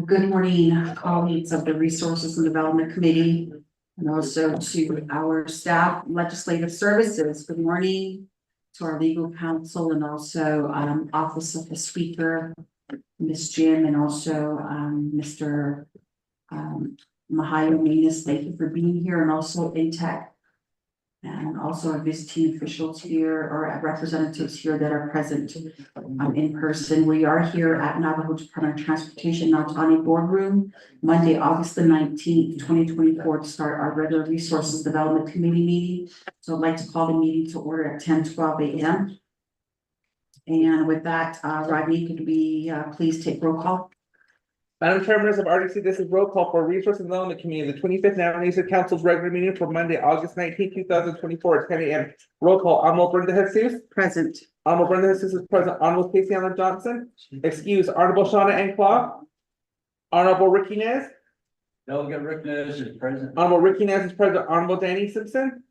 Good morning, colleagues of the Resources and Development Committee, and also to our staff, legislative services. Good morning to our legal counsel and also Office of the Speaker, Ms. Jim, and also Mr. Navajo Nation. Thank you for being here, and also INTEC. And also our visiting officials here or representatives here that are present in person. We are here at Navajo Department of Transportation Nautani Boardroom, Monday, August the 19th, 2024, to start our regular Resources Development Committee meeting. So I'd like to call the meeting to order at 10:12 a.m. And with that, Rodney, could we please take roll call? Madam Chair, members of RDC, this is roll call for Resources and Development Committee, the 25th Navajo Nation Council's regular meeting for Monday, August 19th, 2024 at 10 a.m. Roll call. Honorable Brenda Jesus. Present. Honorable Brenda Jesus is present. Honorable Casey Allen Johnson. Excuse. Honorable Shauna Anclaw. Honorable Ricky Nez. Delegate Rick Nez is present. Honorable Ricky Nez is present. Honorable Danny Simpson.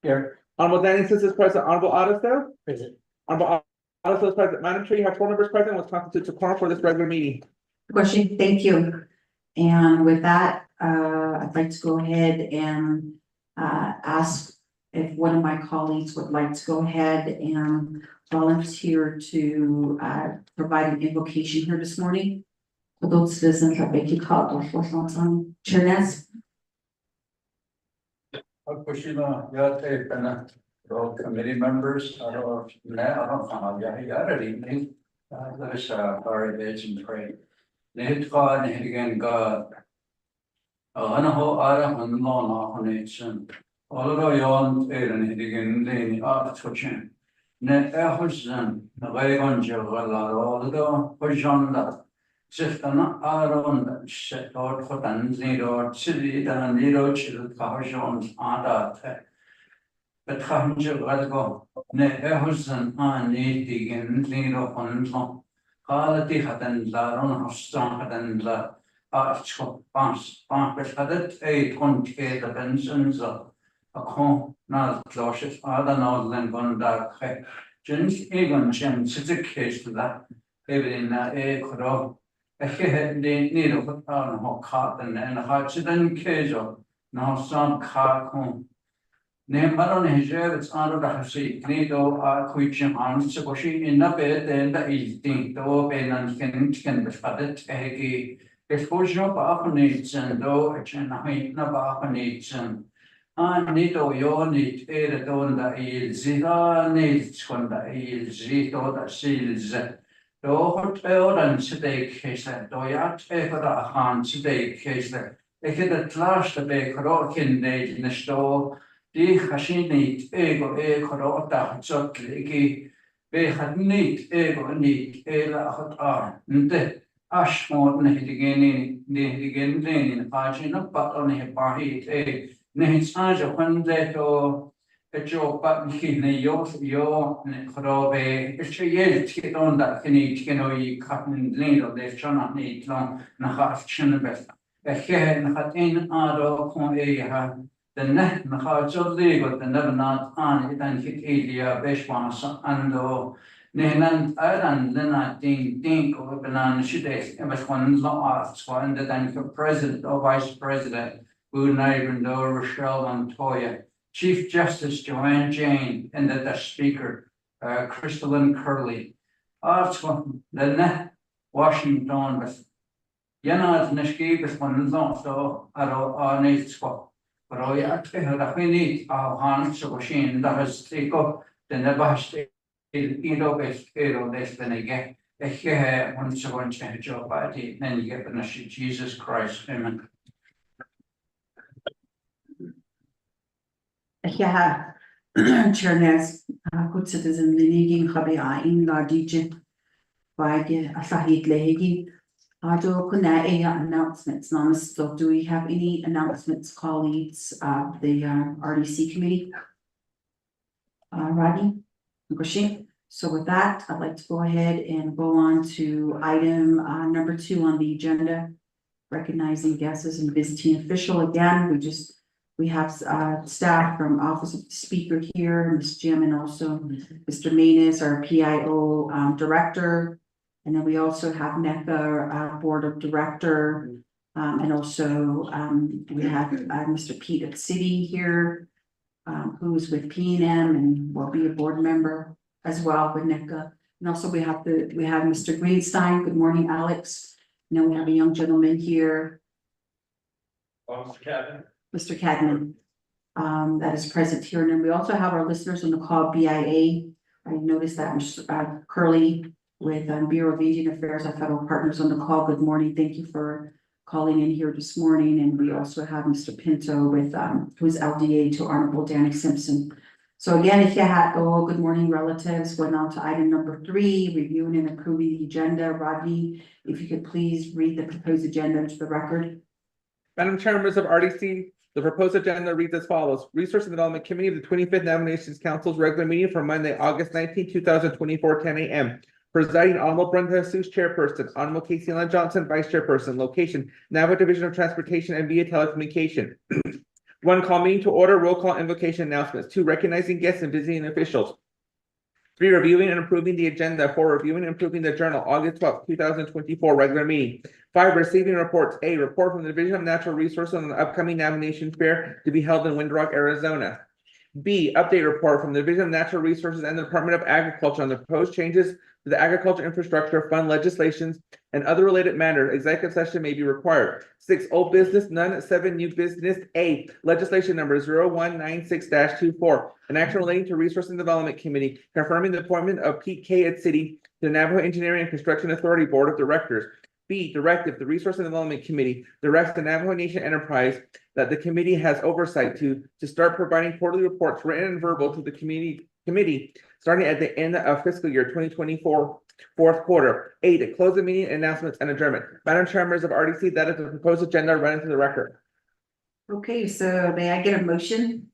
Here. Honorable Danny Simpson is present. Honorable Otto. Present. Honorable Otto is present. Madam Chair, you have 4 members present, which constitutes a quorum for this regular meeting. Question, thank you. And with that, I'd like to go ahead and ask if one of my colleagues would like to go ahead and volunteer to provide an invocation here this morning for those citizens that make you call or for on Chair Nez. Committee members, I don't Nehitqa Nehigan God. Anaho Ara Hanmona Honation. Although yon Aaron Hidigan Lane Art Twitchin. Net Ehuzan, the Vagon Javala, although Hojanda. Siftana Aron set out for Tanzero, Chili, and Nero Chill Kahajons Ada. But Hanjo Radgo, Ne Ehuzan, Ani Digan Lino Honzo. Quality hadden laron hostan hadden la archko bans hadet 8 the pensions a con na closhes other northern gonda jens egon chen case la every na kro a head need of on ho cotton and hachiden kejo now some car con Nemaron hijab out of the Hasi, Nido are quitching on Sakoshi in a bed and the eating, though Ben and can be spotted, Egi, exposure of Aphonites and though a Chenahit Nabahonites and Nido your need air on the eel, Zida needs on the eel, Zito the seals. Though hotel and steak case, though yat ever a hand steak case, they get at last a bake rocking in the store. Die Hashini ego korota chotlegi be had neat ego neat ela hot arm nde ashmod nehidigeni in pagina but on a pahit nehits aja when they to a job but ne yo ne krobe it's a yell tit on that kino cotton lino they chana neat long na half chin best a hen had in aro con ha the net Mahajo legal the never not on it and hit Elia Beshwas and Nenan Ireland Lena Dink or Banana Shides and was one law arts one the then president or vice president who neighbored Rochelle Montoya, Chief Justice Joanne Jane, and the speaker Crystalline Curley. Arts one the net Washington was Yana Nishki was one law so our needs for. But I have we need our hands to machine that has take up the never state best less than again. A hair once a one change your body, then you get the nation Jesus Christ. Amen. Yeah, Chair Nez, good citizen, Linigin Habia in La DJ by Sahid Lehigi. Do announcements. So do we have any announcements, colleagues of the RDC committee? Rodney? Ngoshi? So with that, I'd like to go ahead and go on to item number 2 on the agenda, recognizing guests and visiting official. Again, we have staff from Office of the Speaker here, Ms. Jim, and also Mr. Manus, our PIO director. And then we also have NECA, Board of Director. And also, we have, Mr. Pete at City here, who's with P&M and will be a board member as well with NECA. And also we have Mr. Greenstein. Good morning, Alex. And then we have a young gentleman here, Mr. Cadman, that is present here. And then we also have our listeners on the call, BIA. I noticed that Mr. Curley with Bureau of Indian Affairs, our federal partners on the call. Good morning. Thank you for calling in here this morning. And we also have Mr. Pinto with who's LDA to Honorable Danny Simpson. So again, if you had, good morning, relatives. Going on to item number 3, reviewing and approving the agenda. Rodney, if you could please read the proposed agenda into the record. Madam Chair, members of RDC, the proposed agenda reads as follows. Resource and Development Committee of the 25th Nominations Council's regular meeting for Monday, August 19, 2024, 10 a.m. Presiding Honorable Brenda Jesus, Chairperson. Honorable Casey Allen Johnson, Vice Chairperson. Location, Navajo Division of Transportation and via telecommunication. 1, call meeting to order, roll call, invocation, announcements. 2, recognizing guests and visiting officials. 3, reviewing and approving the agenda. 4, reviewing and approving the journal, August 12, 2024, regular meeting. 5, receiving reports. A, report from the Division of Natural Resources on the upcoming Navajo Nation Fair to be held in Windrock, Arizona. B, update report from the Division of Natural Resources and the Department of Agriculture on the proposed changes to the Agriculture Infrastructure Fund legislations and other related matters. Executive session may be required. 6, old business, none. 7, new business. A, legislation number 0196-24, an action relating to Resource and Development Committee, confirming the appointment of Pete K. at City to the Navajo Engineering and Construction Authority Board of Directors. B, directive, the Resource and Development Committee directs the Navajo Nation Enterprise that the committee has oversight to start providing quarterly reports, written and verbal, to the committee starting at the end of fiscal year 2024, fourth quarter. 8, to close the meeting, announcements, and adjournment. Madam Chair, members of RDC, that is the proposed agenda read into the record. Okay, so may I get a motion?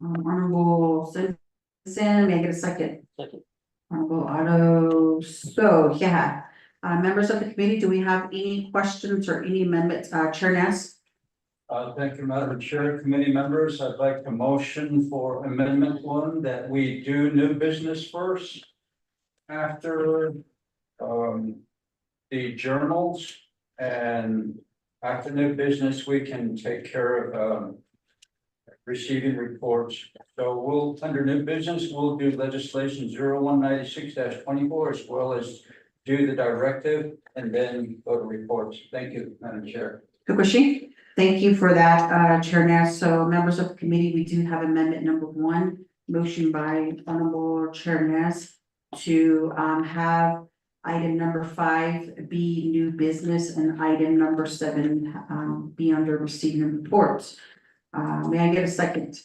Honorable Simpson, may I get a second? Second. Honorable Otto. So, yeah. Members of the committee, do we have any questions or any amendments? Chair Ness? Thank you, Madam Chair, committee members. I'd like to motion for amendment 1 that we do new business first. After the journals, and after new business, we can take care of receiving reports. So we'll, under new business, we'll do legislation 0196-24 as well as do the directive and then go to reports. Thank you, Madam Chair. Fukushi, thank you for that, Chair Ness. So members of the committee, we do have amendment number 1, motion by Honorable Chair Ness to have item number 5 be new business and item number 7 be under receiving reports. May I get a second?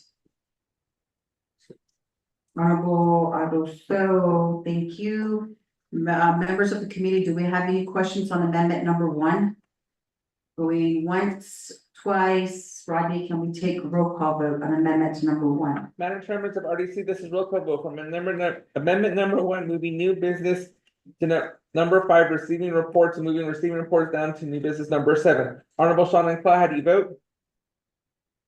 Honorable Adosto, thank you. Members of the committee, do we have any questions on amendment number 1? Going once, twice. Rodney, can we take a roll call vote on amendment number 1? Madam Chair, members of RDC, this is roll call vote from amendment number 1, moving new business to number 5, receiving reports, and moving receiving reports down to new business number 7. Honorable Sean and Claw, how do you vote?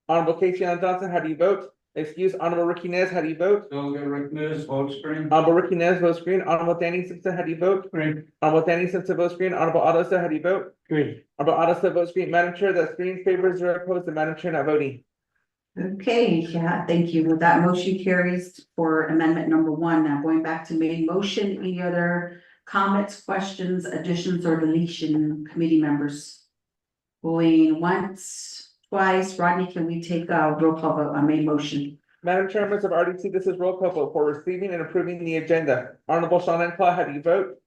Honorable Casey Allen Johnson, how do you vote? Excuse, Honorable Ricky Nez, how do you vote? So get Rick News, vote screen. Honorable Ricky Nez, vote screen. Honorable Danny Simpson, how do you vote? Green. Honorable Danny Simpson, vote screen. Honorable Otto, how do you vote? Green. Honorable Otto, vote screen. Madam Chair, that screen favors 0 opposed, the Madam Chair not voting. Okay, yeah, thank you. With that, motion carries for amendment number 1. Now going back to main motion, any other comments, questions, additions, or deletion, committee members? Going once, twice. Rodney, can we take a roll call vote on main motion? Madam Chair, members of RDC, this is roll call vote for receiving and approving the agenda. Honorable Sean and Claw, how do you vote?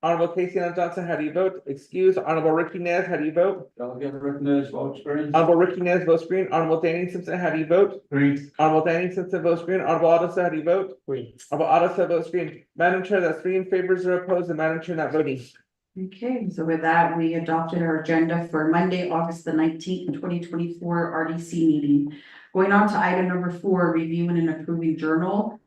Honorable Casey Allen Johnson, how do you vote? Excuse, Honorable Ricky Nez, how do you vote? Delegate Rick News, vote screen. Honorable Ricky Nez, vote screen. Honorable Danny Simpson, how do you vote? Green. Honorable Danny Simpson, vote screen. Honorable Otto, how do you vote? Green. Honorable Otto, vote screen. Madam Chair, that's 3 in favor, 0 opposed, the Madam Chair not voting. Okay, so with that, we adopted our agenda for Monday, August the 19th, 2024 RDC meeting. Going on to item number 4, reviewing and approving journal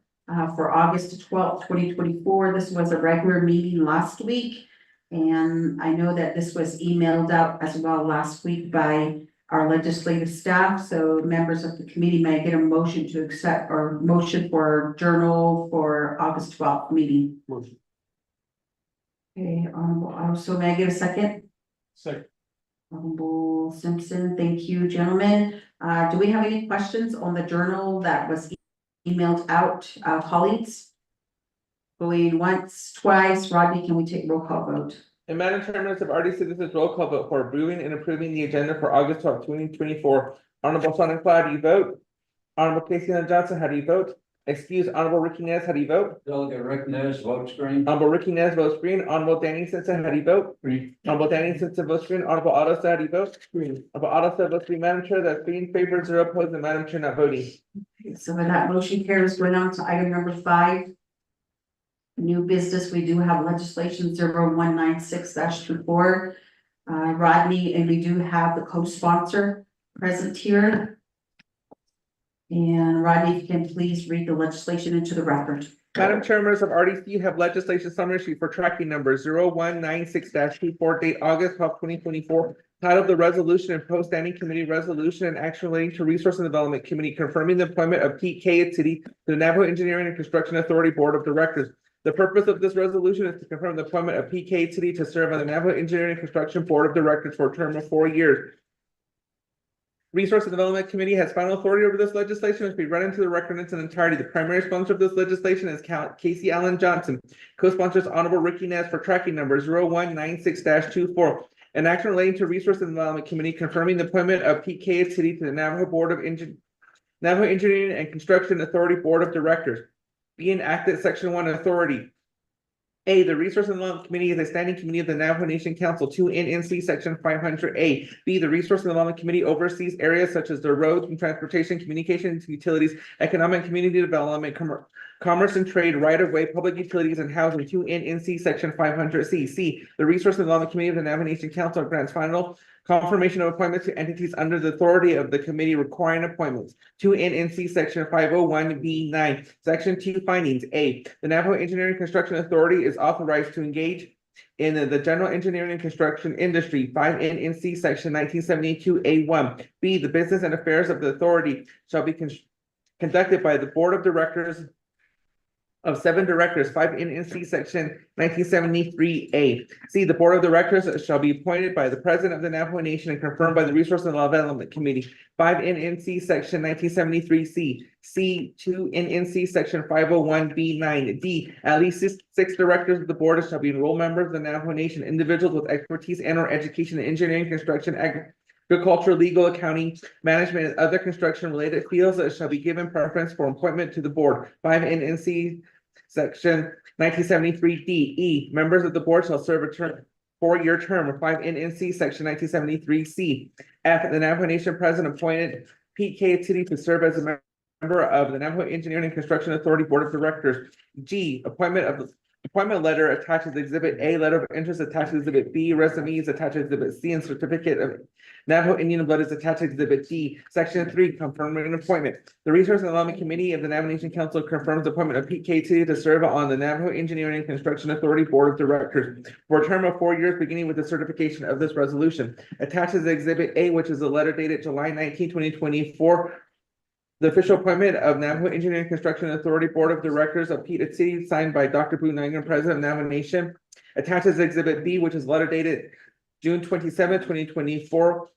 for August 12th, 2024. This was a regular meeting last week. And I know that this was emailed out as well last week by our legislative staff. So members of the committee may I get a motion to accept or motion for journal for August 12th meeting. Motion. Okay, so may I get a second? Second. Honorable Simpson, thank you, gentlemen. Do we have any questions on the journal that was emailed out, colleagues? Going once, twice, Rodney, can we take roll call vote? And Madam Chair, members have already said this is roll call vote for approving and approving the agenda for August 12, 2024. Honorable Sonic Cloud, how do you vote? Honorable Casey Allen Johnson, how do you vote? Excuse Honorable Ricky Nez, how do you vote? Delegate Rick Nez, vote screen. Honorable Ricky Nez votes green. Honorable Danny Simpson, how do you vote? Green. Honorable Danny Simpson votes green. Honorable Otto, how do you vote? Green. Honorable Otto votes green. Madam Chair, that's 3 in favor, 0 opposed, and Madam Chair not voting. So when that motion carries, going on to item number 5. New business, we do have legislation 0196-24. Rodney, and we do have the co-sponsor present here. And Rodney, if you can please read the legislation into the record. Madam Chair, members of RDC have legislation summary sheet for tracking number 0196-24, date August 12, 2024. Titled the resolution and post standing committee resolution and action relating to Resource and Development Committee confirming the appointment of Pete K. City to the Navajo Engineering and Construction Authority Board of Directors. The purpose of this resolution is to confirm the appointment of Pete K. City to serve on the Navajo Engineering and Construction Board of Directors for a term of 4 years. Resource and Development Committee has final authority over this legislation, which will be read into the record in its entirety. The primary sponsor of this legislation is Casey Allen Johnson. Co-sponsors Honorable Ricky Nez for tracking number 0196-24. An action relating to Resource and Development Committee confirming the appointment of Pete K. City to the Navajo Navajo Engineering and Construction Authority Board of Directors. Be enacted Section 1 authority. A, the Resource and Development Committee is a standing committee of the Navajo Nation Council, 2 NNC Section 500A. B, the Resource and Development Committee oversees areas such as the roads and transportation, communications, utilities, economic and community development, commerce and trade, right-of-way, public utilities, and housing, 2 NNC Section 500C. C, the Resource and Development Committee of the Navajo Nation Council grants final confirmation of appointments to entities under the authority of the committee requiring appointments. 2 NNC Section 501B9. Section 2 findings. A, the Navajo Engineering Construction Authority is authorized to engage in the general engineering and construction industry. 5 NNC Section 1972A1. B, the business and affairs of the authority shall be conducted by the board of directors of 7 directors, 5 NNC Section 1973A. C, the board of directors shall be appointed by the president of the Navajo Nation and confirmed by the Resource and Development Committee. 5 NNC Section 1973C. C, 2 NNC Section 501B9. D, at least six directors of the board shall be enrolled members of the Navajo Nation, individuals with expertise and or education in engineering, construction, agriculture, legal, accounting, management, and other construction-related fields that shall be given preference for appointment to the board. 5 NNC Section 1973D. E, members of the board shall serve a term 4-year term of 5 NNC Section 1973C. F, the Navajo Nation President appointed Pete K. City to serve as a member of the Navajo Engineering and Construction Authority Board of Directors. G, appointment letter attached to Exhibit A, letter of interest attached to Exhibit B, resumes attached to Exhibit C, and certificate of Navajo Indian blood is attached to Exhibit D. Section 3, confirming an appointment. The Resource and Development Committee of the Navajo Nation Council confirms the appointment of Pete K. City to serve on the Navajo Engineering and Construction Authority Board of Directors for a term of 4 years, beginning with the certification of this resolution. Attached is Exhibit A, which is a letter dated July 19, 2024. The official appointment of Navajo Engineering Construction Authority Board of Directors of Pete City, signed by Dr. Boo Niger, President of Navajo Nation. Attached is Exhibit B, which is letter dated June 27, 2024.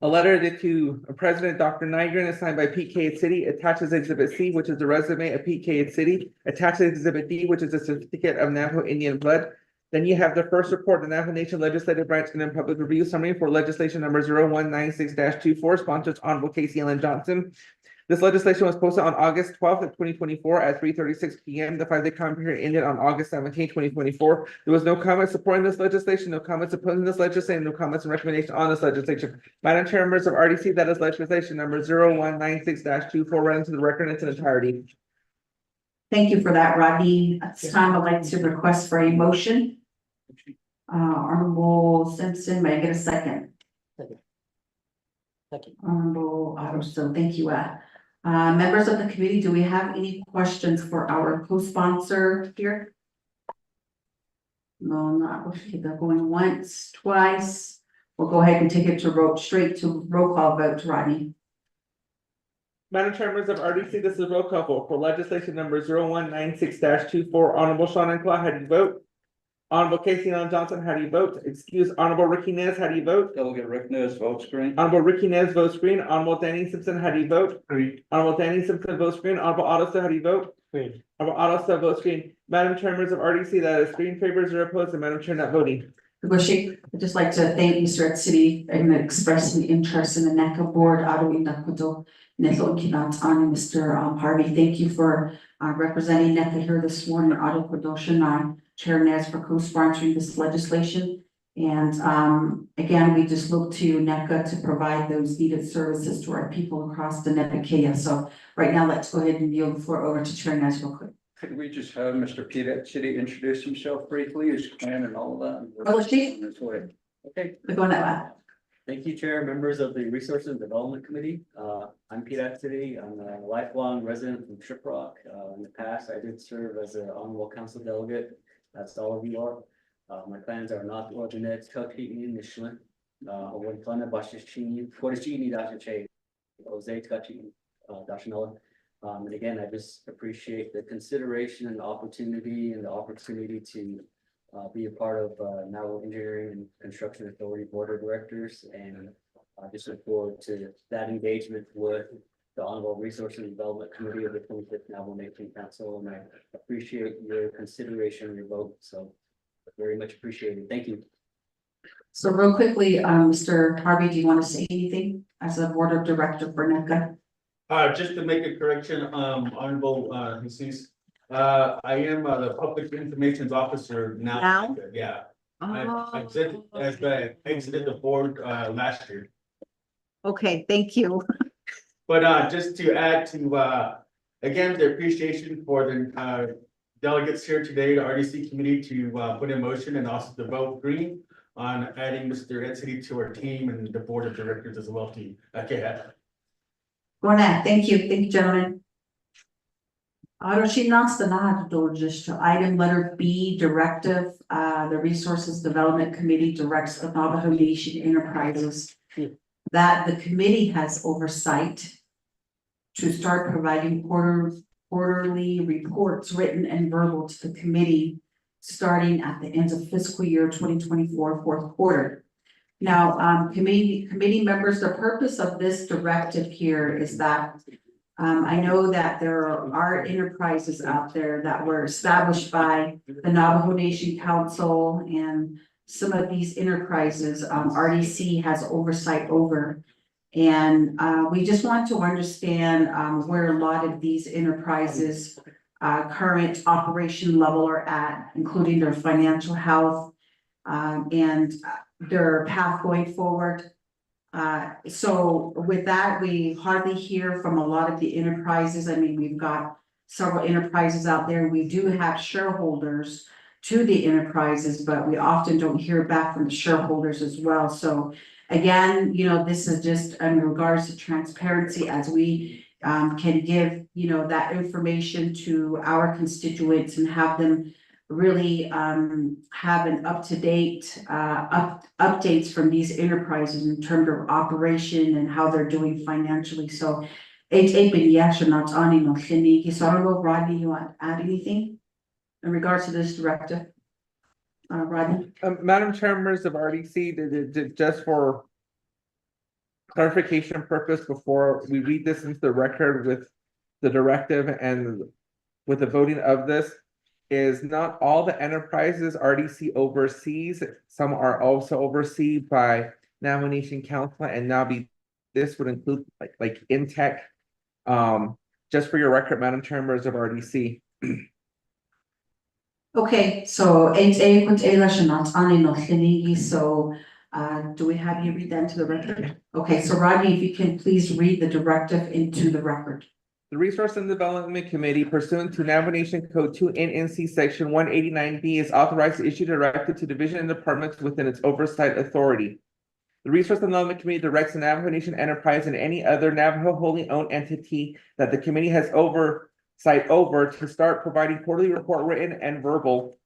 A letter to President Dr. Nygren is signed by Pete K. City. Attaches Exhibit C, which is the resume of Pete K. City. Attaches Exhibit D, which is a certificate of Navajo Indian blood. Then you have the first report, the Navajo Nation Legislative Branch and Public Review Summary for legislation number 0196-24, sponsors Honorable Casey Allen Johnson. This legislation was posted on August 12th of 2024 at 3:36 p.m. The 5-day comment period ended on August 17, 2024. There was no comment supporting this legislation, no comments opposing this legislation, no comments and recommendation on this legislation. Madam Chair, members of RDC, that is legislation number 0196-24, read into the record in its entirety. Thank you for that, Rodney. At this time, I'd like to request for a motion. Honorable Simpson, may I get a second? Second. Honorable Otto, thank you. Members of the committee, do we have any questions for our co-sponsor here? No, not, we'll keep that going once, twice. We'll go ahead and take it to straight to roll call vote, Rodney. Madam Chair, members of RDC, this is roll call vote for legislation number 0196-24. Honorable Sean and Clark, how do you vote? Honorable Casey Allen Johnson, how do you vote? Excuse Honorable Ricky Nez, how do you vote? Delegate Rick Nez, votes green. Honorable Ricky Nez votes green. Honorable Danny Simpson, how do you vote? Green. Honorable Danny Simpson votes green. Honorable Otto, how do you vote? Green. Honorable Otto votes green. Madam Chair, members of RDC, that is three in favor, zero opposed, and Madam Chair not voting. I'd just like to thank Mr. Ed City and expressing interest in the NECA board. Mr. Harvey, thank you for representing NECA here this morning. Chair Nez for co-sponsoring this legislation. And again, we just look to NECA to provide those needed services to our people across the NEPA. So right now, let's go ahead and yield the floor over to Chair Nez real quick. Could we just have Mr. Pete City introduce himself briefly, his plan and all of that? Oh, Chief. Okay, We're going that way. thank you, Chair, members of the Resources and Development Committee. I'm Pete City. I'm a lifelong resident from Shiprock. In the past, I did serve as an honorable council delegate. That's all of you are. My plans are not to ordinate Tukini, Michelin. When Plana Bashishini, Fortini Dache, Jose Tukini, Dashanella. And again, I just appreciate the consideration and the opportunity to be a part of Navajo Engineering and Construction Authority Board of Directors, and I just look forward to that engagement with the Honorable Resources and Development Committee of the 25th Navajo Nation Council, and I appreciate your consideration and your vote. So very much appreciated. Thank you. So real quickly, Mr. Harvey, do you want to say anything as a board of director for NECA? Just to make a correction, Honorable, Jesus, I am the Public Information Officer now. Now? Yeah, Oh, I exited the board, last year. okay, thank you. But, just to add to, again, the appreciation for the, delegates here today, the RDC committee to, put in motion and also to vote green on adding Mr. Ed City to our team and the board of directors as well to, okay. Go on, thank you, gentlemen. Just item letter B, directive, the Resources Development Committee directs the Navajo Nation Enterprises that the committee has oversight to start providing quarterly reports, written and verbal, to the committee starting at the end of fiscal year 2024, fourth quarter. Now, committee members, the purpose of this directive here is that I know that there are enterprises out there that were established by the Navajo Nation Council, and some of these enterprises RDC has oversight over. And we just want to understand where a lot of these enterprises current operation level are at, including their financial health and their path going forward. So with that, we hardly hear from a lot of the enterprises. I mean, we've got several enterprises out there. We do have shareholders to the enterprises, but we often don't hear back from the shareholders as well. So again, you know, this is just in regards to transparency, as we can give, you know, that information to our constituents and have them really have an up-to-date updates from these enterprises in terms of operation and how they're doing financially. So so I don't know, Rodney, you want to add anything in regards to this directive? Rodney? Madam Chair, members of RDC, just for clarification purpose, before we read this into the record with the directive and with the voting of this, is not all the enterprises RDC oversees. Some are also overseen by Navajo Nation Council, and now this would include like Intech. Just for your record, Madam Chair, members of RDC. Okay, so so do we have you read that into the record? Okay, so Rodney, if you can please read the directive into the record. The Resource and Development Committee, pursuant to Navajo Nation Code 2 NNC Section 189B, is authorized to issue directive to division and departments within its oversight authority. The Resource and Development Committee directs the Navajo Nation Enterprise and any other Navajo wholly owned entity that the committee has oversight over to start providing quarterly report, written and verbal,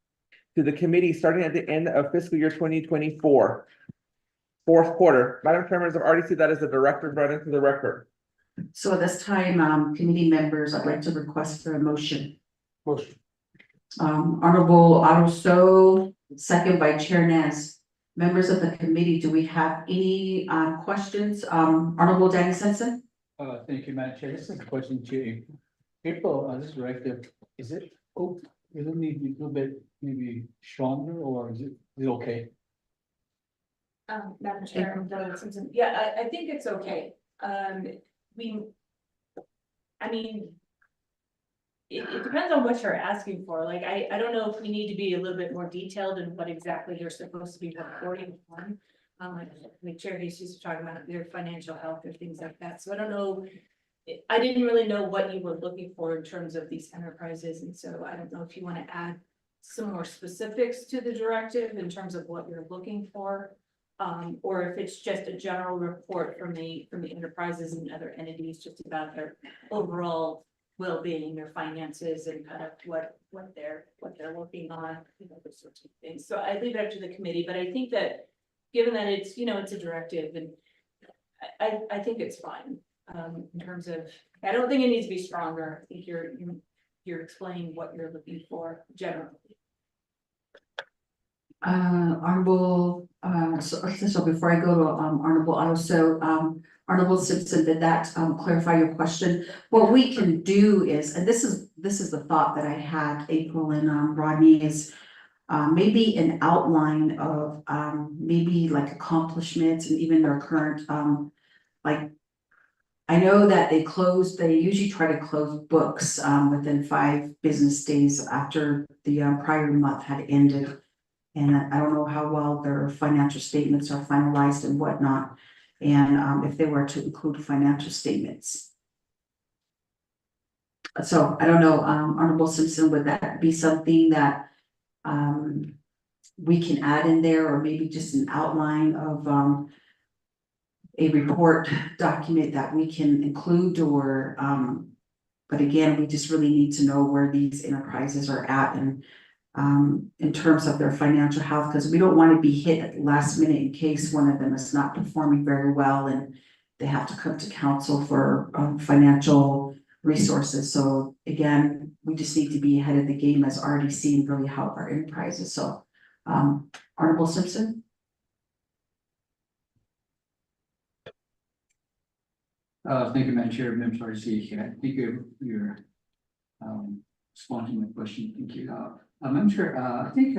to the committee starting at the end of fiscal year 2024, fourth quarter. Madam Chair, members of RDC, that is the directive read into the record. So at this time, committee members, I'd like to request for a motion. Motion. Honorable Aruso, second by Chair Nez. Members of the committee, do we have any questions? Honorable Danny Simpson? Thank you, Madam Chair. This is a question to April, this is directive. Is it, oh, does it need to be a little bit maybe stronger or is it okay? Madam Chair, Delegate Simpson, yeah, I think it's okay. We, I mean, it depends on what you're asking for. Like, I don't know if we need to be a little bit more detailed in what exactly you're supposed to be reporting on. Like Chair Hayes used to talk about their financial health or things like that. So I don't know. I didn't really know what you were looking for in terms of these enterprises. And so I don't know if you want to add some more specifics to the directive in terms of what you're looking for. Or if it's just a general report from the enterprises and other entities, just about their overall well-being, their finances, and kind of what they're working on, those sorts of things. So I leave it up to the committee, but I think that given that it's, it's a directive, and I think it's fine. In terms of, I don't think it needs to be stronger. I think you're explaining what you're looking for generally. Honorable, so before I go to Honorable, also Honorable Simpson, did that clarify your question? What we can do is, and this is the thought that I had, April and Rodney, is maybe an outline of maybe like accomplishments and even their current like, I know that they usually try to close books within 5 business days after the prior month had ended. And I don't know how well their financial statements are finalized and whatnot. And if they were to include financial statements. So I don't know, Honorable Simpson, would that be something that we can add in there, or maybe just an outline of a report document that we can include, or but again, we just really need to know where these enterprises are at and in terms of their financial health, because we don't want to be hit at the last minute in case one of them is not performing very well and they have to come to council for financial resources. So again, we just need to be ahead of the game as RDC and really help our enterprises. So Honorable Simpson. Thank you, Madam Chair, members of RDC. I think you're responding to my question. Thank you. Madam Chair, I think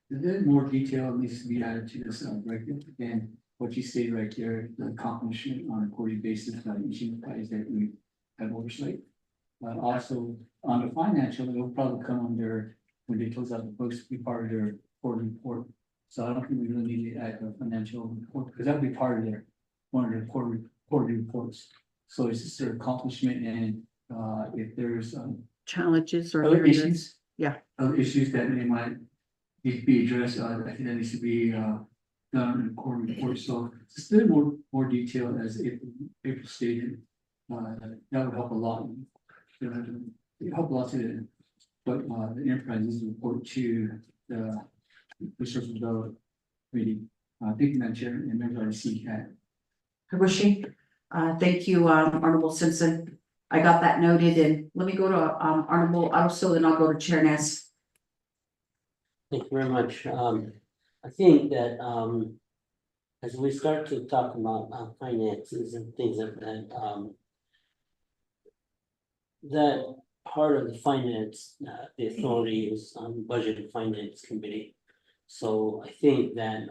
there's more detail needs to be added to this directive. Again, what you say right there, the accomplishment on a quarterly basis by each enterprise that we have oversight. Also on the financial, it'll probably come under when they close out the books, be part of their quarterly report. So I don't think we really need to add a financial report because that would be part of their one of their quarterly reports. So it's just their accomplishment, and if there's Challenges or other areas. issues. Yeah. Other issues that they might need to be addressed, I think that needs to be done in the quarterly report. So just a little more detail as April stated. That would help a lot. It would help a lot to what the enterprises report to the research and development committee. Thank you, Madam Chair, and members of the CCAT. Hiroshi, thank you, Honorable Simpson. I got that noted, and let me go to Honorable also, then I'll go to Chair Ness. Thank you very much. I think that as we start to talk about finances and things like that, that part of the finance, the authority is on Budget and Finance Committee. So I think that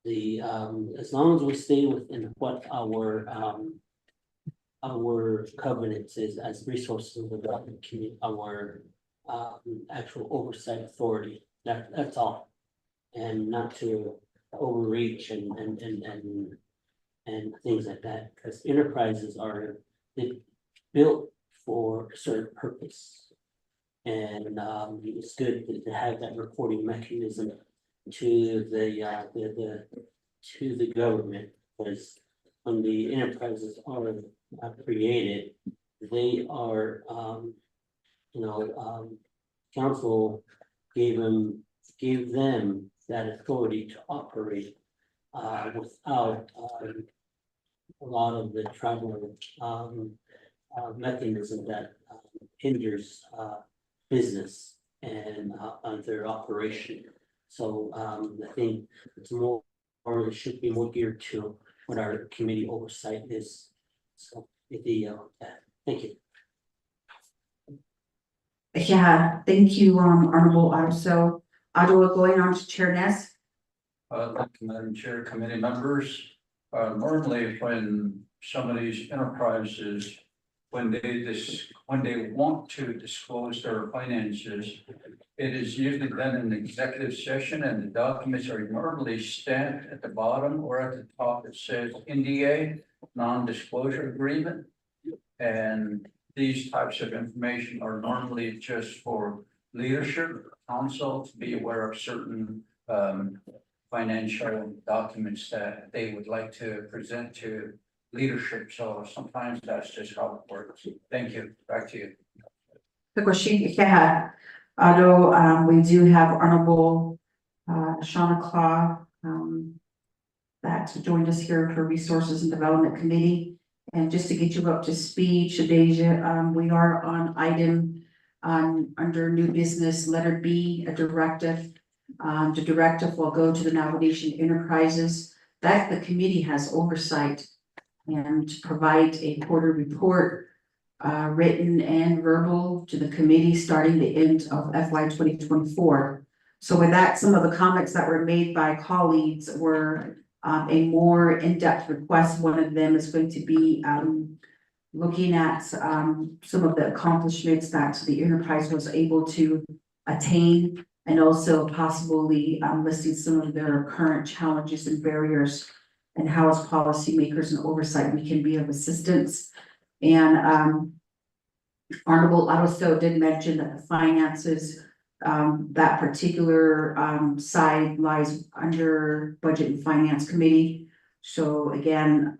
as long as we stay within what our covenants is as Resources and Development Committee, our actual oversight authority, that's all. And not to overreach and things like that, because enterprises are built for a certain purpose. And it's good to have that reporting mechanism to the government, because when the enterprises are created, they are council gave them that authority to operate without a lot of the travel mechanism that hinders business. and on their operation. So I think it's more, or it should be more geared to what our committee oversight is. So thank you. Yeah, thank you, Honorable Otto. So Otto, going on to Chair Ness. Thank you, Madam Chair, committee members. Normally when some of these enterprises, when they want to disclose their finances, it is usually done in executive session and the documents are normally stamped at the bottom or at the top. It says NDA, non-disclosure agreement. And these types of information are normally just for leadership, council to be aware of certain financial documents that they would like to present to leadership. So sometimes that's just how it works. Thank you. Back to you. Otto, we do have Honorable Shauna Claw that joined us here for Resources and Development Committee. And just to get you up to speed, Shadeja, we are on item under new business, letter B, a directive. The directive will go to the Navajo Nation Enterprises that the committee has oversight and provide a quarter report, written and verbal, to the committee starting the end of FY 2024. So with that, some of the comments that were made by colleagues were a more in-depth request. One of them is going to be looking at some of the accomplishments that the enterprise was able to attain, and also possibly listing some of their current challenges and barriers, and how as policymakers and oversight we can be of assistance. And Honorable Otto did mention that the finances, that particular side lies under Budget and Finance Committee. So again,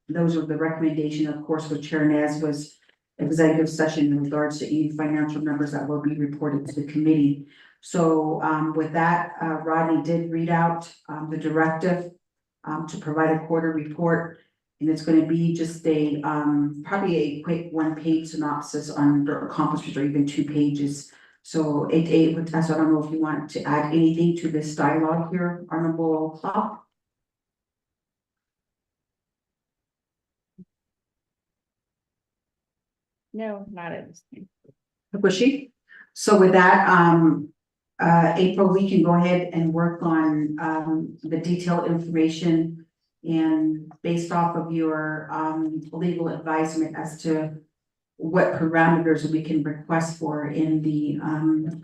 those are the recommendation, of course, with Chair Nez was executive session in regards to any financial numbers that will be reported to the committee. So with that, Rodney did read out the directive to provide a quarter report. And it's going to be just a probably a quick one-page synopsis on their accomplishments, or even 2 pages. So I don't know if you want to add anything to this dialogue here, Honorable Claw. No, not at this time. Bushy. So with that, April, we can go ahead and work on the detailed information, and based off of your legal advisement as to what parameters we can request for in the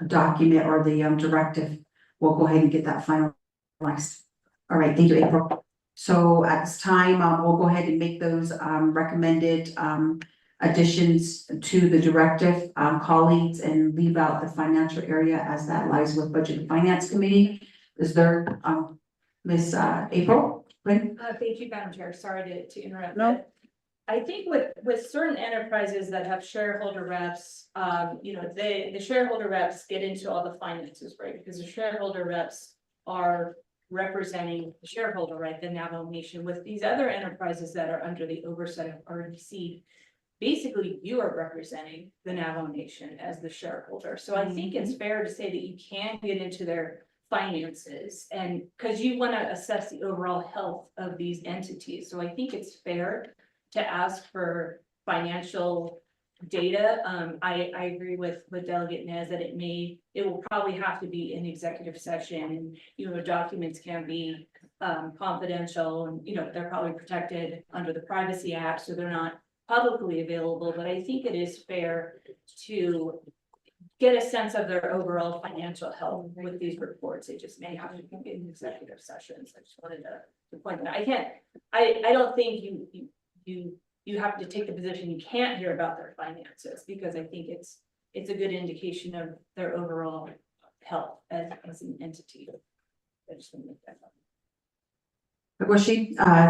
document or the directive, we'll go ahead and get that finalized. All right, thank you, April. So at this time, we'll go ahead and make those recommended additions to the directive, colleagues, and leave out the financial area as that lies with Budget and Finance Committee. Is there Ms. April? Thank you, Madam Chair. Sorry to interrupt. No. But I think with certain enterprises that have shareholder reps, the shareholder reps get into all the finances, right? Because the shareholder reps are representing the shareholder, right? The Navajo Nation. With these other enterprises that are under the oversight of RDC, basically you are representing the Navajo Nation as the shareholder. So I think it's fair to say that you can get into their finances, and because you want to assess the overall health of these entities. So I think it's fair to ask for financial data. I agree with Delegate Nez that it will probably have to be in executive session, and documents can be confidential, and they're probably protected under the Privacy Act, so they're not publicly available. But I think it is fair to get a sense of their overall financial health with these reports. It just may have to be in executive sessions. I just wanted to point that out. I don't think you have to take the position you can't hear about their finances, because I think it's a good indication of their overall health as an entity. I just want to make that up.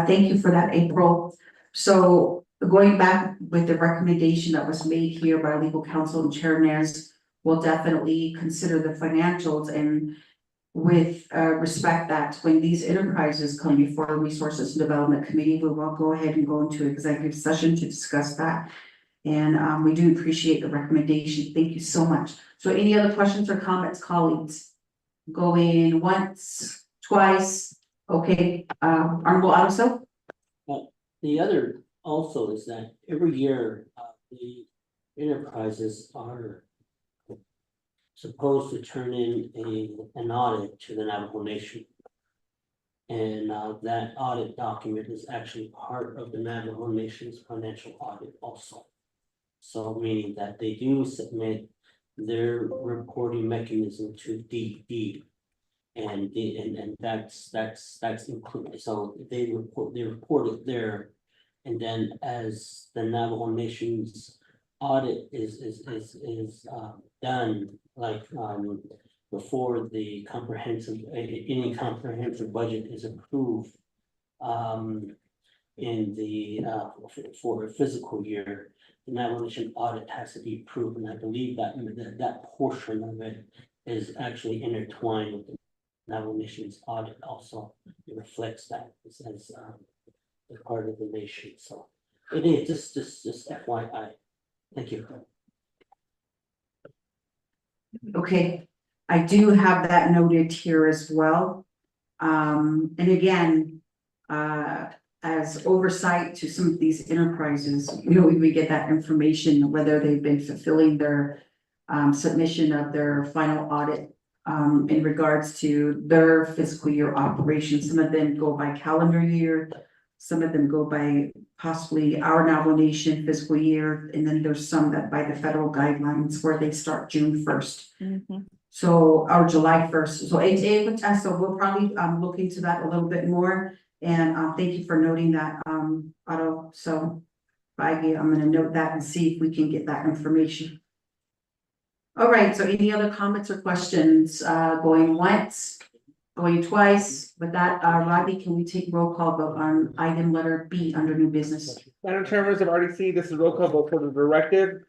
Thank you for that, April. So going back with the recommendation that was made here by legal counsel and Chair Nez, we'll definitely consider the financials, and with respect that when these enterprises come before Resources and Development Committee, we will go ahead and go into executive session to discuss that. And we do appreciate the recommendation. Thank you so much. So any other questions or comments, colleagues? Going once, twice, okay, Honorable Otto? The other also is that every year, the enterprises are supposed to turn in an audit to the Navajo Nation. And that audit document is actually part of the Navajo Nation's financial audit also. So meaning that they do submit their reporting mechanism to DD. And that's included, so they report it there. And then as the Navajo Nation's audit is done, like before the any comprehensive budget is approved. In the for a fiscal year, the Navajo Nation audit has to be approved, and I believe that portion of it is actually intertwined with the Navajo Nation's audit also. It reflects that as part of the nation, so it is just FYI. Thank you. Okay, I do have that noted here as well. And again, as oversight to some of these enterprises, we get that information, whether they've been fulfilling their submission of their final audit in regards to their fiscal year operations. Some of them go by calendar year, some of them go by possibly our Navajo Nation fiscal year, and then there's some that by the federal guidelines where they start June 1st. So, or July 1st, so so we'll probably look into that a little bit more. And thank you for noting that, Otto. So I'm gonna note that and see if we can get that information. All right, so any other comments or questions, going once, going twice? With that, Rodney, can we take roll call vote on item letter B under new business? Madam Chair, members of RDC, this is roll call vote for the directive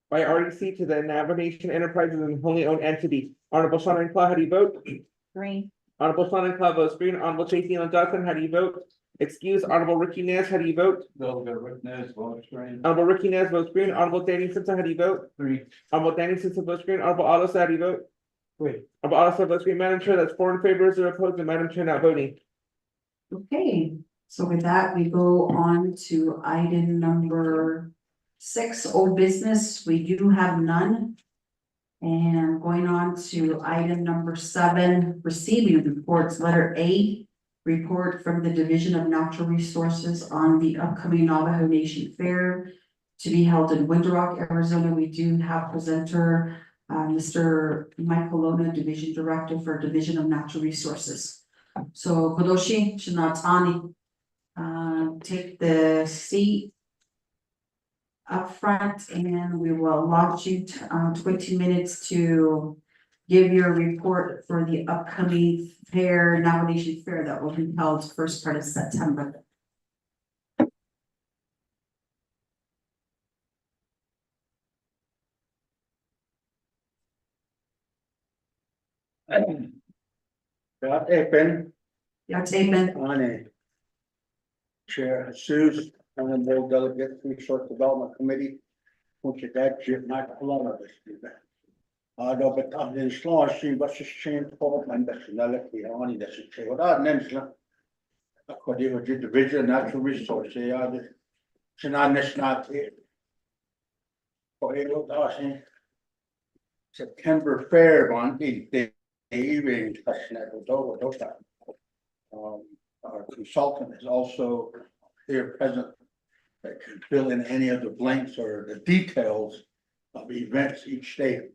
by RDC to the Navajo Nation Enterprises and wholly owned entity. Honorable Sean Claw, how do you vote? Green. Honorable Sean Claw votes green. Honorable Tracy Allen Johnson, how do you vote? Excuse. Honorable Ricky Nez, how do you vote? Delegate Rick Nez votes green. Honorable Ricky Nez votes green. Honorable Danny Simpson, how do you vote? Green. Honorable Danny Simpson votes green. Honorable Otto, how do you vote? Green. Honorable Otto votes green. Madam Chair, that's 4 in favor, 0 opposed, and Madam Chair not voting. Okay, so with that, we go on to item number 6, old business. We do have none. And going on to item number 7, receiving reports, letter A, report from the Division of Natural Resources on the upcoming Navajo Nation Fair to be held in Winter Rock, Arizona. We do have presenter, Mr. Michael Lona, Division Director for Division of Natural Resources. So Kodoshi Shinatani, take the seat up front, and we will allot you 20 minutes to give your report for the upcoming fair, Navajo Nation Fair that will be held first part of September. That's Amen. On Chair Jesus, Honorable Delegate Resource Development Committee, which is that Jim Michael. Då betalade slagen var så sent på men det skulle vi ha ni det så och där nämnsla. Att det var Division Natural Resources ja det såna nästan på September Fair var inte even our consultant is also here present that can fill in any of the blanks or the details of events each day.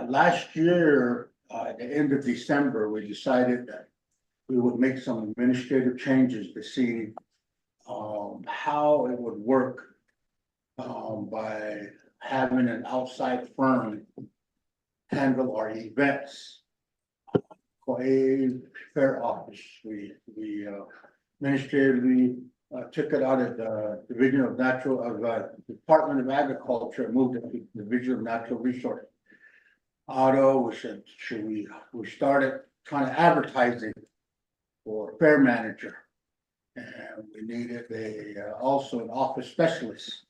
Last year, at the end of December, we decided that we would make some administrative changes to see how it would work by having an outside firm handle our events. For a fair office, we administratively took it out of the Division of Department of Agriculture and moved it to the Division of Natural Resources. Otto, we said, we started kind of advertising for fair manager. And we needed also an office specialist.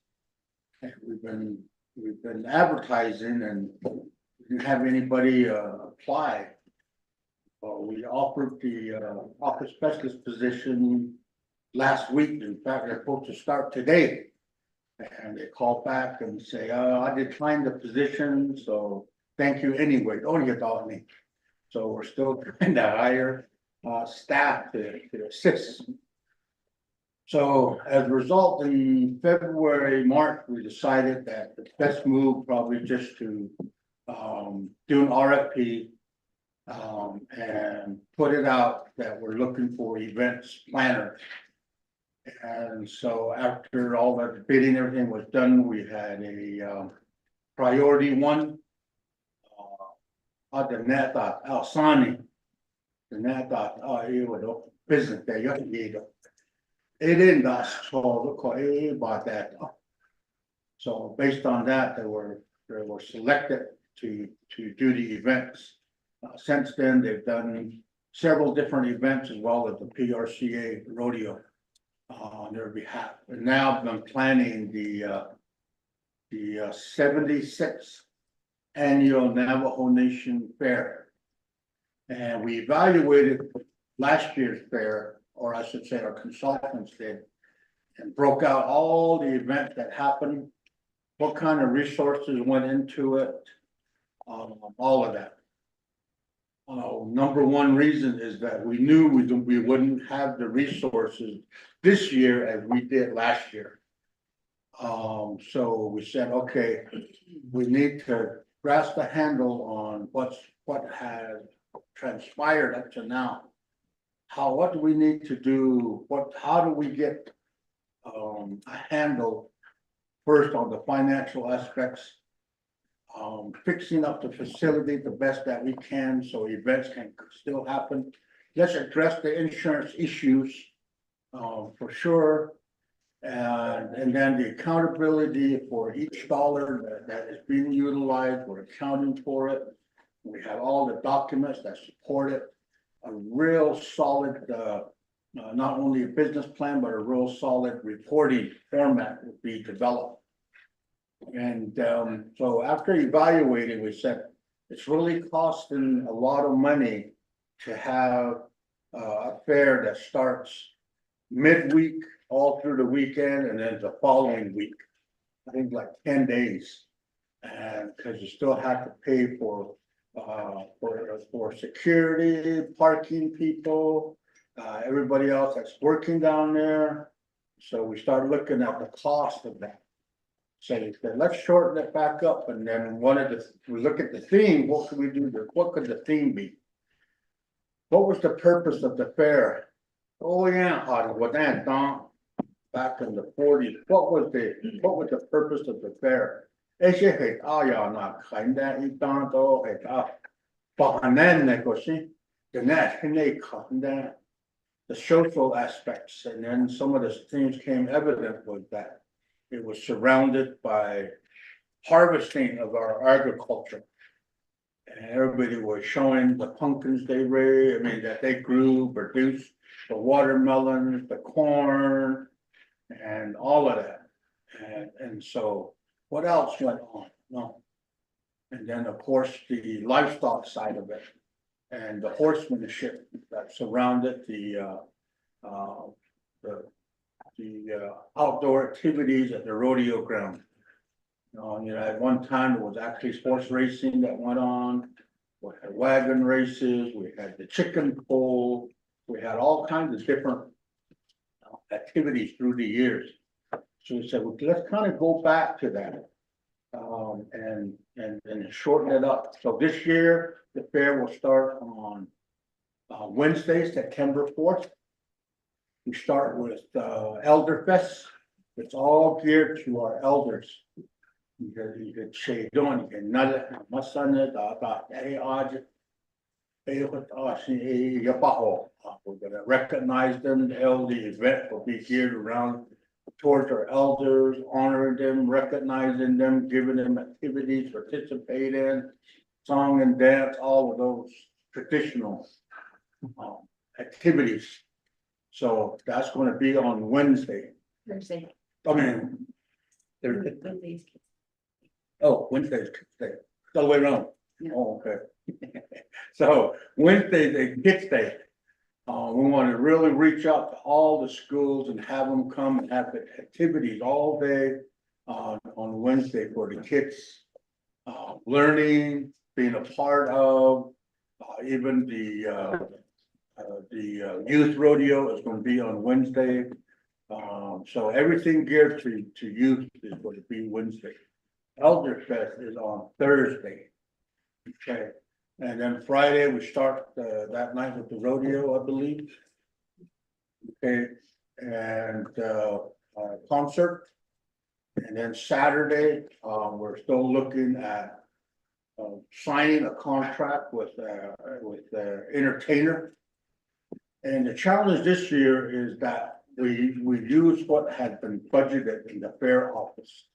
And we've been advertising and we didn't have anybody apply. We offered the office specialist position last week. In fact, they're supposed to start today. And they call back and say, I declined the position, so thank you anyway. Don't get off me. So we're still trying to hire staff to assist. So as a result, in February, March, we decided that the best move probably just to do an RFP and put it out that we're looking for events planners. And so after all the bidding, everything was done, we had a priority one. The Nata Alsani. The Nata, business there, you have to need it. It didn't about that. So based on that, they were selected to do the events. Since then, they've done several different events as well as the PRCA rodeo on their behalf. And now I'm planning the 76th annual Navajo Nation Fair. And we evaluated last year's fair, or I should say our consultants did, and broke out all the events that happened, what kind of resources went into it, all of that. Number one reason is that we knew we wouldn't have the resources this year as we did last year. So we said, okay, we need to grasp a handle on what has transpired up to now. What do we need to do? How do we get a handle first on the financial aspects? Fixing up the facility the best that we can so events can still happen. Let's address the insurance issues for sure. And then the accountability for each dollar that is being utilized, we're accounting for it. We have all the documents that support it. A real solid, not only a business plan, but a real solid reporting format will be developed. And so after evaluating, we said it's really costing a lot of money to have a fair that starts midweek all through the weekend and then the following week. I think like 10 days. And because you still have to pay for security, parking people, everybody else that's working down there. So we started looking at the cost of that. So we said, let's shorten it back up, and then we look at the theme. What could we do? What could the theme be? What was the purpose of the fair? Oh yeah, back in the 40s. What was the purpose of the fair? The social aspects, and then some of the things came evident was that it was surrounded by harvesting of our agriculture. And everybody was showing the pumpkins they raised, that they grew, produced, the watermelons, the corn, and all of that. And so what else went on? No. And then, of course, the livestock side of it and the horsemanship that surrounded the outdoor activities at the rodeo ground. At one time there was actually horse racing that went on. We had wagon races, we had the chicken pull, we had all kinds of different activities through the years. So we said, well, let's kind of go back to that and shorten it up. So this year, the fair will start on Wednesday, September 4th. We start with Elder Fest. It's all geared to our elders. You can shade on, you can nut it, my son is we're gonna recognize them. The event will be geared around towards our elders, honoring them, recognizing them, giving them activities, participate in, song and dance, all of those traditional activities. So that's gonna be on Wednesday. Thursday. I mean, Thursday. Wednesday's. Oh, Wednesday's Tuesday, the other way around. Yeah. Oh, okay. So Wednesday, the Kids Day. We want to really reach out to all the schools and have them come and have the activities all day on Wednesday for the kids. Learning, being a part of, even the youth rodeo is gonna be on Wednesday. So everything geared to youth is going to be Wednesday. Elder Fest is on Thursday. Okay, and then Friday, we start that night with the rodeo, I believe. Okay, and concert. And then Saturday, we're still looking at signing a contract with entertainer. And the challenge this year is that we use what had been budgeted in the fair office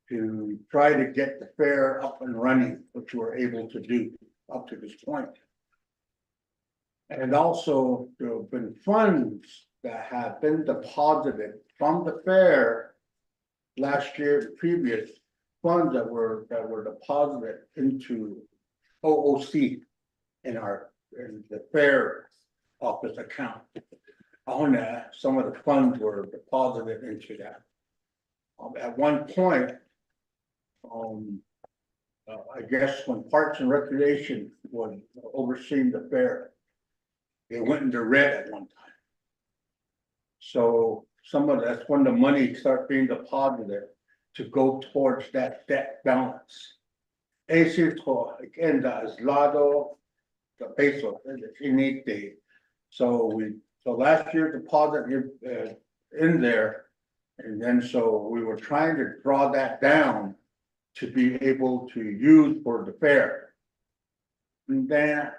to try to get the fair up and running, which we're able to do up to this point. And also, there have been funds that have been deposited from the fair last year, the previous funds that were deposited into OOC in the fair office account. On that, some of the funds were deposited into that. At one point, I guess when Parks and Recreation was overseeing the fair, it went into red at one time. So that's when the money started being deposited to go towards that debt balance. Es cierto, again, aislado, the peso, the so last year deposit in there. And then so we were trying to draw that down to be able to use for the fair. And then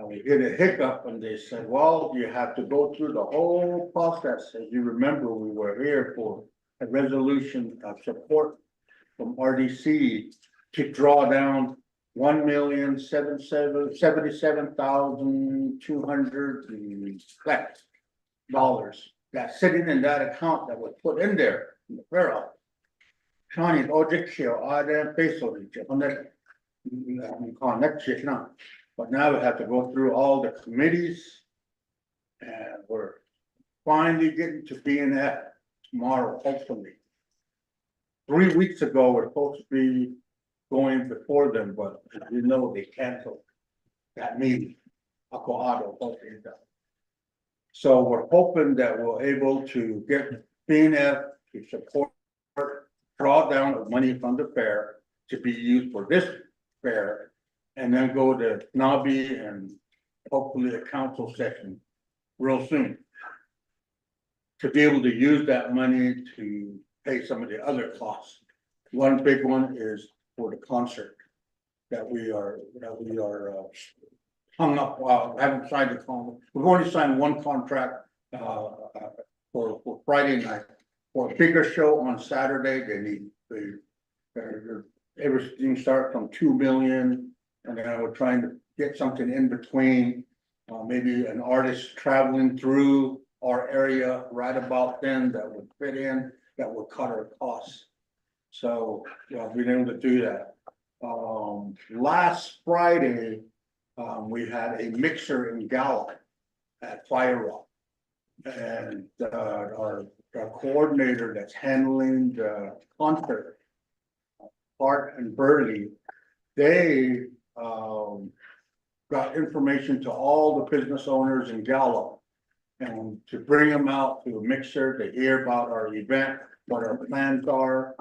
we hit a hiccup and they said, well, you have to go through the whole process. As you remember, we were here for a resolution of support from RDC to draw down $1,077,200 that's sitting in that account that was put in there in the fair office. Chinese object here, peso, but now we have to go through all the committees. And we're finally getting to BNF tomorrow, hopefully. 3 weeks ago, we're supposed to be going before them, but you know, they canceled that meeting. So we're hoping that we're able to get BNF to support, draw down the money from the fair to be used for this fair, and then go to Nabi and hopefully a council session real soon to be able to use that money to pay some of the other costs. One big one is for the concert that we are hung up. I haven't signed a contract. We've only signed one contract for Friday night. For a bigger show on Saturday, everything starts from 2 million, and then we're trying to get something in between. Maybe an artist traveling through our area right about then that would fit in, that would cut our costs. So, yeah, we've been able to do that. Last Friday, we had a mixer in Gallup at Fire Rock. And our coordinator that's handling the concert, Art and Burley, they got information to all the business owners in Gallup and to bring them out to a mixer to hear about our event, what our plans are,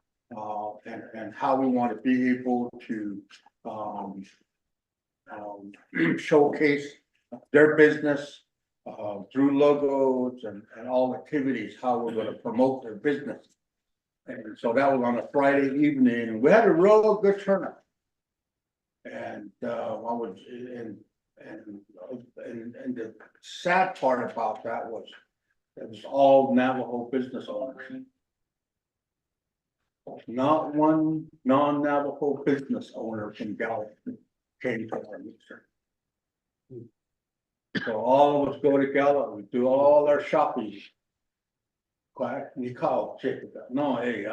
and how we want to be able to showcase their business through logos and all activities, how we're going to promote their business. And so that was on a Friday evening, and we had a real good turnout. And and the sad part about that was it was all Navajo business owners. Not one non-Navajo business owner from Gallup came to our mixer. So all of us go together, we do all our shopping. Quiet, we call, check it out, no, hey,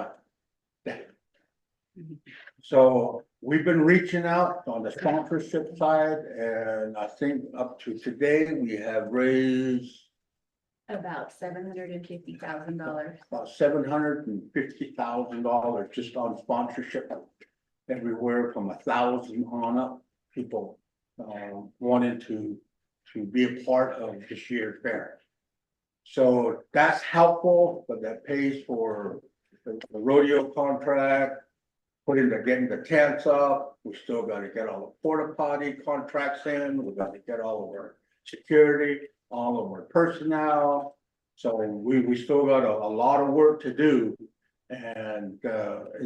so we've been reaching out on the sponsorship side, and I think up to today, we have raised About $750,000. about $750,000 just on sponsorship. Everywhere from 1,000 on up, people wanting to be a part of this year's fair. So that's helpful, but that pays for the rodeo contract, getting the tents up. We still gotta get all the porta potty contracts in, we gotta get all of our security, all of our personnel. So we still got a lot of work to do. And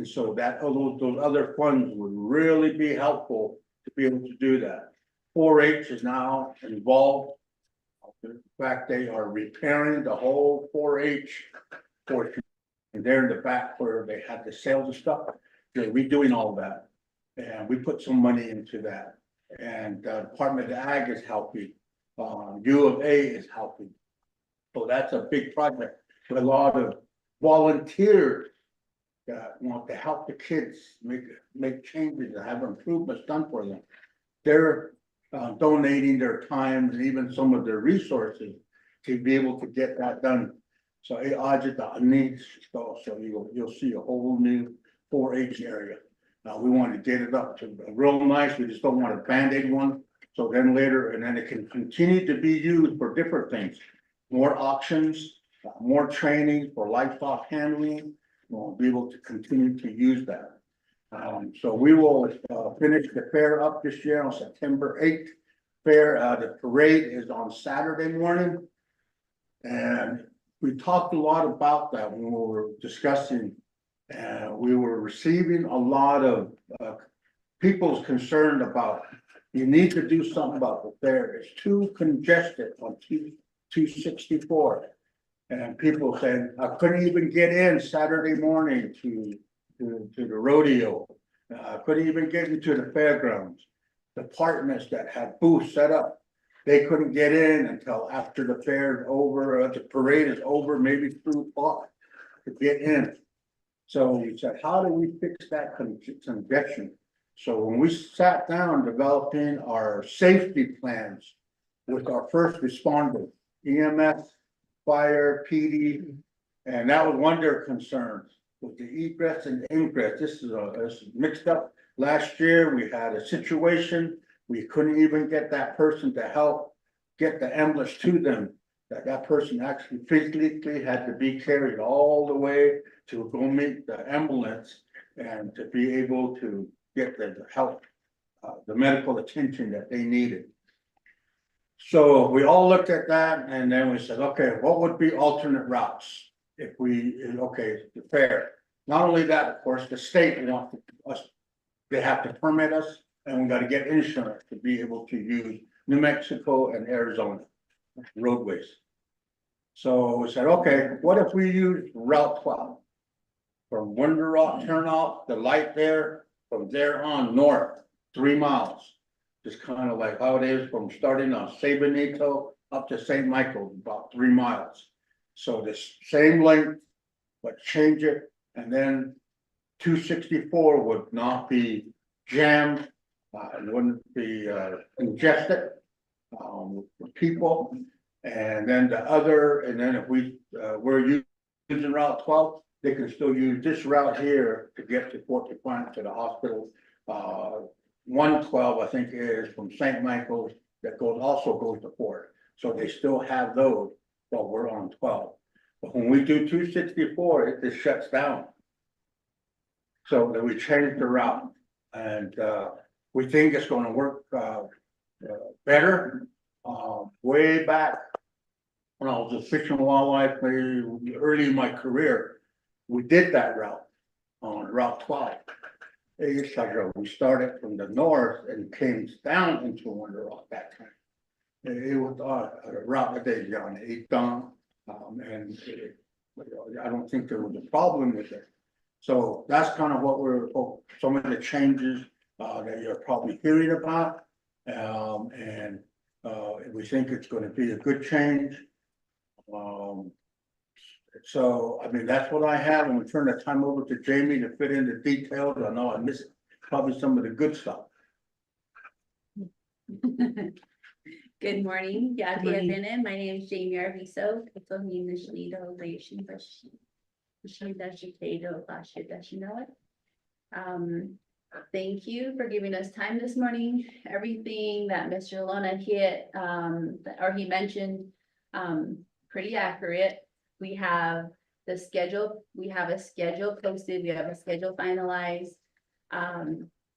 so that, those other funds would really be helpful to be able to do that. 4-H is now involved. In fact, they are repairing the whole 4-H portion. And there in the back where they had the sales and stuff, they're redoing all of that. And we put some money into that. And Department of Ag is helping. U of A is helping. So that's a big project with a lot of volunteers that want to help the kids make changes and have improvements done for them. They're donating their time and even some of their resources to be able to get that done. So needs, so you'll see a whole new 4-H area. We want to get it up to real nice. We just don't want a Band-Aid one. So then later, and then it can continue to be used for different things. More auctions, more training for livestock handling. We'll be able to continue to use that. So we will finish the fair up this year on September 8th. The parade is on Saturday morning. And we talked a lot about that when we were discussing. We were receiving a lot of people's concerned about, you need to do something about the fair. It's too congested on 264. And people saying, I couldn't even get in Saturday morning to the rodeo. I couldn't even get into the fairgrounds. Departments that had booths set up, they couldn't get in until after the fair is over, the parade is over, maybe 2 o'clock to get in. So we said, how do we fix that congestion? So when we sat down developing our safety plans with our first responders, EMS, fire, PD, and that was one of their concerns with the egress and ingress. This is mixed up. Last year, we had a situation, we couldn't even get that person to help get the ambulance to them. That person actually physically had to be carried all the way to go meet the ambulance and to be able to get the help, the medical attention that they needed. So we all looked at that and then we said, okay, what would be alternate routes? If the fair. Not only that, of course, the state wants us, they have to permit us and we got to get insurance to be able to use New Mexico and Arizona roadways. So we said, okay, what if we use Route 12? From Winter Rock turn off, the light there, from there on north, 3 miles. Just kind of like how it is from starting on Sabanito up to St. Michael, about 3 miles. So the same length, but change it, and then 264 would not be jammed, it wouldn't be congested with people. And then the other, and then if we're using Route 12, they can still use this route here to get to Fort Defiance to the hospital. 112, I think, is from St. Michael's that also goes to Fort. So they still have those while we're on 12. But when we do 264, it just shuts down. So then we changed the route and we think it's going to work better. Way back when I was a fish and wildlife, early in my career, we did that route on Route 12. We started from the north and came down into Winter Rock that time. It was a route that they on 8 down, and I don't think there was a problem with it. So that's kind of what some of the changes that you're probably hearing about. And We think it's gonna be a good change. So, I mean, that's what I have. I'm gonna turn the time over to Jamie to fit in the details. I know I missed probably some of the good stuff. Good morning, Good morning. Yati my name is Jamie Arviso, ito initially the relation, but she does she say to does she know it? Thank you for giving us time this morning. Everything that Mr. Lona hit, or he mentioned, pretty accurate. We have the schedule, we have a schedule posted, we have a schedule finalized.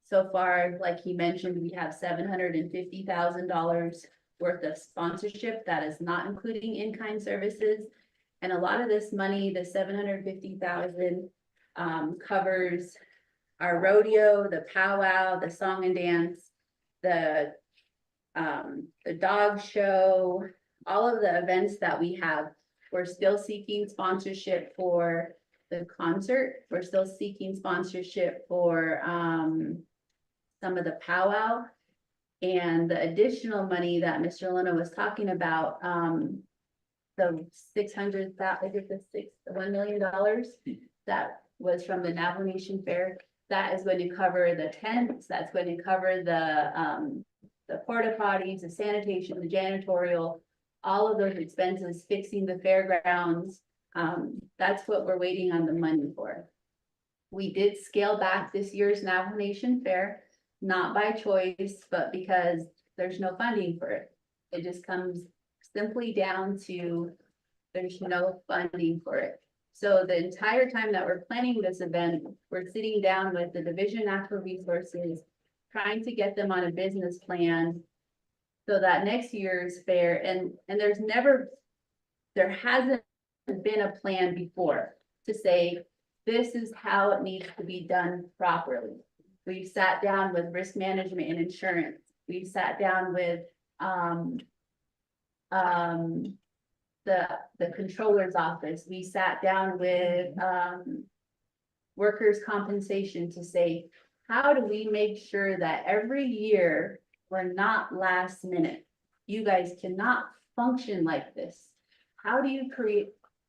So far, like he mentioned, we have $750,000 worth of sponsorship that is not including in-kind services. And a lot of this money, the 750,000, covers our rodeo, the powwow, the song and dance, the dog show, all of the events that we have. We're still seeking sponsorship for the concert. We're still seeking sponsorship for some of the powwow. And the additional money that Mr. Leno was talking about, the $1 million that was from the Navajo Nation Fair, that is going to cover the tents, that's going to cover the porta potties, the sanitation, the janitorial, all of those expenses, fixing the fairgrounds. That's what we're waiting on the money for. We did scale back this year's Navajo Nation Fair, not by choice, but because there's no funding for it. It just comes simply down to there's no funding for it. So the entire time that we're planning this event, we're sitting down with the Division of Natural Resources, trying to get them on a business plan so that next year's fair, and there hasn't been a plan before to say, this is how it needs to be done properly. We've sat down with risk management and insurance. We've sat down with the controller's office. We sat down with workers' compensation to say, how do we make sure that every year we're not last minute? You guys cannot function like this. How do you create,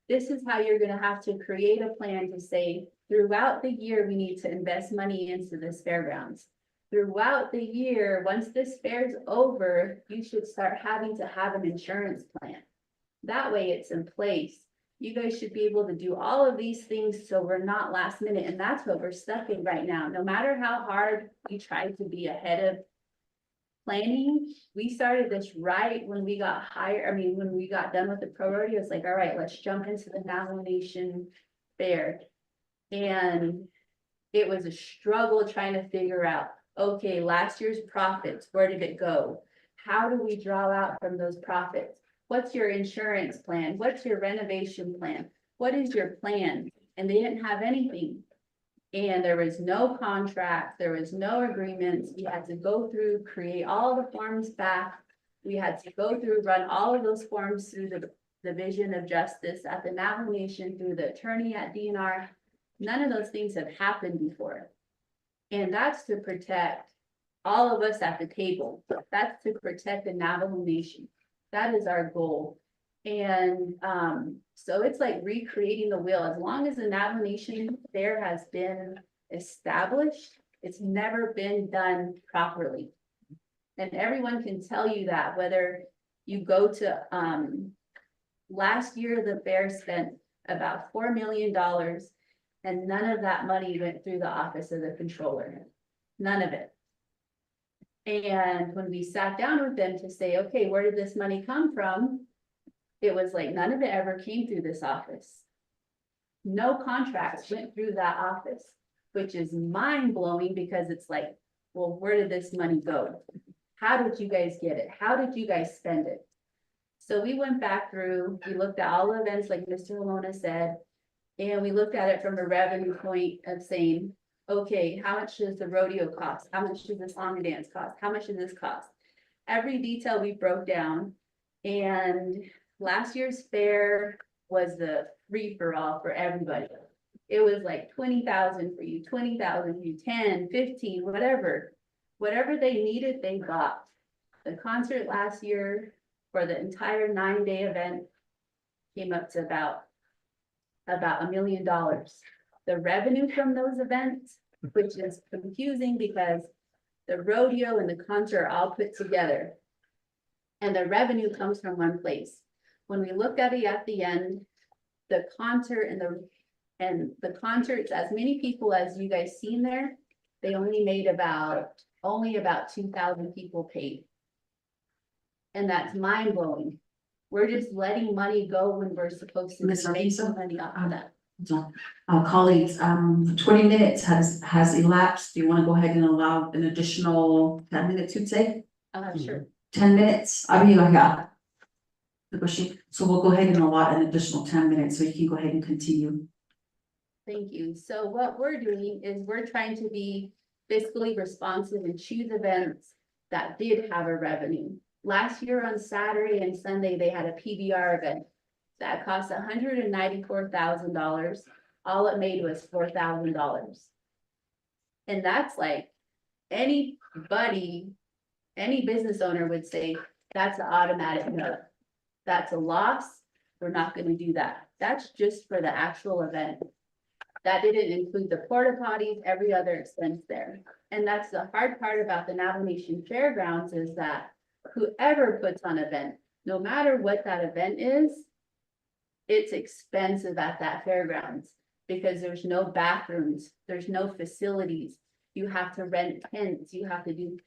this is how you're gonna have to create a plan to say, throughout the year, we need to invest money into this fairgrounds. Throughout the year, once this fair's over, you should start having to have an insurance plan. That way it's in place. You guys should be able to do all of these things so we're not last minute, and that's what we're stuck in right now. No matter how hard we try to be ahead of planning, we started this right when we got hired. I mean, when we got done with the pro rodeo, it's like, all right, let's jump into the Navajo Nation Fair. And it was a struggle trying to figure out, okay, last year's profits, where did it go? How do we draw out from those profits? What's your insurance plan? What's your renovation plan? What is your plan? And they didn't have anything. And there was no contract, there was no agreements. We had to go through, create all the forms back. We had to go through, run all of those forms through the Division of Justice at the Navajo Nation, through the attorney at DNR. None of those things have happened before. And that's to protect all of us at the table. That's to protect the Navajo Nation. That is our goal. And so it's like recreating the wheel. As long as the Navajo Nation Fair has been established, it's never been done properly. And everyone can tell you that, whether you go to, last year, the fair spent about $4 million, and none of that money went through the office of the controller. None of it. And when we sat down with them to say, okay, where did this money come from? It was like, none of it ever came through this office. No contracts went through that office, which is mind blowing, because it's like, well, where did this money go? How did you guys get it? How did you guys spend it? So we went back through, we looked at all the events like Mr. Alona said, and we looked at it from a revenue point of saying, okay, how much does the rodeo cost? How much does the song and dance cost? How much does this cost? Every detail we broke down. And last year's fair was the free for all for everybody. It was like 20,000 for you, 20,000 for you, 10, 15, whatever. Whatever they needed, they got. The concert last year for the entire 9-day event came up to about $1 million. The revenue from those events, which is confusing because the rodeo and the concert are all put together. And the revenue comes from one place. When we look at it at the end, the concert and the concerts, as many people as you guys seen there, they only made about 2,000 people paid. And that's mind blowing. We're just letting money go when we're supposed to be Ms. making Arvizo? money off of that. So, colleagues, 20 minutes has elapsed. Do you want to go ahead and allow an additional 10 minutes, you'd say? Sure. 10 minutes? I mean, I got. So we'll go ahead and allot an additional 10 minutes so you can go ahead and continue. Thank you. So what we're doing is we're trying to be fiscally responsive and choose events that did have a revenue. Last year on Saturday and Sunday, they had a PBR event that cost $194,000. All it made was $4,000. And that's like anybody, any business owner would say, that's an automatic no. That's a loss. We're not gonna do that. That's just for the actual event. That didn't include the porta potties, every other expense there. And that's the hard part about the Navajo Nation Fairgrounds is that whoever puts on an event, no matter what that event is, it's expensive at that fairgrounds because there's no bathrooms, there's no facilities. You have to rent tents, you have to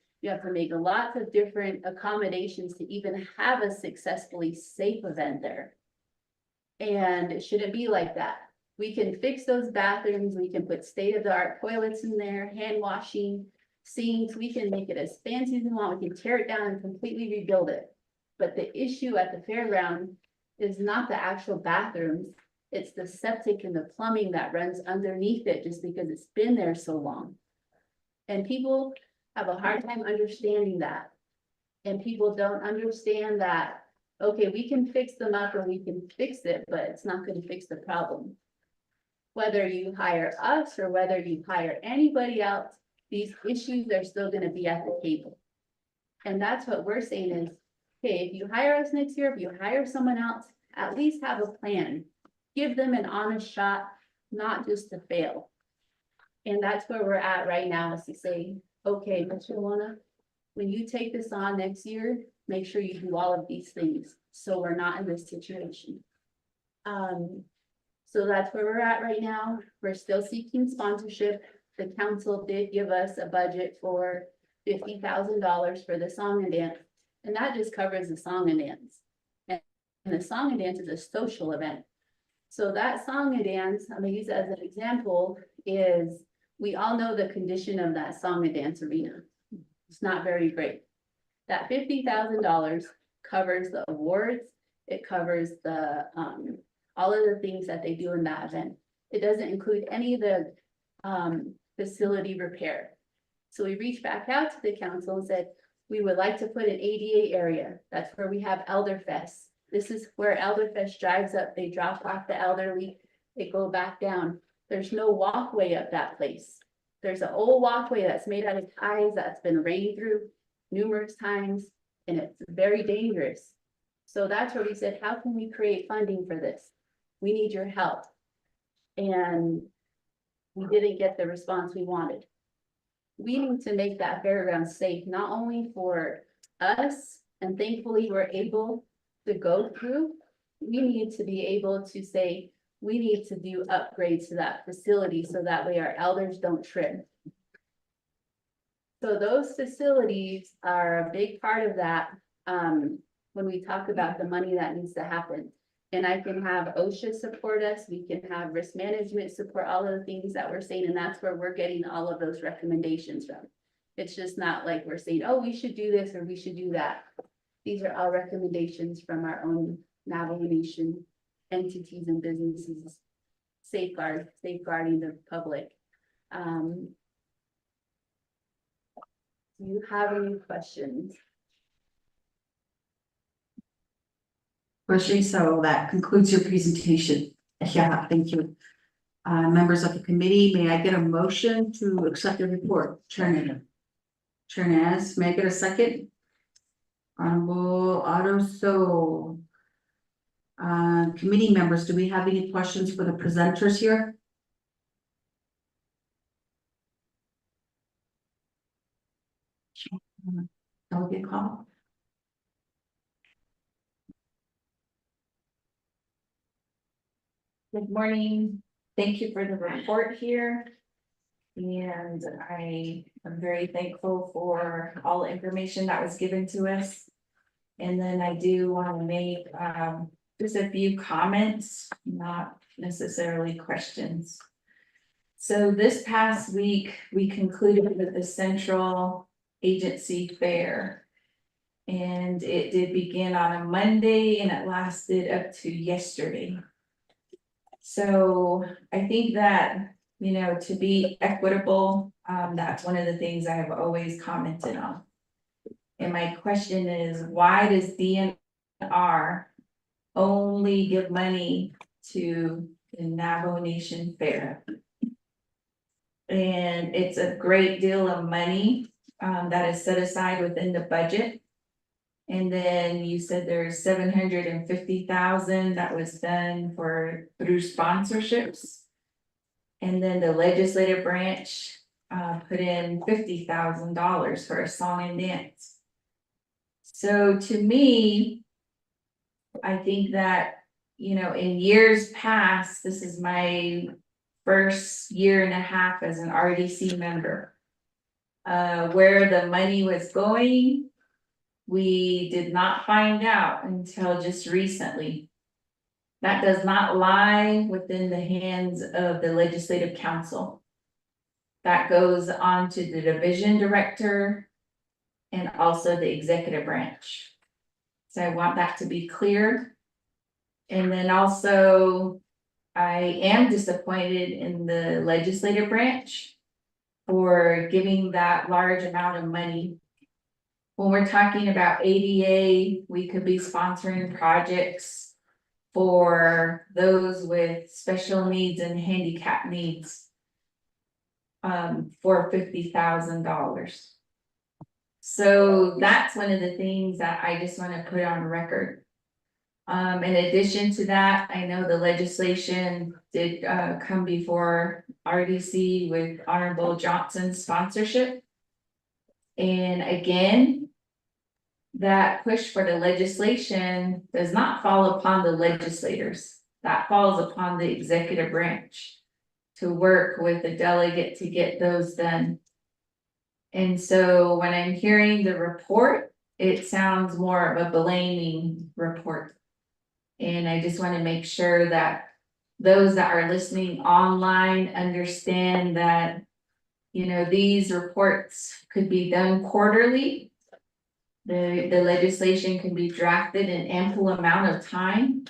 make lots of different accommodations to even have a successfully safe event there. And it shouldn't be like that. We can fix those bathrooms, we can put state-of-the-art toilets in there, hand washing, sinks, we can make it as fancy as we want, we can tear it down and completely rebuild it. But the issue at the fairground is not the actual bathrooms, it's the septic and the plumbing that runs underneath it just because it's been there so long. And people have a hard time understanding that. And people don't understand that, okay, we can fix them up or we can fix it, but it's not gonna fix the problem. Whether you hire us or whether you hire anybody else, these issues are still gonna be at the table. And that's what we're saying is, okay, if you hire us next year, if you hire someone else, at least have a plan. Give them an honest shot, not just to fail. And that's where we're at right now is to say, okay, Mr. Lona, when you take this on next year, make sure you do all of these things, so we're not in this situation. So that's where we're at right now. We're still seeking sponsorship. The council did give us a budget for $50,000 for the song and dance, and that just covers the song and dance. And the song and dance is a social event. So that song and dance, I'm gonna use as an example, is we all know the condition of that song and dance arena. It's not very great. That $50,000 covers the awards, it covers the all of the things that they do in that event. It doesn't include any of the facility repair. So we reached back out to the council and said, we would like to put an ADA area. That's where we have Elderfest. This is where Elderfest drives up, they drop off the elderly, they go back down. There's no walkway up that place. There's an old walkway that's made out of ties that's been rained through numerous times, and it's very dangerous. So that's where we said, how can we create funding for this? We need your help. And we didn't get the response we wanted. We need to make that fairground safe, not only for us, and thankfully we're able to go through. We need to be able to say, we need to do upgrades to that facility so that way our elders don't trip. So those facilities are a big part of that, when we talk about the money that needs to happen. And I can have OSHA support us, we can have risk management support, all of the things that we're saying, and that's where we're getting all of those recommendations from. It's just not like we're saying, oh, we should do this or we should do that. These are all recommendations from our own Navajo Nation entities and businesses, safeguarding the public. Do you have any questions? So that concludes your presentation. Yeah, thank you. Members of the committee, may I get a motion to accept the report? Chair Nez, may I get a second? Honorable Otto So. Committee members, do we have any questions for the presenters here? Delegate call. Good morning. Thank you for the report here. And I am very thankful for all the information that was given to us. And then I do want to make just a few comments, not necessarily questions. So this past week, we concluded with the Central Agency Fair. And it did begin on a Monday and it lasted up to yesterday. So I think that, you know, to be equitable, that's one of the things I have always commented on. And my question is, why does DNR only give money to the Navajo Nation Fair? And it's a great deal of money that is set aside within the budget. And then you said there's 750,000 that was done through sponsorships. And then the legislative branch put in $50,000 for a song and dance. So to me, I think that, you know, in years past, this is my first year and a half as an RDC member. Where the money was going, we did not find out until just recently. That does not lie within the hands of the Legislative Council. That goes on to the division director and also the executive branch. So I want that to be clear. And then also, I am disappointed in the legislative branch for giving that large amount of money. When we're talking about ADA, we could be sponsoring projects for those with special needs and handicap needs for $50,000. So that's one of the things that I just want to put on record. In addition to that, I know the legislation did come before RDC with Honorable Johnson's sponsorship. And again, that push for the legislation does not fall upon the legislators. That falls upon the executive branch to work with the delegate to get those done. And so when I'm hearing the report, it sounds more of a blaming report. And I just want to make sure that those that are listening online understand that, you know, these reports could be done quarterly. The legislation can be drafted in ample amount of time.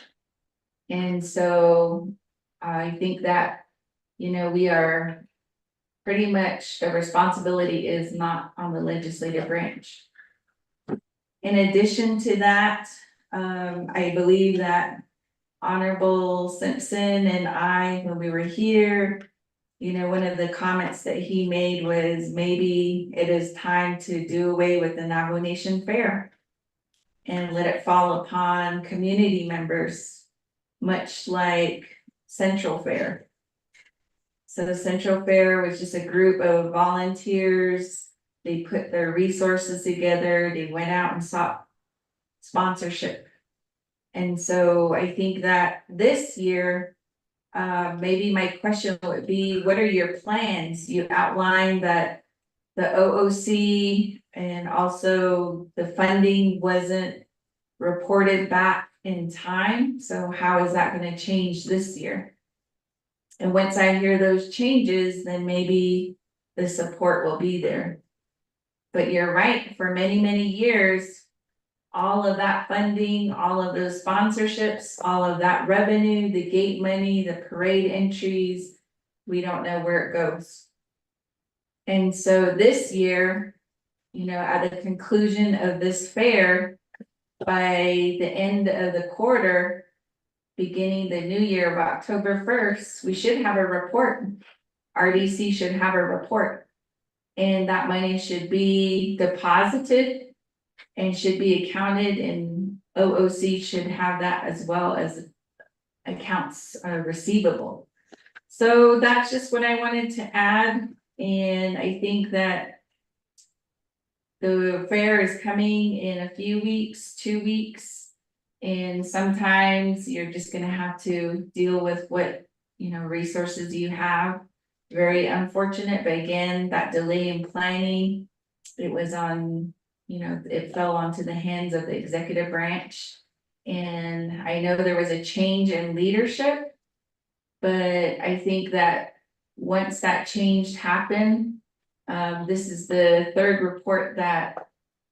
And so I think that, you know, we are pretty much, the responsibility is not on the legislative branch. In addition to that, I believe that Honorable Simpson and I, when we were here, you know, one of the comments that he made was maybe it is time to do away with the Navajo Nation Fair and let it fall upon community members, much like Central Fair. So the Central Fair was just a group of volunteers. They put their resources together. They went out and sought sponsorship. And so I think that this year, maybe my question would be, what are your plans? You outlined that the OOC and also the funding wasn't reported back in time. So how is that going to change this year? And once I hear those changes, then maybe the support will be there. But you're right, for many, many years, all of that funding, all of those sponsorships, all of that revenue, the gate money, the parade entries, we don't know where it goes. And so this year, you know, at the conclusion of this fair, by the end of the quarter, beginning the new year of October 1st, we should have a report. RDC should have a report. And that money should be deposited and should be accounted, and OOC should have that as well as accounts receivable. So that's just what I wanted to add, and I think that the fair is coming in a few weeks, 2 weeks. And sometimes you're just gonna have to deal with what, resources you have. Very unfortunate, but again, that delay in planning, it was on, it fell onto the hands of the executive branch. And I know there was a change in leadership. But I think that once that change happened, this is the third report that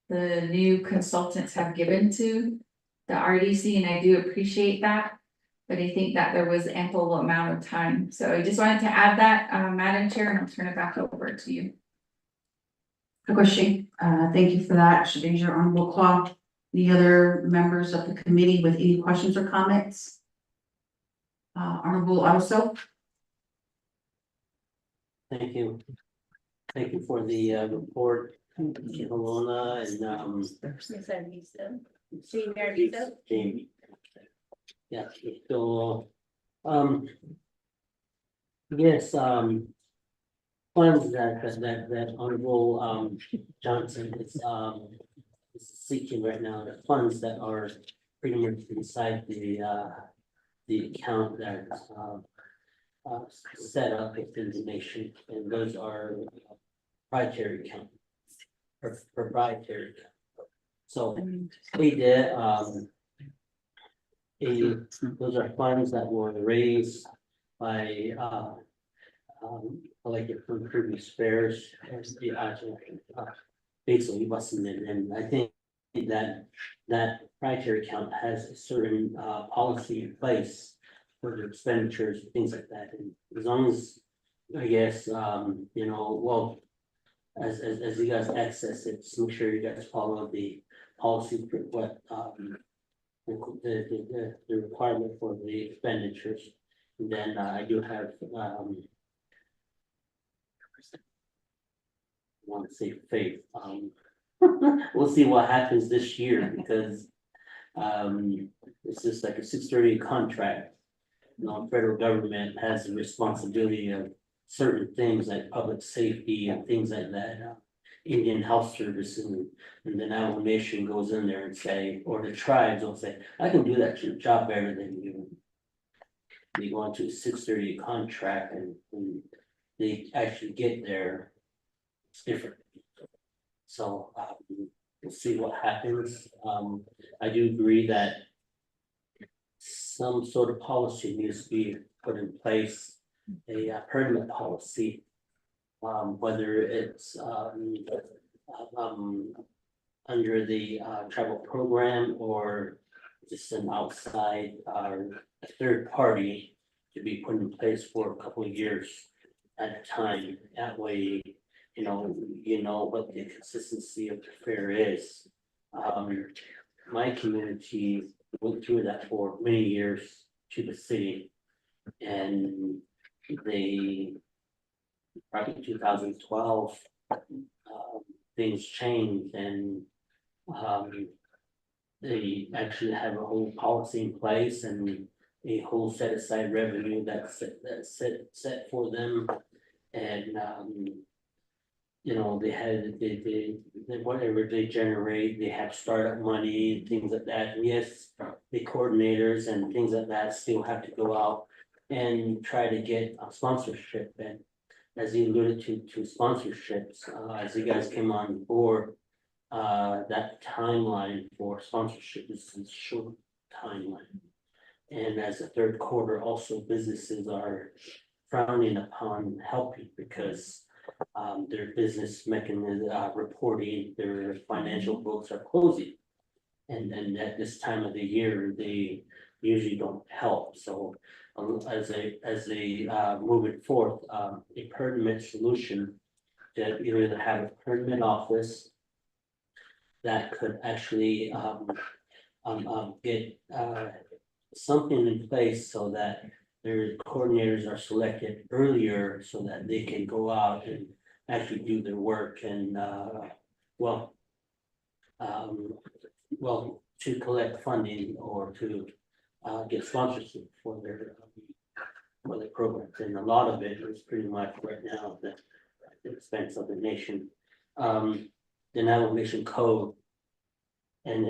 the new consultants have given to the RDC, and I do appreciate that. But I think that there was ample amount of time. So I just wanted to add that, Madam Chair, and I'll turn it back over to you. Question, thank you for that. Should raise your honorable call. Any other members of the committee with any questions or comments? Honorable also. Thank you. Thank you for the report, Alona and Jamie. Yeah, so yes, funds that Honorable Johnson is seeking right now, the funds that are pretty much inside the account that set up within the nation, and those are proprietary account. Proprietary account. So we did those are funds that were raised by like from previous fairs, as the basically wasn't it, and I think that proprietary account has a certain policy in place for the expenditures, things like that, and as long as, I guess, well, as you guys access it, just make sure you guys follow the policy for what the requirement for the expenditures. And then I do have want to say faith. We'll see what happens this year, because it's just like a 630 contract. Federal government has the responsibility of certain things like public safety and things like that. Indian Health Service and the Navajo Nation goes in there and say, or the tribes will say, I can do that job better than you. They go into a 630 contract and they actually get there, it's different. So we'll see what happens. I do agree that some sort of policy needs to be put in place, a permanent policy. Whether it's under the travel program or just an outside a third party to be put in place for a couple of years at a time. That way, you know what the consistency of the fair is. My community went through that for many years to the city, and they probably 2012, things changed, and they actually have a whole policy in place and a whole set aside revenue that's set for them, and they whatever they generate, they have startup money, things like that. And yes, the coordinators and things like that still have to go out and try to get a sponsorship. And as you alluded to sponsorships, as you guys came on board, that timeline for sponsorship is a short timeline. And as a third quarter, also businesses are frowning upon helping because their business mechanism reporting, their financial books are closing. And at this time of the year, they usually don't help. So as they move it forth, a permanent solution to either have a permanent office that could actually get something in place so that their coordinators are selected earlier so that they can go out and actually do their work and well, to collect funding or to get sponsorship for their programs, and a lot of it is pretty much right now at the expense of the nation. The Navajo Nation Code. And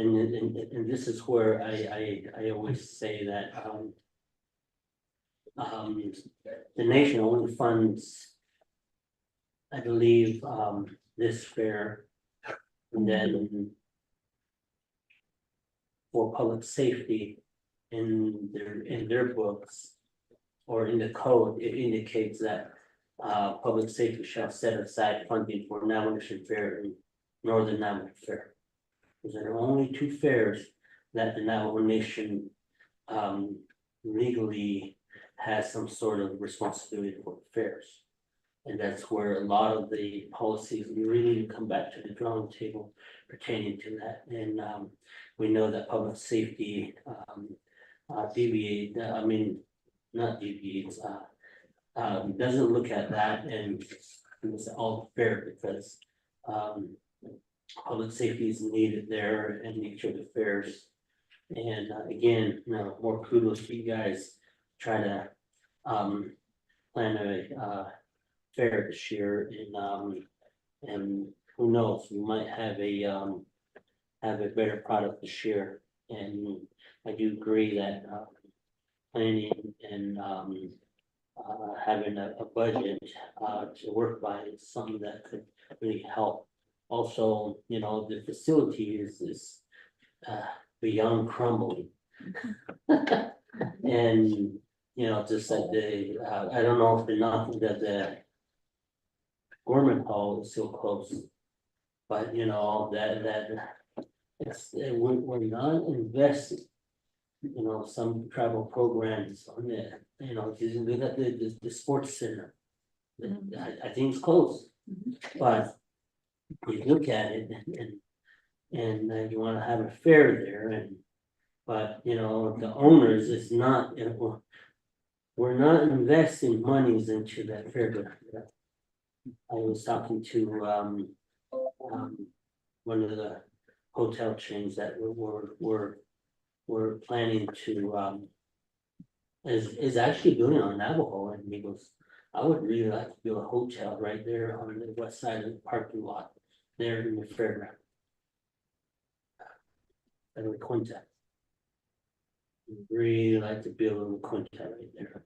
this is where I always say that the nation only funds, I believe, this fair, and then for public safety in their books or in the code, it indicates that public safety shall set aside funding for Navajo Nation Fair and Northern Navajo Fair. Because there are only two fairs that the Navajo Nation legally has some sort of responsibility for the fairs. And that's where a lot of the policies really come back to the drawing table pertaining to that. And we know that public safety not deviates, doesn't look at that and it's all fair because public safety is needed there and each of the fairs. And again, more kudos to you guys, try to plan a fair this year and who knows, we might have a better product this year. And I do agree that planning and having a budget to work by is something that could really help. Also, the facility is beyond crumbling. And, just like I don't know if the Gorman Hall is still close. But, we're not investing, some travel programs on there, if you look at the sports center. I think it's close, but you look at it and you wanna have a fair there but the owners is not, we're not investing monies into that fairground. I was talking to one of the hotel chains that we're planning to is actually building on Navajo, and he goes, I would really like to build a hotel right there on the west side of the parking lot, there in the fairground. And we contact. Really like to build a quintet right there.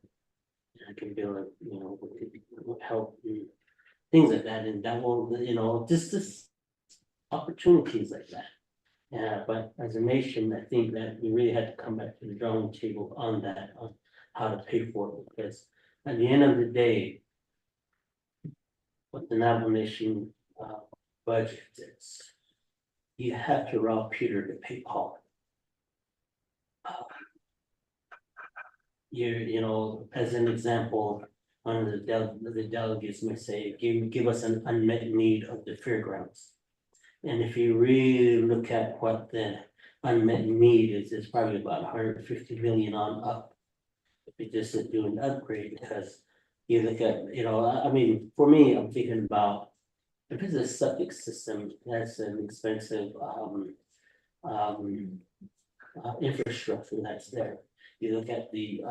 I can build it, with help and things like that, and that will, just opportunities like that. Yeah, but as a nation, I think that we really had to come back to the drawing table on that, on how to pay for it, because at the end of the day, what the Navajo Nation budget is, you have to rob Peter to pay Paul. As an example, one of the delegates may say, give us an unmet need of the fairgrounds. And if you really look at what the unmet need is, it's probably about 150 million on up. If you just do an upgrade, because you look at, for me, I'm thinking about if it's a septic system, that's an expensive infrastructure that's there. You look at the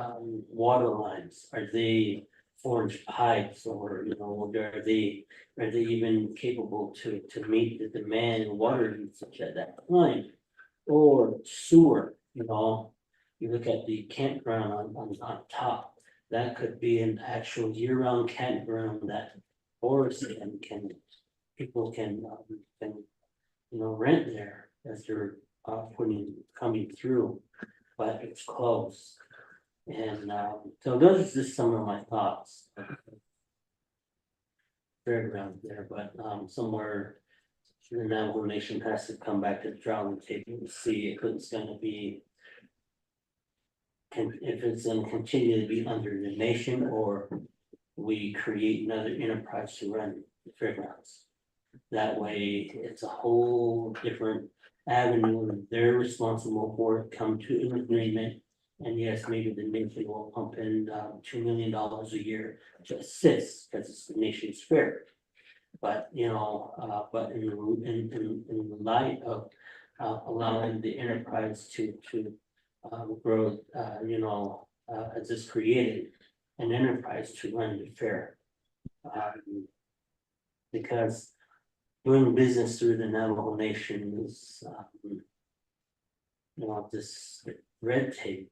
water lines, are they forged pipes, or are they even capable to meet the demand and water usage at that time? Or sewer, you look at the campground on top, that could be an actual year-round campground that forest people can rent there as they're coming through, but it's close. And so those are just some of my thoughts. Fairground there, but somewhere the Navajo Nation has to come back to the drawing table to see if it's gonna be, if it's gonna continue to be under the nation, or we create another enterprise to run the fairgrounds. That way, it's a whole different avenue. They're responsible for it, come to an agreement. And yes, maybe the nation will pump in $2 million a year to assist, because it's the nation's fair. But, but in light of, allowing the enterprise to grow, as it's created an enterprise to run the fair. Because doing business through the Navajo Nation is, this red tape,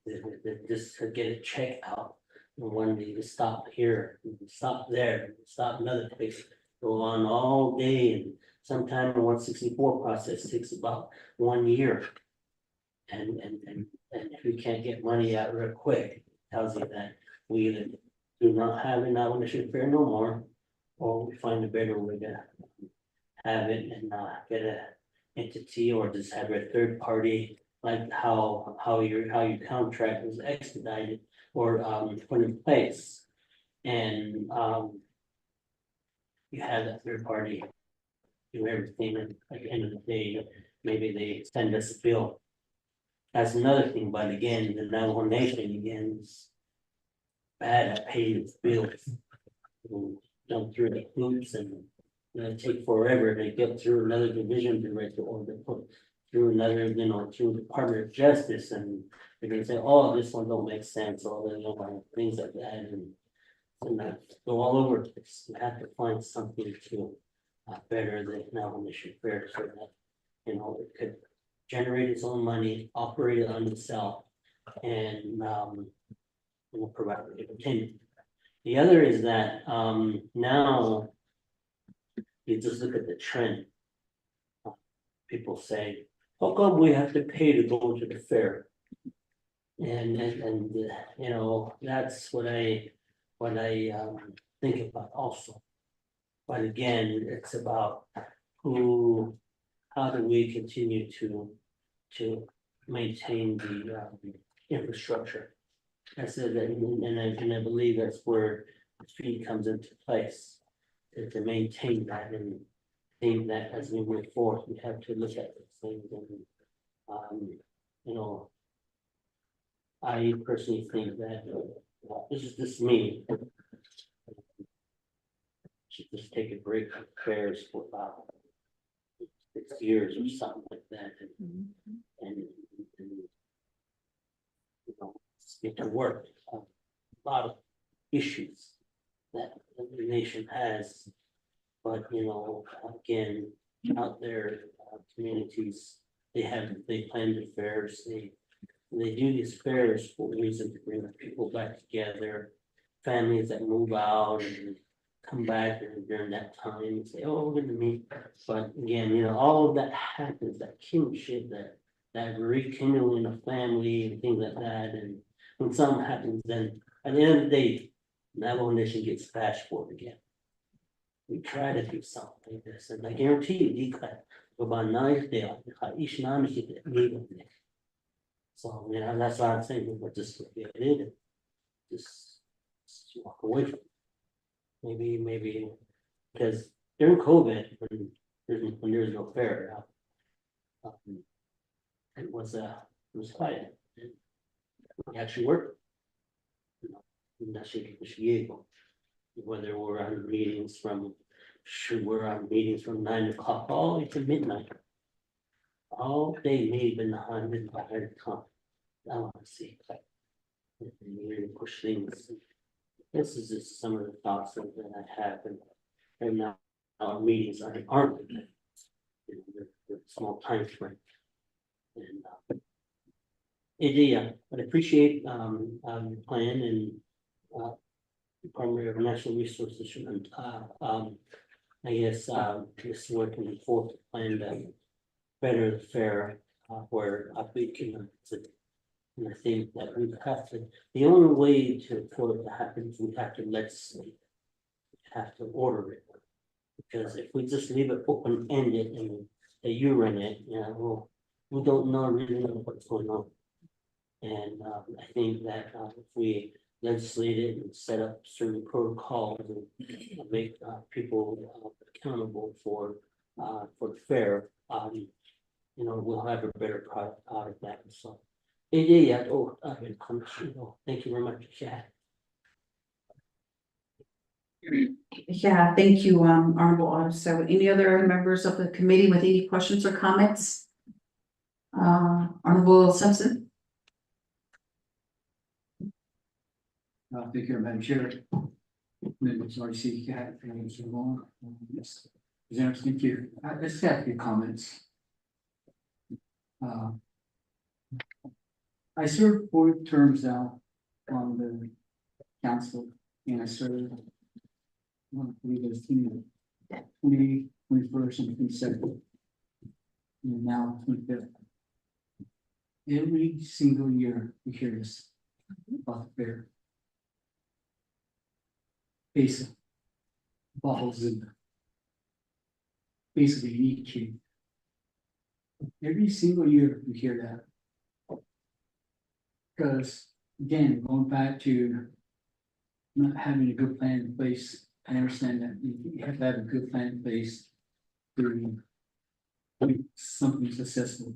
just to get a check out. And one day you stop here, you stop there, you stop another place, go on all day, and sometime the 164 process takes about 1 year. And if we can't get money out real quick, it tells you that we either do not have an Navajo Nation Fair no more, or we find a better way to have it and get a entity, or just have a third party, like how your contract was expedited or put in place. And you have that third party do everything, and at the end of the day, maybe they send us a bill. That's another thing, but again, the Navajo Nation again is bad at paying its bills. Jump through the hoops and take forever to get through another division director, or to put through another, through Department of Justice, and they're gonna say, oh, this one don't make sense, or things like that, and that go all over the place. You have to find something to better the Navajo Nation Fair, so that, it could generate its own money, operate it on itself, and provide entertainment. The other is that now you just look at the trend. People say, how come we have to pay to go to the fair? And that's what I think about also. But again, it's about how do we continue to maintain the infrastructure. I said that, and I believe that's where the fee comes into place, to maintain that, and think that as we move forward, we have to look at these things. And I personally think that this is just me. Should just take a break from fairs for about 6 years or something like that, and get to work. A lot of issues that the nation has, but again, out there, communities, they plan the fairs, they do these fairs for a reason, to bring people back together, families that move out and come back during that time and say, oh, we're gonna meet. But again, all of that happens, that kinship, that rekindling of family and things like that. And when something happens, then at the end of the day, Navajo Nation gets bashed for it again. We try to do something like this, and I guarantee you, so, that's why I'm saying, we're just forget it, and just walk away from it. Maybe, because during COVID, when there's no fair, it was quiet. We actually worked. Whether we're on meetings from 9 o'clock all the way to midnight. All day, maybe behind the time. I want to see. Really push things. This is just some of the thoughts that I have, and right now our meetings aren't they're small time frame. And but I appreciate your plan, and Department of Natural Resources, I guess just working forth to plan to better the fair, where we can. And I think that we have to, the only way for it to happen is we have to legislate. We have to order it. Because if we just leave it open ended and you run it, we don't really know what's going on. And I think that if we legislate it and set up certain protocols and make people accountable for the fair, we'll have a better product out of that. So. Thank you very much, Chad. Yeah, thank you, Honorable Autumn. So any other members of the committee with any questions or comments? Honorable Simpson? Thank you, Madam Chair. Members RC Cat and Mr. Long. Yes. Presenters, thank you. I just have a few comments. I served 4 terms now on the council, and I served. I believe it was 20, 21st and 22nd. And now 25th. Every single year we hear this about the fair. Basic bottles in basically you need to. Every single year we hear that. Because again, going back to not having a good plan in place, I understand that you have to have a good plan in place to make something successful.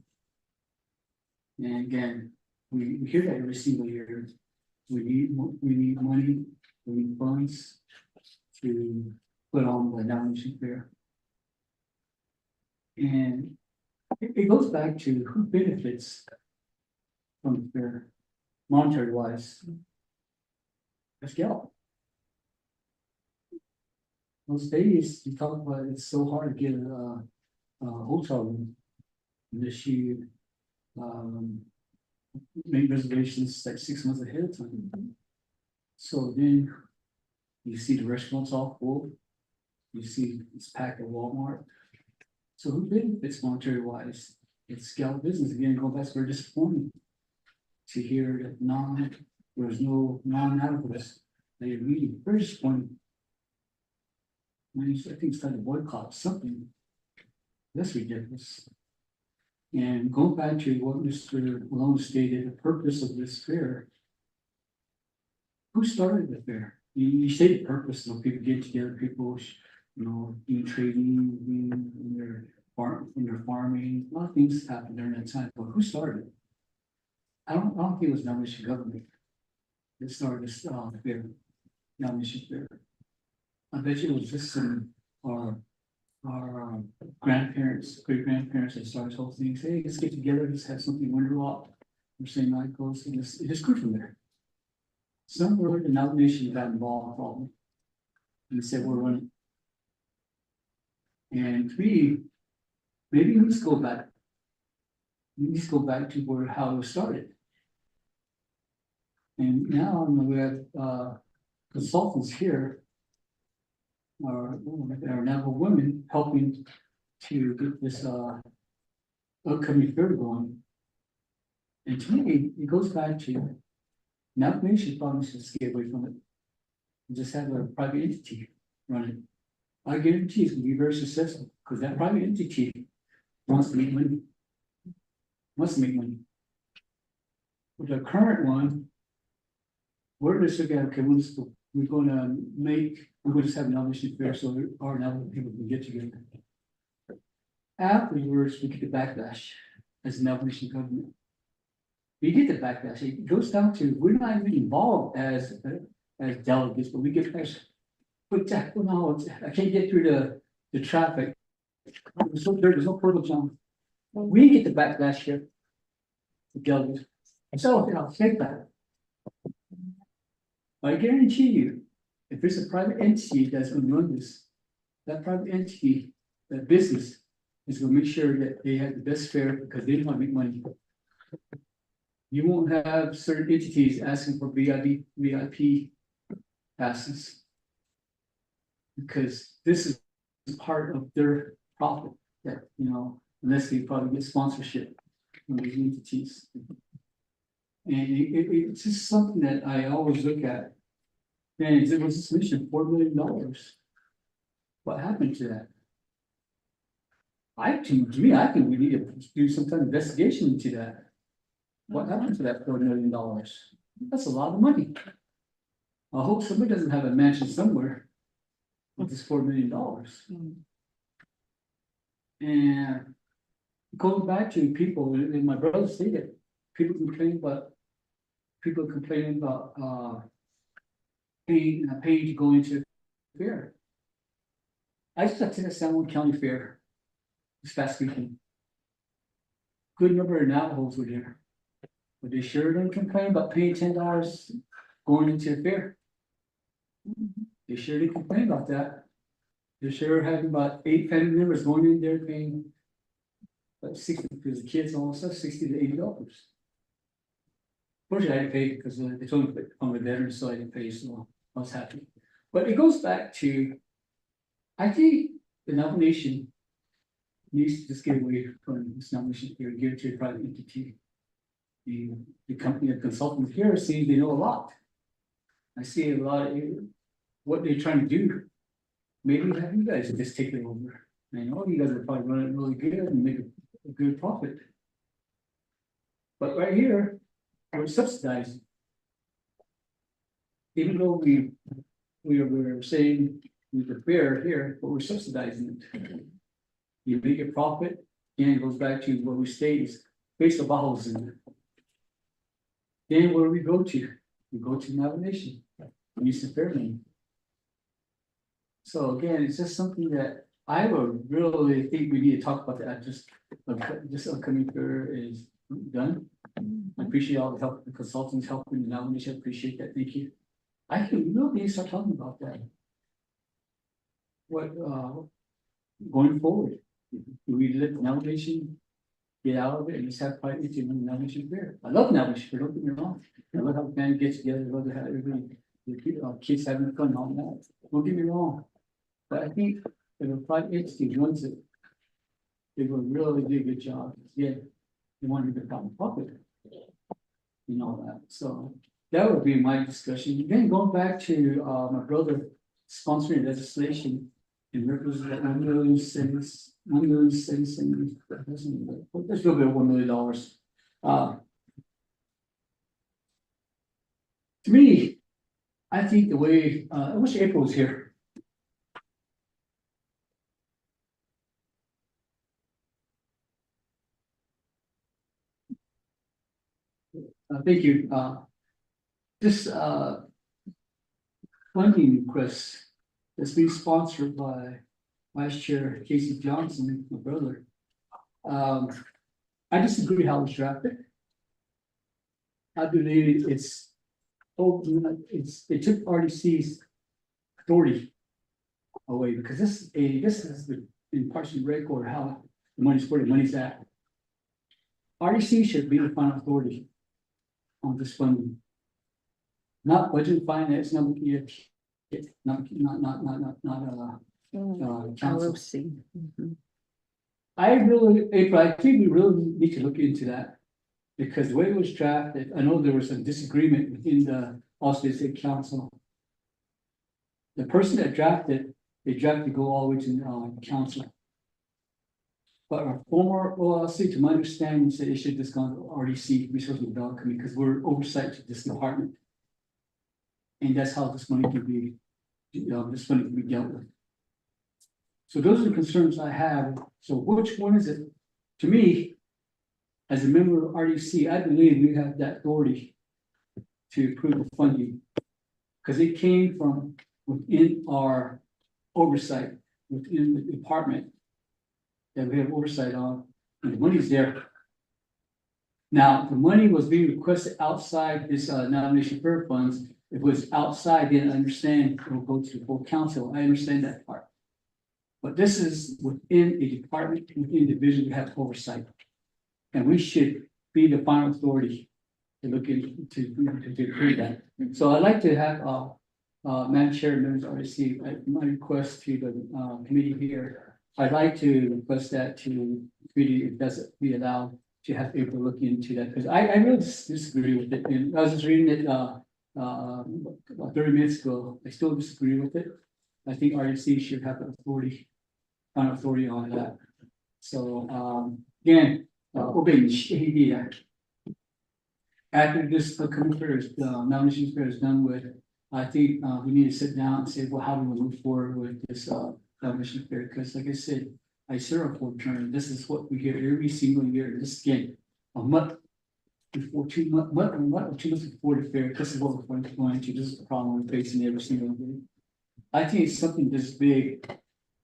And again, we hear that every single year. We need money, we need funds to put on the Navajo Nation Fair. And it goes back to who benefits from the fair, monetary wise. Let's go. Those days you talk about it's so hard to get a hotel room. Unless you make reservations like 6 months ahead of time. So then you see the restaurants all full. You see it's packed at Walmart. So who benefits monetary wise? It's scale business again. Go back to very disappointing to hear that there's no non-navigos. They really very disappointing. I think it's time to boycott something. That's ridiculous. And going back to what Mr. Malone stated, the purpose of this fair. Who started the fair? You stated purpose, so people get together, people, do trading, in their farming, a lot of things happened during that time, but who started it? I don't think it was Navajo Nation government that started this fair, Navajo Nation Fair. I bet you it was just some our grandparents, great grandparents that started this whole thing. Say, hey, let's get together, let's have something winter walk. We're saying Michael's, and it just grew from there. Somewhere the Navajo Nation got involved probably. And they said we're running. And to me, maybe let's go back. Let's go back to how it was started. And now we have consultants here. Our Navajo women helping to get this upcoming fair going. And to me, it goes back to Navajo Nation probably should stay away from it. And just have a private entity run it. I guarantee it's gonna be very successful because that private entity wants to make money. With the current one, we're just looking at, okay, we're gonna just have Navajo Nation Fair so our Navajo people can get together. Afterwards, we get the backlash as the Navajo Nation government. We get the backlash. It goes down to we're not even involved as delegates, but we get pressure. But no, I can't get through the traffic. There's no portal jump. We get the backlash here. The delegates. So take that. I guarantee you, if there's a private entity that's going to run this, that private entity, that business is going to make sure that they have the best fare because they want to make money. You won't have certain entities asking for VIP passes because this is part of their profit. That unless they probably get sponsorship from these entities. And it's just something that I always look at. And it was a mission, $4 million. What happened to that? To me, I think we need to do some kind of investigation into that. What happened to that $4 million? That's a lot of money. I hope somebody doesn't have a mansion somewhere with this $4 million. And going back to people, and my brother stated, people complaining about paying to go into fair. I just attended San Juan County Fair this past weekend. Good number of Navajos were there. But they sure didn't complain about paying $10 going into the fair. They sure didn't complain about that. They sure had about 8 family members going in there paying like 60, because the kids all stuff, $60 to $80. Fortunately, I didn't pay because they told me I'm a veteran, so I didn't pay, so I was happy. But it goes back to, I think the Navajo Nation needs to just get away from this nomination here and give it to a private entity. The company of consultants here seems they know a lot. I see a lot of what they're trying to do. Maybe have you guys just take it over. I know you guys are probably running really good and make a good profit. But right here, we're subsidizing. Even though we're saying we're fair here, but we're subsidizing it. You make a profit, and it goes back to what we state is based on Bajo's in it. Then where do we go to? We go to Navajo Nation, use the fair name. So again, it's just something that I would really think we need to talk about that. Just this upcoming fair is done. I appreciate all the help, the consultants helping the Navajo Nation. Appreciate that. Thank you. I think we really need to start talking about that. What going forward? Do we let the Navajo Nation get out of it and just have private into the Navajo Nation Fair? I love Navajo Nation Fair, don't get me wrong. I love how the family gets together, I love how everybody, the kids having fun and all that. Don't get me wrong. But I think if a private entity runs it, they will really do a good job. Yeah, they want to become public. You know that. So that would be my discussion. Then going back to my brother sponsoring legislation in reference to that $1 million cents, there's a little bit of $1 million. To me, I think the way I wish April was here. Thank you. This funding request that's being sponsored by Vice Chair Casey Johnson, my brother. I disagree how it's drafted. I believe it took RDC's authority away because this is in partially record how the money's where the money's at. RDC should be the final authority on this funding. Not budget finance, not council. April, I think we really need to look into that. Because the way it was drafted, I know there was a disagreement within the Austin State Council. The person that drafted, they drafted to go all the way to council. But our former OLC, to my understanding, said it should just gone to RDC, Resource Development Committee, because we're oversight to this department. And that's how this money can be, this money can be dealt with. So those are the concerns I have. So which one is it? To me, as a member of RDC, I believe we have that authority to approve the funding. Because it came from within our oversight, within the department that we have oversight on, and the money's there. Now, the money was being requested outside this Navajo Nation Fair funds. If it was outside, then I understand it will go to the full council. I understand that part. But this is within a department, within a division, we have oversight. And we should be the final authority to look into to approve that. So I'd like to have Madam Chair, members of RDC, my request to the committee here. I'd like to request that to the committee, if that's be allowed, to have April look into that, because I really disagree with it. And I was just reading it about 30 minutes ago. I still disagree with it. I think RDC should have the authority, final authority on that. So again, after this coming fair is nomination fair is done with, I think we need to sit down and say, well, how do we move forward with this nomination fair? Because like I said, I serve a full term. This is what we hear every single year. This again, a month before 2 months, 2 months before the fair. This is what we're going to. This is the problem we're facing every single day. I think it's something this big.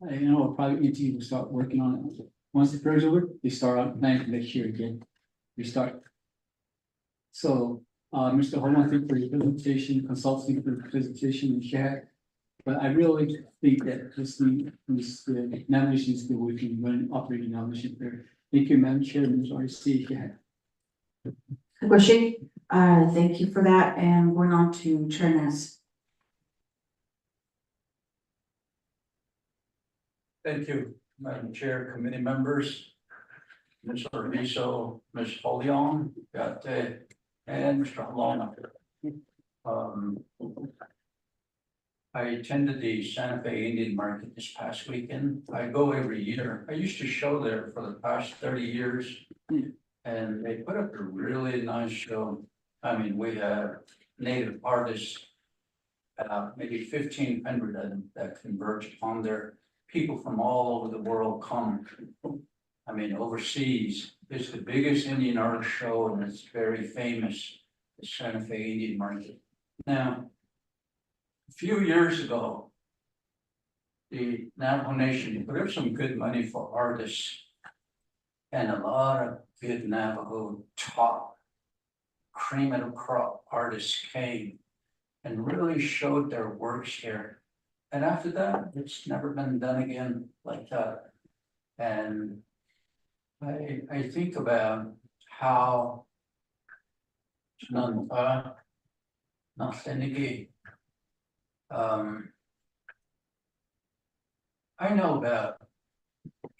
I know probably ET will start working on it. Once the fair's over, they start on planning for next year again. We start. So, Mr. Holman, thank you for your presentation, consulting for the presentation and share. But I really think that this Navajo is the way we can run operating Navajo Nation Fair. Thank you, Madam Chair, Ms. RC. Bushing, thank you for that, and going on to Chair Ness. Thank you, Madam Chair, committee members. Ms. Arvizo, Ms. Polion, and Mr. Alona. I attended the Santa Fe Indian Market this past weekend. I go every year. I used to show there for the past 30 years. And they put up a really nice show. I mean, we have native artists, maybe 1,500 of them that converge on there. People from all over the world come. I mean, overseas. It's the biggest Indian art show and it's very famous, the Santa Fe Indian Market. Now, a few years ago, the Navajo Nation put up some good money for artists. And a lot of good Navajo top cream of the crop artists came and really showed their works here. And after that, it's never been done again like that. And I think about how I know about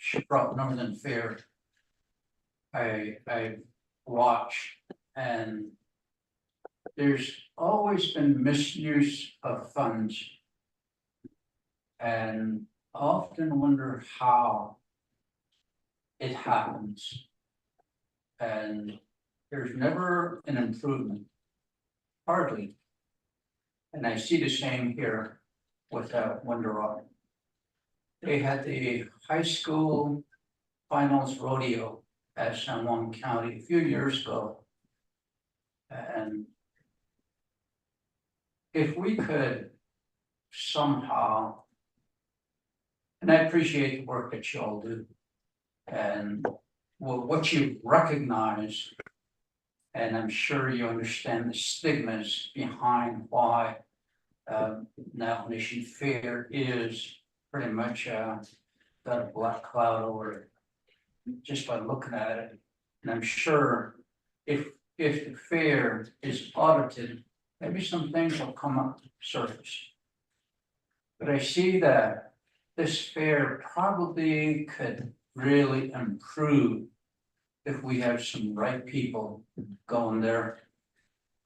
Shiprock Northern Fair. I watch, and there's always been misuse of funds. And I often wonder how it happens. And there's never an improvement, hardly. And I see the same here with Wonder Rock. They had the high school finals rodeo at San Juan County a few years ago. And if we could somehow, and I appreciate the work that you all do, and what you recognize, and I'm sure you understand the stigmas behind why Navajo Nation Fair is pretty much got a black cloud over it, just by looking at it. And I'm sure if the fair is audited, maybe some things will come up surface. But I see that this fair probably could really improve if we have some right people going there.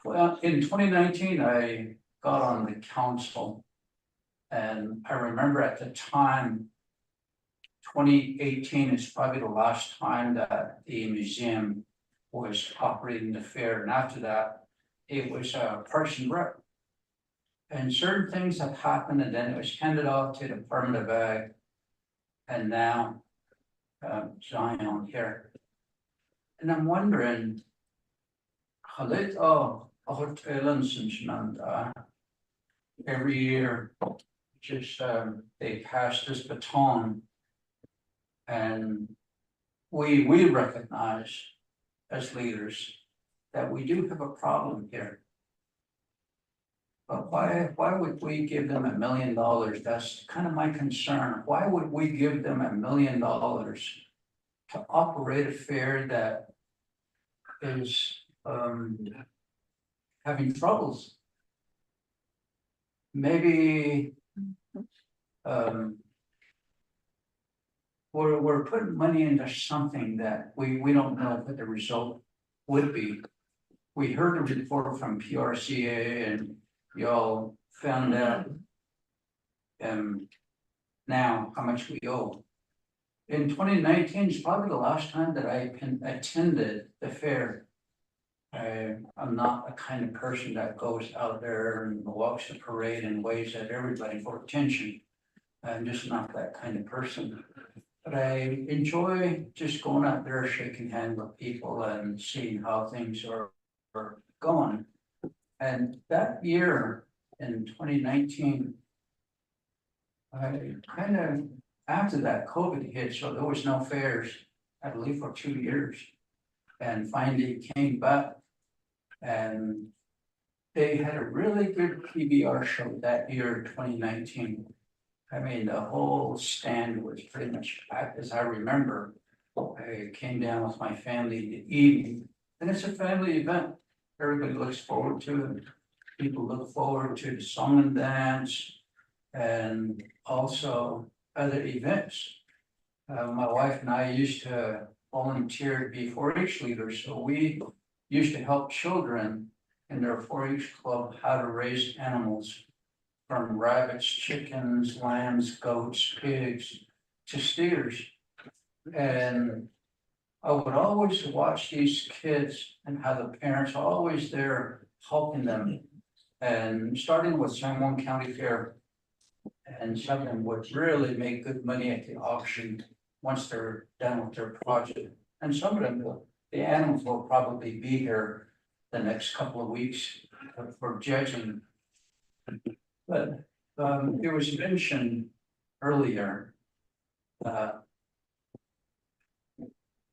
Well, in 2019, I got on the council, and I remember at the time, 2018 is probably the last time that the museum was operating the fair, and after that, it was Parks and Rec. And certain things have happened, and then it was handed off to the Department of Ag, and now Zion here. And I'm wondering, every year, just they pass this baton, and we recognize as leaders that we do have a problem here. But why would we give them $1 million? That's kind of my concern. Why would we give them $1 million to operate a fair that is having troubles? Maybe we're putting money into something that we don't know what the result would be. We heard a report from PRCA, and y'all found out now how much we owe. In 2019 is probably the last time that I attended the fair. I'm not the kind of person that goes out there and walks the parade and waves at everybody for attention. I'm just not that kind of person. But I enjoy just going out there, shaking hands with people and seeing how things are going. And that year in 2019, I kind of, after that COVID hit, so there was no fairs, I believe for 2 years. And finally came back. And they had a really good PBR show that year, 2019. I mean, the whole stand was pretty much packed, as I remember. I came down with my family the evening, and it's a family event. Everybody looks forward to it. People look forward to the song and dance and also other events. My wife and I used to volunteer to be 4-H leaders, so we used to help children in their 4-H club how to raise animals, from rabbits, chickens, lambs, goats, pigs, to steers. And I would always watch these kids and how the parents are always there helping them. And starting with San Juan County Fair, and some of them would really make good money at the auction once they're done with their project. And some of them will, the animals will probably be here the next couple of weeks for judging. But it was mentioned earlier,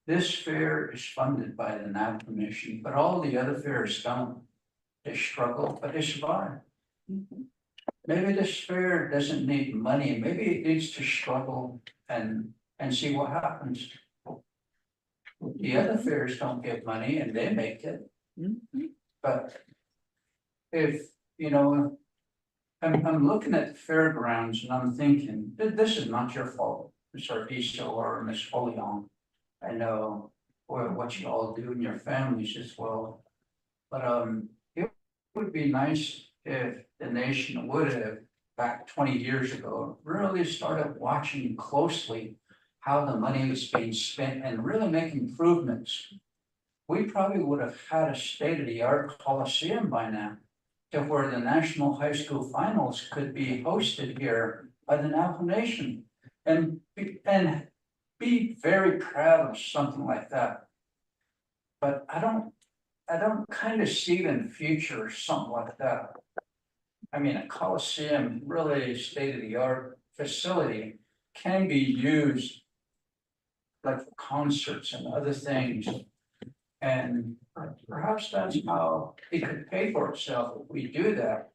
this fair is funded by the Navajo Nation, but all the other fairs don't. They struggle, but they survive. Maybe this fair doesn't need money, maybe it needs to struggle and see what happens. The other fairs don't get money and they make it. But if, you know, I'm looking at the fairgrounds and I'm thinking, this is not your fault, Ms. Arvizo or Ms. Folion. I know what you all do in your families as well. But it would be nice if the nation would have, back 20 years ago, really started watching closely how the money is being spent and really make improvements. We probably would have had a state-of-the-art Coliseum by now, to where the National High School Finals could be hosted here by the Navajo Nation. And be very proud of something like that. But I don't kind of see it in the future, something like that. I mean, a Coliseum, really state-of-the-art facility, can be used like for concerts and other things. And perhaps that's how it could pay for itself if we do that.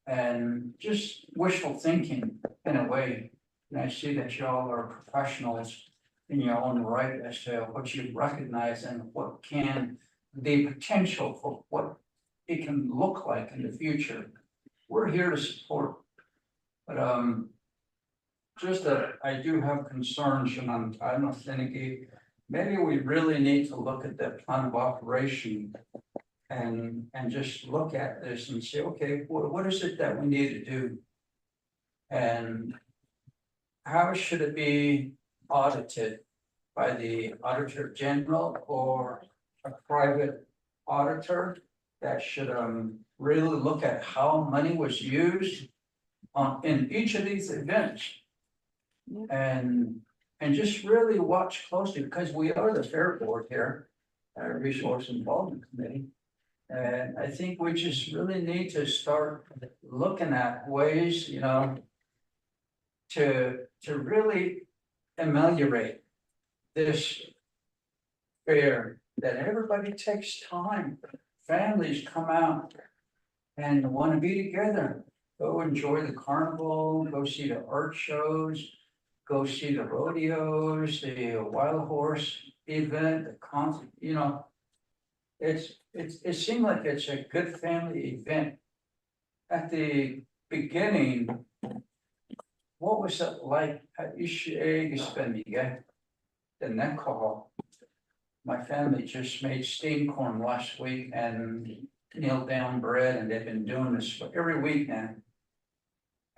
And just wishful thinking in a way. And I see that y'all are professionals in your own right as to what you recognize and what can, the potential for what it can look like in the future. We're here to support. But just that I do have concerns, and I'm thinking maybe we really need to look at that plan of operation and just look at this and say, okay, what is it that we need to do? And how should it be audited by the Auditor General or a private auditor that should really look at how money was used in each of these events? And just really watch closely, because we are the Fair Board here, Resource Involvement Committee. And I think we just really need to start looking at ways, you know, to really ameliorate this fair, that everybody takes time. Families come out and want to be together, go enjoy the carnival, go see the art shows, go see the rodeos, the wild horse event, the concert, you know. It seemed like it's a good family event. At the beginning, what was it like at Ishiagispendiga, the neck call? My family just made steamed corn last week and nailed down bread, and they've been doing this for every week now.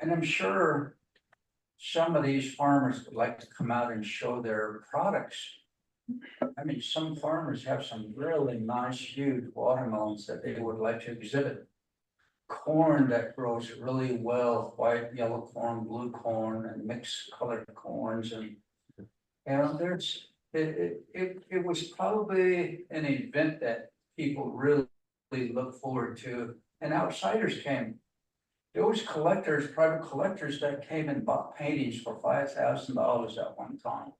And I'm sure some of these farmers would like to come out and show their products. I mean, some farmers have some really nice, huge watermelons that they would like to exhibit. Corn that grows really well, white, yellow corn, blue corn, and mixed colored corns. And you know, it was probably an event that people really look forward to, and outsiders came. There was collectors, private collectors that came and bought paintings for $5,000 at one time.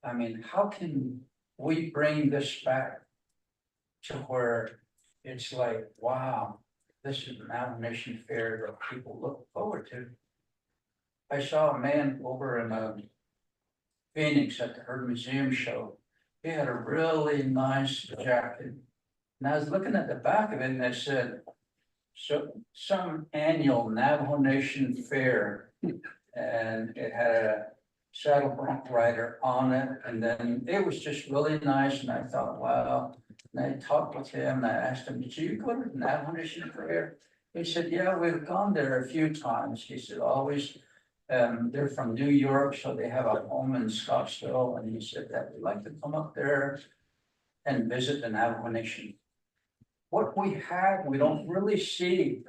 I mean, how can we bring this back to where it's like, wow, this is an Navajo Nation Fair that people look forward to? I saw a man over in Phoenix at the Herd Museum show. He had a really nice jacket. And I was looking at the back of it and it said, so some annual Navajo Nation Fair. And it had a saddle bronc rider on it, and then it was just really nice, and I thought, wow. And I talked with him, and I asked him, did you go to the Navajo Nation Fair? He said, yeah, we've gone there a few times. He said, always, they're from New York, so they have a home in Scottsdale, and he said that we'd like to come up there and visit the Navajo Nation. What we have, we don't really see.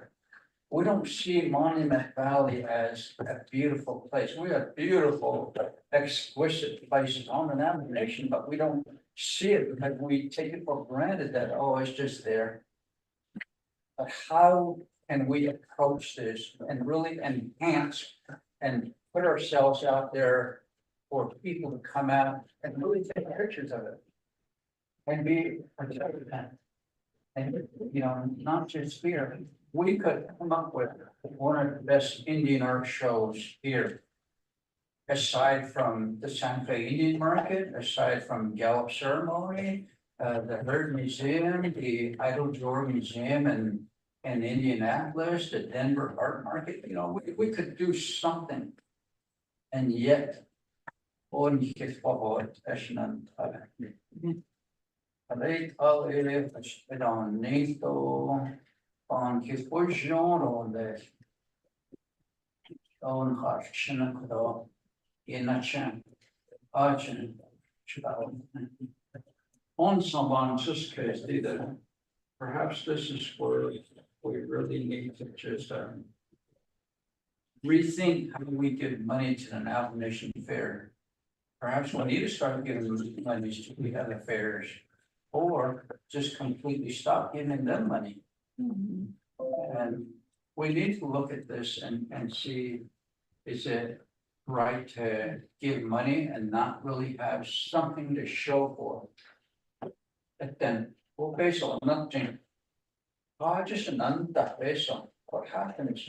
We don't see Monument Valley as a beautiful place. We have beautiful, exquisite places on the Navajo Nation, but we don't see it because we take it for granted that, oh, it's just there. But how can we approach this and really enhance and put ourselves out there for people to come out and really take pictures of it and be participant? And, you know, not just here. We could come up with one of the best Indian art shows here. Aside from the Santa Fe Indian Market, aside from Gallup Ceremony, the Herd Museum, the Idle Drawer Museum in Indianapolis, the Denver Art Market, you know, we could do something. And yet, on his position on the on Harshinakodo in a champ, Arjun, on someone just case either. Perhaps this is where we really need to just rethink how we give money to the Navajo Nation Fair. Perhaps we need to start giving money to the other fairs, or just completely stop giving them money. And we need to look at this and see, is it right to give money and not really have something to show for it? And then, well, based on nothing. Just another based on what happens.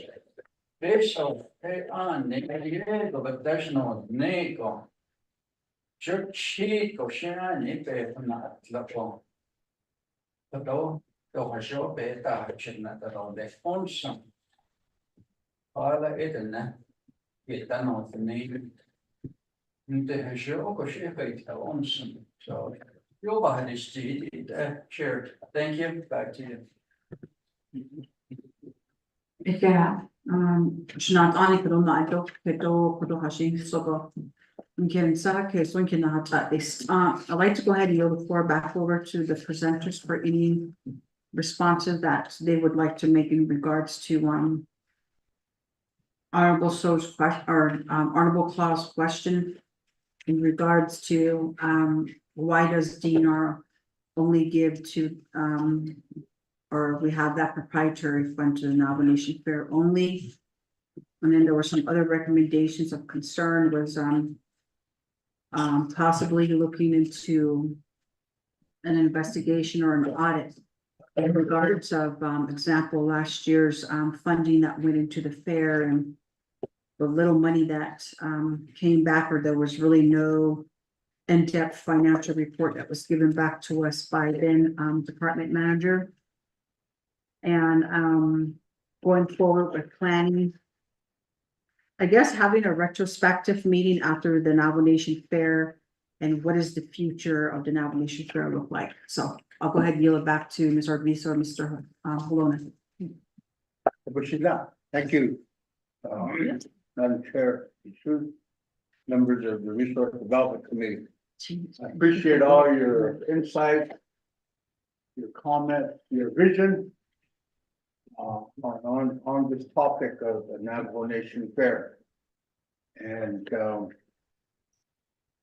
Based on, but there's no nego. Chico, Shan, if they have not looked on. But though har så beta känna att de är sponsor. Alla är det utan något nytt. Inte har så och skicka onsen. Så jag var här i stil sure. Thank you. Back to you. Shnat ani kadona do kodo hashi sogo. I'd like to go ahead and yield the floor back over to the presenters for any responses that they would like to make in regards to Honorable So's question or Honorable Claus' question in regards to why does DNR only give to or we have that proprietary fund to the Navajo Nation Fair only. And then there were some other recommendations of concern was possibly looking into an investigation or an audit in regards of, example, last year's funding that went into the fair and the little money that came back, or there was really no in-depth financial report that was given back to us by then department manager. And going forward with planning, I guess having a retrospective meeting after the Navajo Nation Fair and what does the future of the Navajo Nation Fair look like? So I'll go ahead and yield it back to Ms. Ortiz or Mr. Holona. Thank you. Madam Chair, members of the Resource Development Committee. I appreciate all your insight, your comment, your vision on this topic of the Navajo Nation Fair. And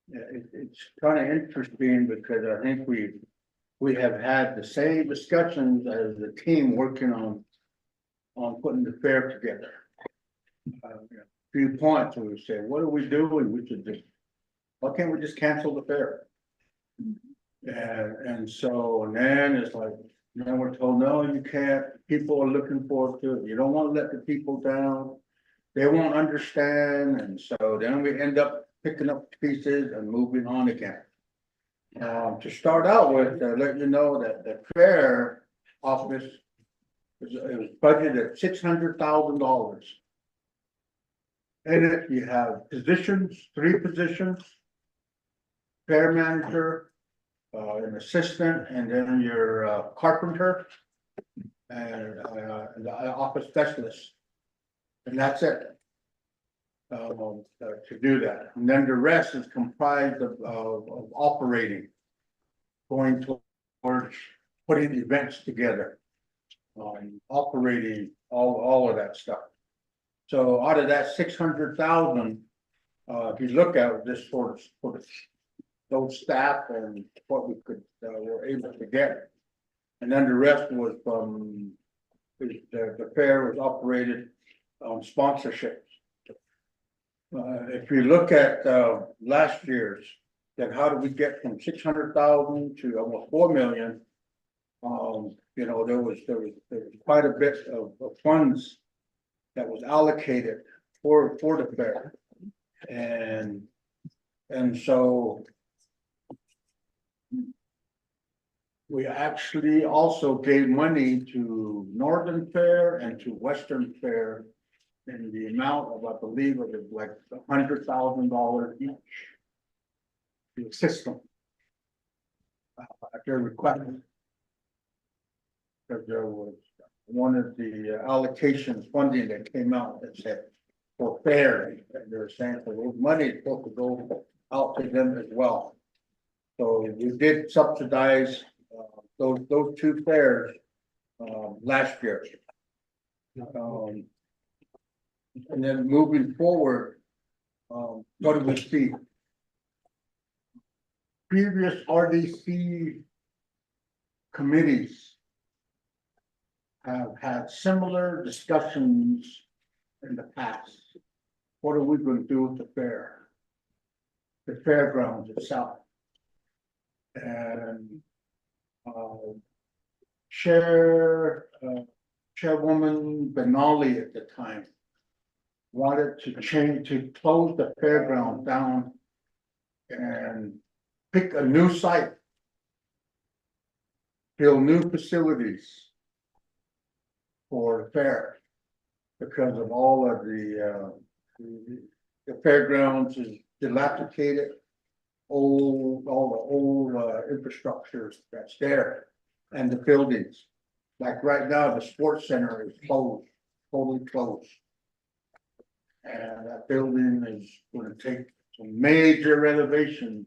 it's kind of interesting because I think we have had the same discussions as the team working on on putting the fair together. Few points, and we say, what are we doing? We should just, why can't we just cancel the fair? And so, and then it's like, then we're told, no, you can't, people are looking forward to it, you don't wanna let the people down. They won't understand, and so then we end up picking up pieces and moving on again. To start out with, let you know that the fair office it was budgeted at $600,000. In it, you have positions, 3 positions. Fair manager, an assistant, and then your carpenter. And the office specialist. And that's it. To do that, and then the rest is comprised of operating. Going towards putting events together. Operating, all of that stuff. So out of that 600,000, if you look at this for those staff and what we could, were able to get. And then the rest was from, the fair was operated on sponsorships. If you look at, last year's, then how do we get from 600,000 to almost 4 million? You know, there was quite a bit of funds that was allocated for the fair. And so we actually also gave money to Northern Fair and to Western Fair in the amount of, I believe it was like $100,000 each. The system. At their request. Because there was one of the allocations funding that came out that said for fair, and they're saying for those money is supposed to go out to them as well. So we did subsidize those 2 fairs last year. And then moving forward, what do we see? Previous RDC committees have had similar discussions in the past. What are we going to do with the fair? The fairgrounds itself. And Chairwoman Benali at the time wanted to close the fairground down and pick a new site, build new facilities for the fair, because of all of the fairgrounds is dilapidated, all the old infrastructure that's there, and the buildings. Like right now, the sports center is closed, totally closed. And that building is going to take some major renovation.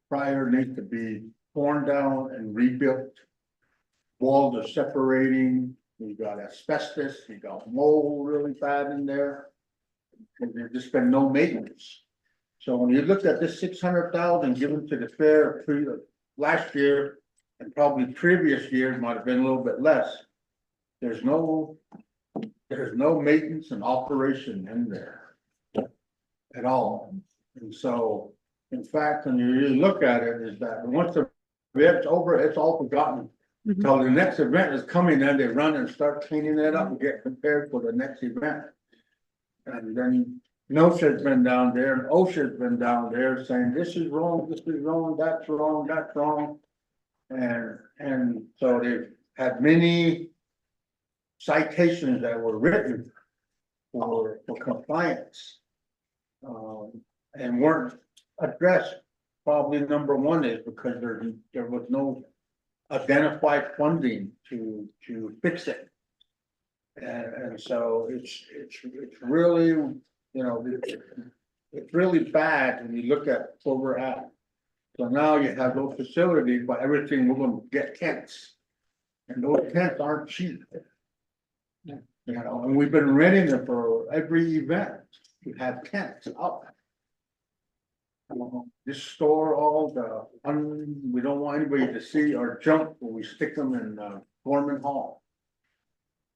Prior needs to be torn down and rebuilt. Walls are separating. You got asbestos, you got mold really bad in there. And there's just been no maintenance. So when you look at this 600,000 given to the fair last year, and probably previous years might have been a little bit less. There's no maintenance and operation in there at all. And so, in fact, when you really look at it, is that once the event's over, it's all forgotten. Until the next event is coming, then they run and start cleaning it up and get prepared for the next event. And then NOSHA's been down there and OSHA's been down there saying, this is wrong, that's wrong, that's wrong. And so they've had many citations that were written for compliance. And weren't addressed. Probably number one is because there was no identified funding to fix it. And so it's really, you know, it's really bad when you look at where we're at. So now you have those facilities, but everything, we're gonna get tents. And those tents aren't cheap. You know, and we've been renting them for every event. We have tents up. Just store all we don't want anybody to see our junk when we stick them in Gorman Hall.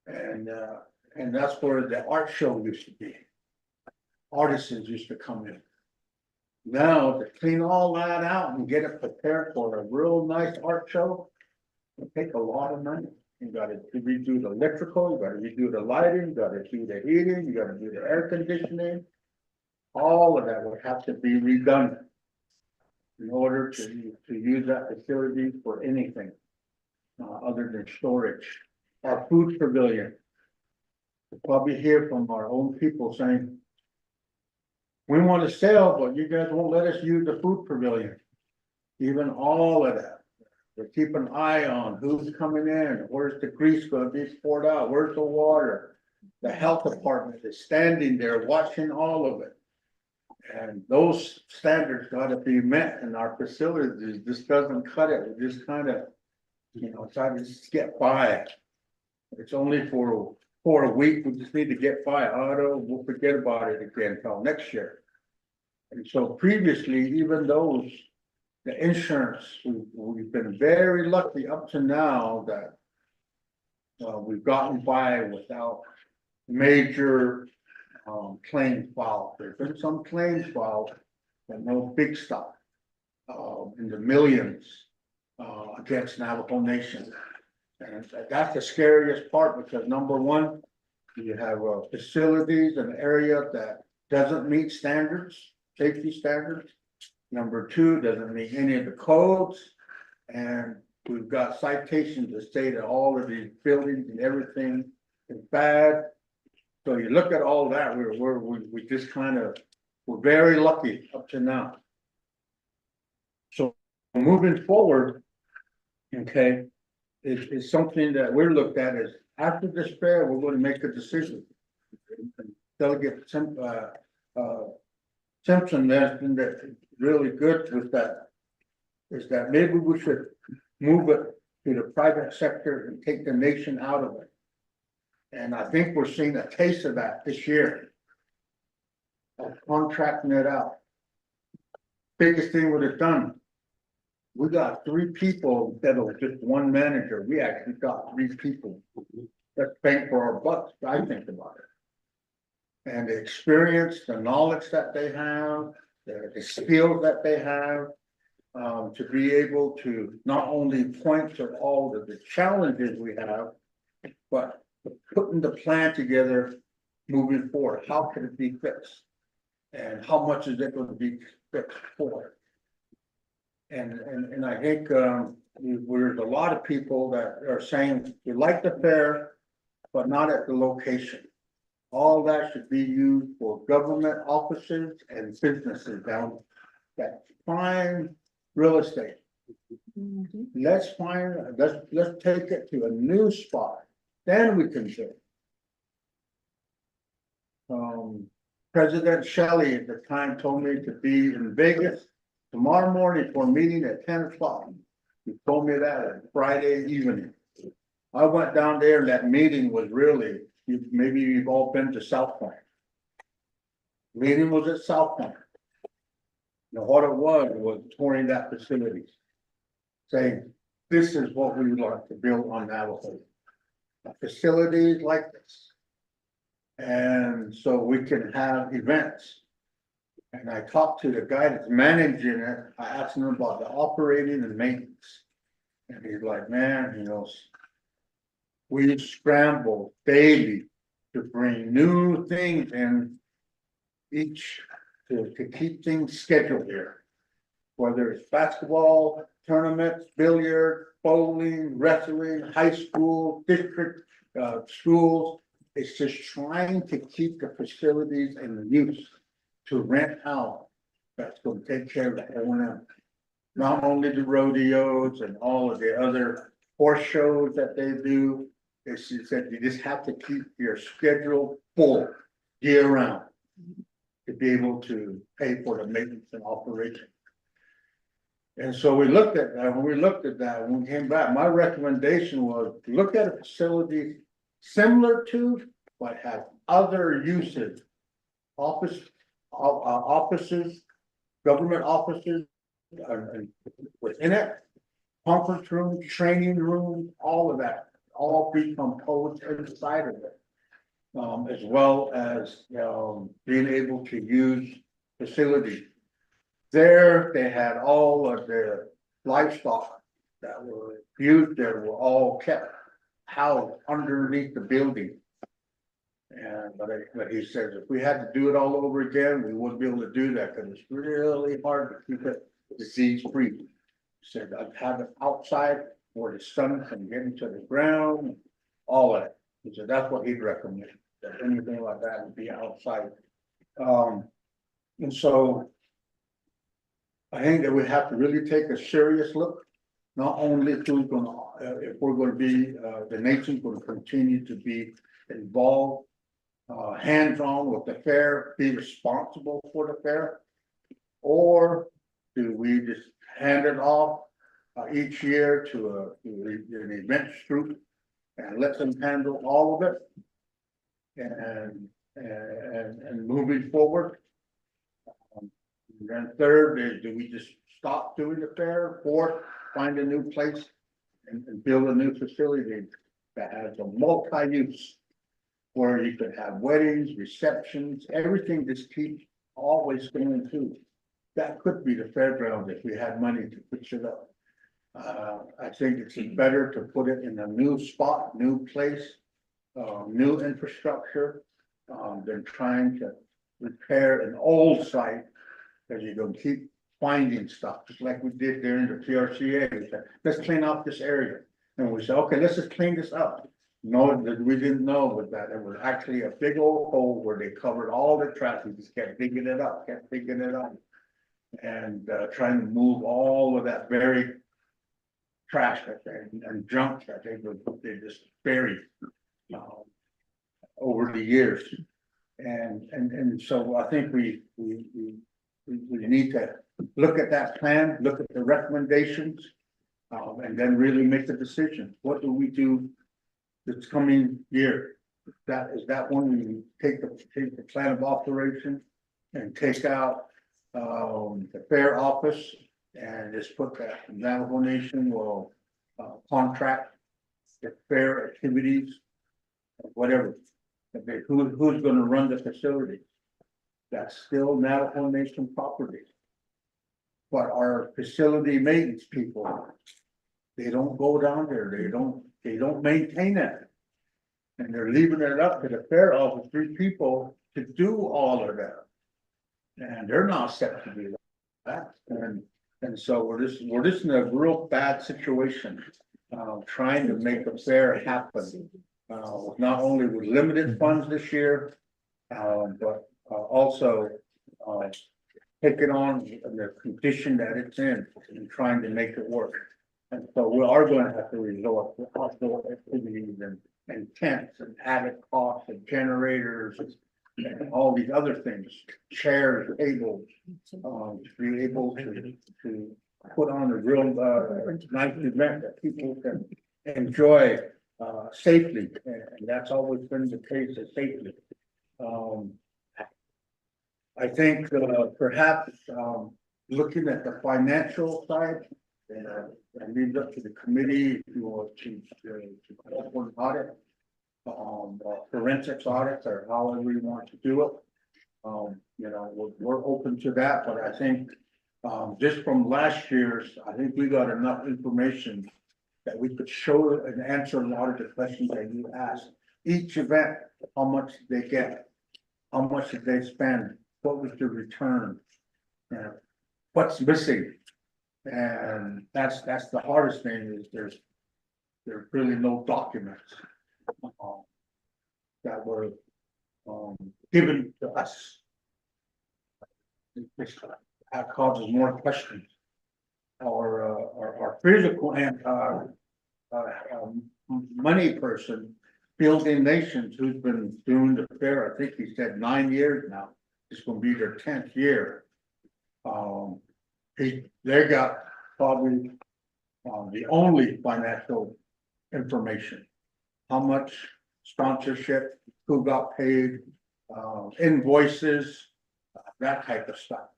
And And that's where the art show used to be. Artists used to come in. Now, to clean all that out and get it prepared for a real nice art show, it take a lot of money. You gotta redo the electrical, you gotta redo the lighting, you gotta do the heating, you gotta do the air conditioning. All of that would have to be redone in order to use that facility for anything other than storage. Our food pavilion. You'll probably hear from our own people saying, we want to sell, but you guys won't let us use the food pavilion. Even all of that. We keep an eye on who's coming in, where's the grease gonna be poured out, where's the water? The health department is standing there watching all of it. And those standards gotta be met in our facilities. This doesn't cut it. We just kind of, try to just get by. It's only for a week. We just need to get by. We'll forget about it again until next year. And so previously, even those, the insurance, we've been very lucky up to now that we've gotten by without major claims filed. There's been some claims filed, but no big stuff in the millions against Navajo Nation. And that's the scariest part because number one, you have facilities, an area that doesn't meet standards, safety standards. Number two, doesn't meet any of the codes. And we've got citations that say that all of these buildings and everything is bad. So you look at all that, we just we're very lucky up to now. So moving forward, okay, is something that we're looked at as after this fair, we're going to make a decision. Delegate Simpson has been really good with that. Is that maybe we should move it to the private sector and take the nation out of it. And I think we're seeing a taste of that this year. Of contracting it out. Biggest thing would have done. We got 3 people instead of just one manager. We actually got 3 people. That's bang for our bucks, I think about it. And the experience, the knowledge that they have, the skills that they have, to be able to not only point to all of the challenges we have, but putting the plan together moving forward. How can it be fixed? And how much is it going to be fixed for? And I think there's a lot of people that are saying we like the fair, but not at the location. All that should be used for government offices and businesses down that prime real estate. Let's take it to a new spot. Then we can do it. President Shelley at the time told me to be in Vegas tomorrow morning for a meeting at 10 o'clock. He told me that on Friday evening. I went down there and that meeting was really, maybe you've all been to South Point. Meeting was at South Point. Now what it was touring that facility. Saying, this is what we would like to build on Navajo. Facilities like this. And so we can have events. And I talked to the guy that's managing it. I asked him about the operating and maintenance. And he's like, man, we scramble daily to bring new things in each to keep things scheduled here. Whether it's basketball, tournaments, billiard, bowling, wrestling, high school, district schools. It's just trying to keep the facilities in use to rent out. That's going to take care of the O&M. Not only the rodeos and all of the other horse shows that they do. It's just that you just have to keep your schedule full year round to be able to pay for the maintenance and operation. And so we looked at that. When we came back, my recommendation was look at a facility similar to, but have other uses. Offices, government offices, within it, conference room, training room, all of that, all be composed inside of it. as well as, being able to use facilities. There, they had all of their livestock that were used there were all kept housed underneath the building. And, but he says if we had to do it all over again, we wouldn't be able to do that because it's really hard to keep it disease free. He said I'd have it outside where the sun can get into the ground, all of it. He said that's what he'd recommend, that anything like that would be outside. And so I think that we have to really take a serious look, not only who's gonna, if we're gonna be, the nation's gonna continue to be involved, hands-on with the fair, be responsible for the fair, or do we just hand it off each year to an events group and let them handle all of it? And moving forward. And then third is, do we just stop doing the fair? Fourth, find a new place and build a new facility that has a multi-use, where you could have weddings, receptions, everything just keeps always going through. That could be the fairground if we had money to fix it up. I think it's better to put it in a new spot, new place, new infrastructure, than trying to repair an old site. Cause you're gonna keep finding stuff, just like we did during the PRCA. We said, let's clean up this area. And we said, okay, let's just clean this up. No, that we didn't know was that it was actually a big old hole where they covered all the trash. We just kept digging it up, and trying to move all of that very trash that they and junk that they just buried over the years. And so I think we need to look at that plan, look at the recommendations, and then really make the decision. What do we do this coming year? Is that when we take the plan of operation and take out the fair office and just put that Navajo Nation will contract the fair activities, whatever. Who's gonna run the facility? That's still Navajo Nation property. But our facility maintenance people, they don't go down there, they don't maintain it. And they're leaving it up to the fair office, 3 people to do all of that. And they're not set to do that, and so we're just in a real bad situation. Trying to make the fair happen, not only with limited funds this year, but also taking on the condition that it's in and trying to make it work. And so we are going to have to resort to outdoor activities and tents and added costs and generators and all these other things, chairs, tables, to be able to put on a real nice event that people can enjoy safely, and that's always been the case of safely. I think perhaps looking at the financial side, and leave it up to the committee if you want to audit, forensics audits, or however you want to do it. You know, we're open to that, but I think just from last year's, I think we got enough information that we could show and answer a lot of the questions that you asked. Each event, how much did they get? How much did they spend? What was the return? What's missing? And that's the hardest thing, is there's really no documents that were given to us. That causes more questions. Our physical and money person, Building Nations, who's been doing the fair, I think he said 9 years now. It's gonna be their 10th year. They got probably the only financial information. How much sponsorship, who got paid, invoices, that type of stuff.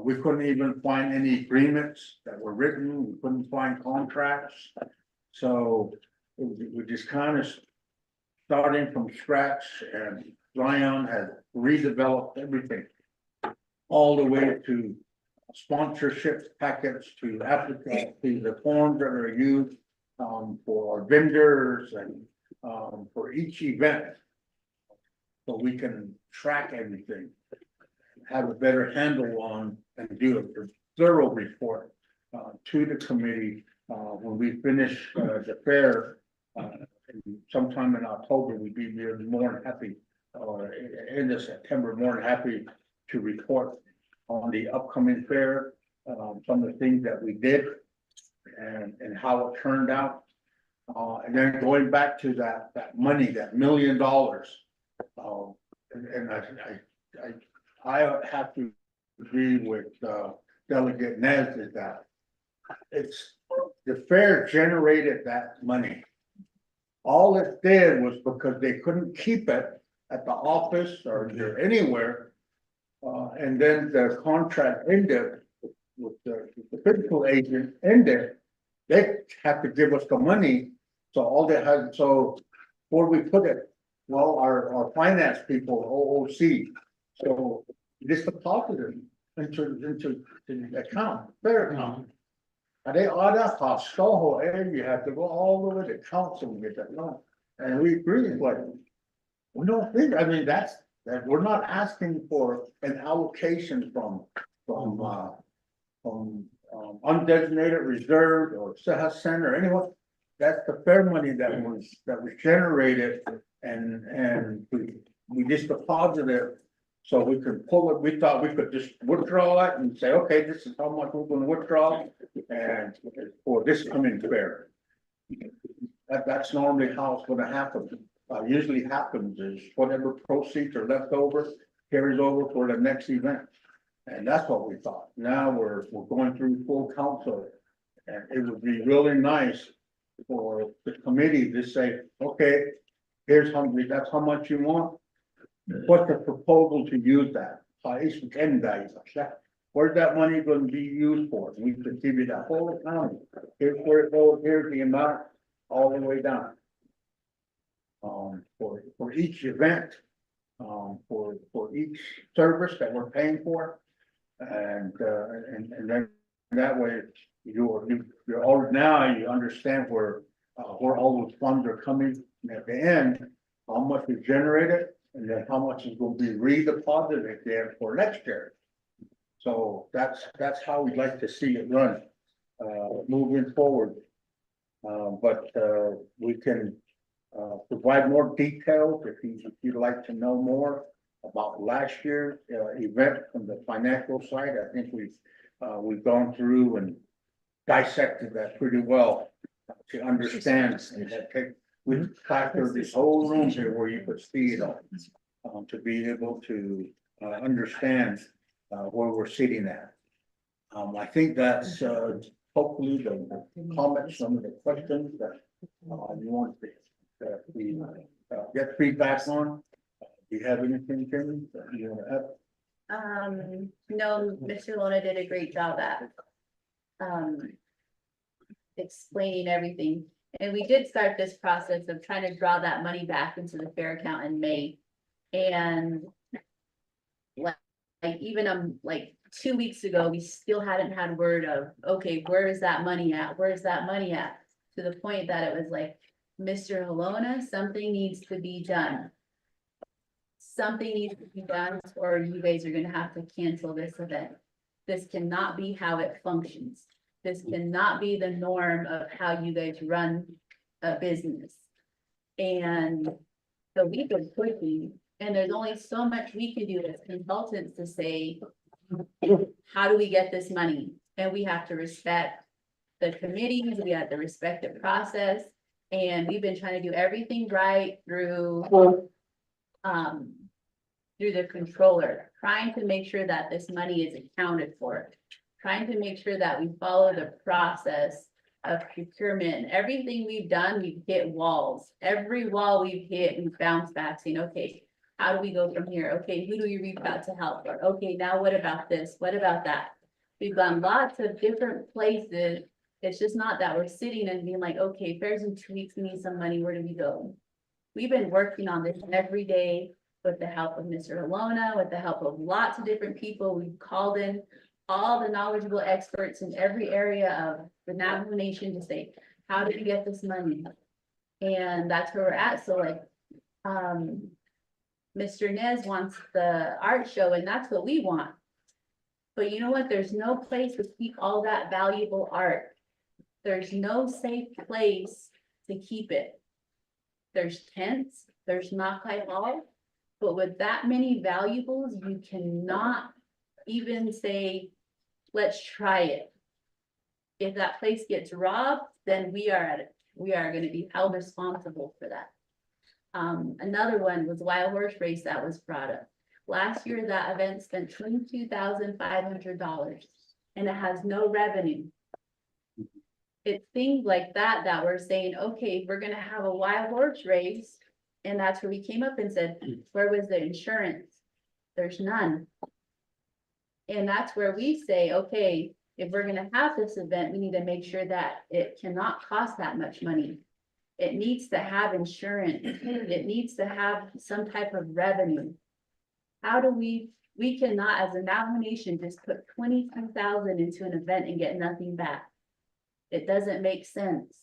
We couldn't even find any agreements that were written, we couldn't find contracts. So we just kind of starting from scratch, and Zion has redeveloped everything. All the way to sponsorship packets, to applicants, to the forms that are used for vendors and for each event. So we can track everything, have a better handle on and do a thorough report to the committee when we finish the fair. Sometime in October, we'd be more than happy, or in the September, more than happy to report on the upcoming fair, some of the things that we did and how it turned out. And then going back to that money, that $1 million. And I have to agree with Delegate Nez is that it's the fair generated that money. All it did was because they couldn't keep it at the office or anywhere. And then the contract ended with the physical agent ended. They have to give us the money. So all they had, so where we put it, well, our finance people, OOC, so this deposited into the account, fair account. And they order cost so whole, and you have to go all the way to council to get that loan. And we agree, like, we don't think, I mean, that we're not asking for an allocation from undesignated reserve or Center or anyone. That's the fair money that was generated and we just deposited it. So we could pull it, we thought we could just withdraw it and say, okay, this is how much we're gonna withdraw and for this coming fair. That's normally how it's gonna happen. Usually happens is whatever proceeds are left over carries over for the next event. And that's what we thought. Now we're going through full council. And it would be really nice for the committee to say, okay, here's that's how much you want. What's the proposal to use that? Where's that money going to be used for? We could give you that whole account. Here's where it goes, here's the amount, all the way down. For each event, for each service that we're paying for. And then that way you're all now you understand where all those funds are coming. And at the end, how much is generated and then how much is going to be redeposited there for next year. So that's how we'd like to see it run moving forward. But we can provide more details if you'd like to know more about last year's event from the financial side. I think we've gone through and dissected that pretty well to understand. We factored this whole room here where you could see it all to be able to understand where we're sitting at. I think that's hopefully the comments, some of the questions that you want to we get feedback on. Do you have anything, Kim, that you want to add? No, Mr. Lona did a great job at explaining everything. And we did start this process of trying to draw that money back into the fair account in May. And like even like 2 weeks ago, we still hadn't had word of, okay, where is that money at? Where's that money at? To the point that it was like, Mr. Halona, something needs to be done. Something needs to be done, or you guys are gonna have to cancel this event. This cannot be how it functions. This cannot be the norm of how you guys run a business. And so we've been pushing, and there's only so much we can do as consultants to say, how do we get this money? And we have to respect the committees, we have to respect the process. And we've been trying to do everything right through the controller, trying to make sure that this money is accounted for, trying to make sure that we follow the process of procurement. Everything we've done, we've hit walls. Every wall we've hit, we've bounced back saying, okay, how do we go from here? Okay, who do we reach out to help? Or, okay, now what about this? What about that? We've gone lots of different places. It's just not that we're sitting and being like, okay, fair's in 2 weeks, we need some money, where do we go? We've been working on this every day with the help of Mr. Alona, with the help of lots of different people. We've called in all the knowledgeable experts in every area of the Navajo Nation to say, how do we get this money? And that's where we're at. So like, Mr. Nez wants the art show and that's what we want. But you know what? There's no place to keep all that valuable art. There's no safe place to keep it. There's tents, there's Nakai Hall, but with that many valuables, you cannot even say, let's try it. If that place gets robbed, then we are gonna be held responsible for that. Another one was Wild Horse Race that was brought up. Last year, that event spent $22,500 and it has no revenue. It's things like that that we're saying, okay, we're gonna have a wild horse race. And that's where we came up and said, where was the insurance? There's none. And that's where we say, okay, if we're gonna have this event, we need to make sure that it cannot cost that much money. It needs to have insurance. It needs to have some type of revenue. How do we cannot, as a Navajo Nation, just put 22,000 into an event and get nothing back. It doesn't make sense.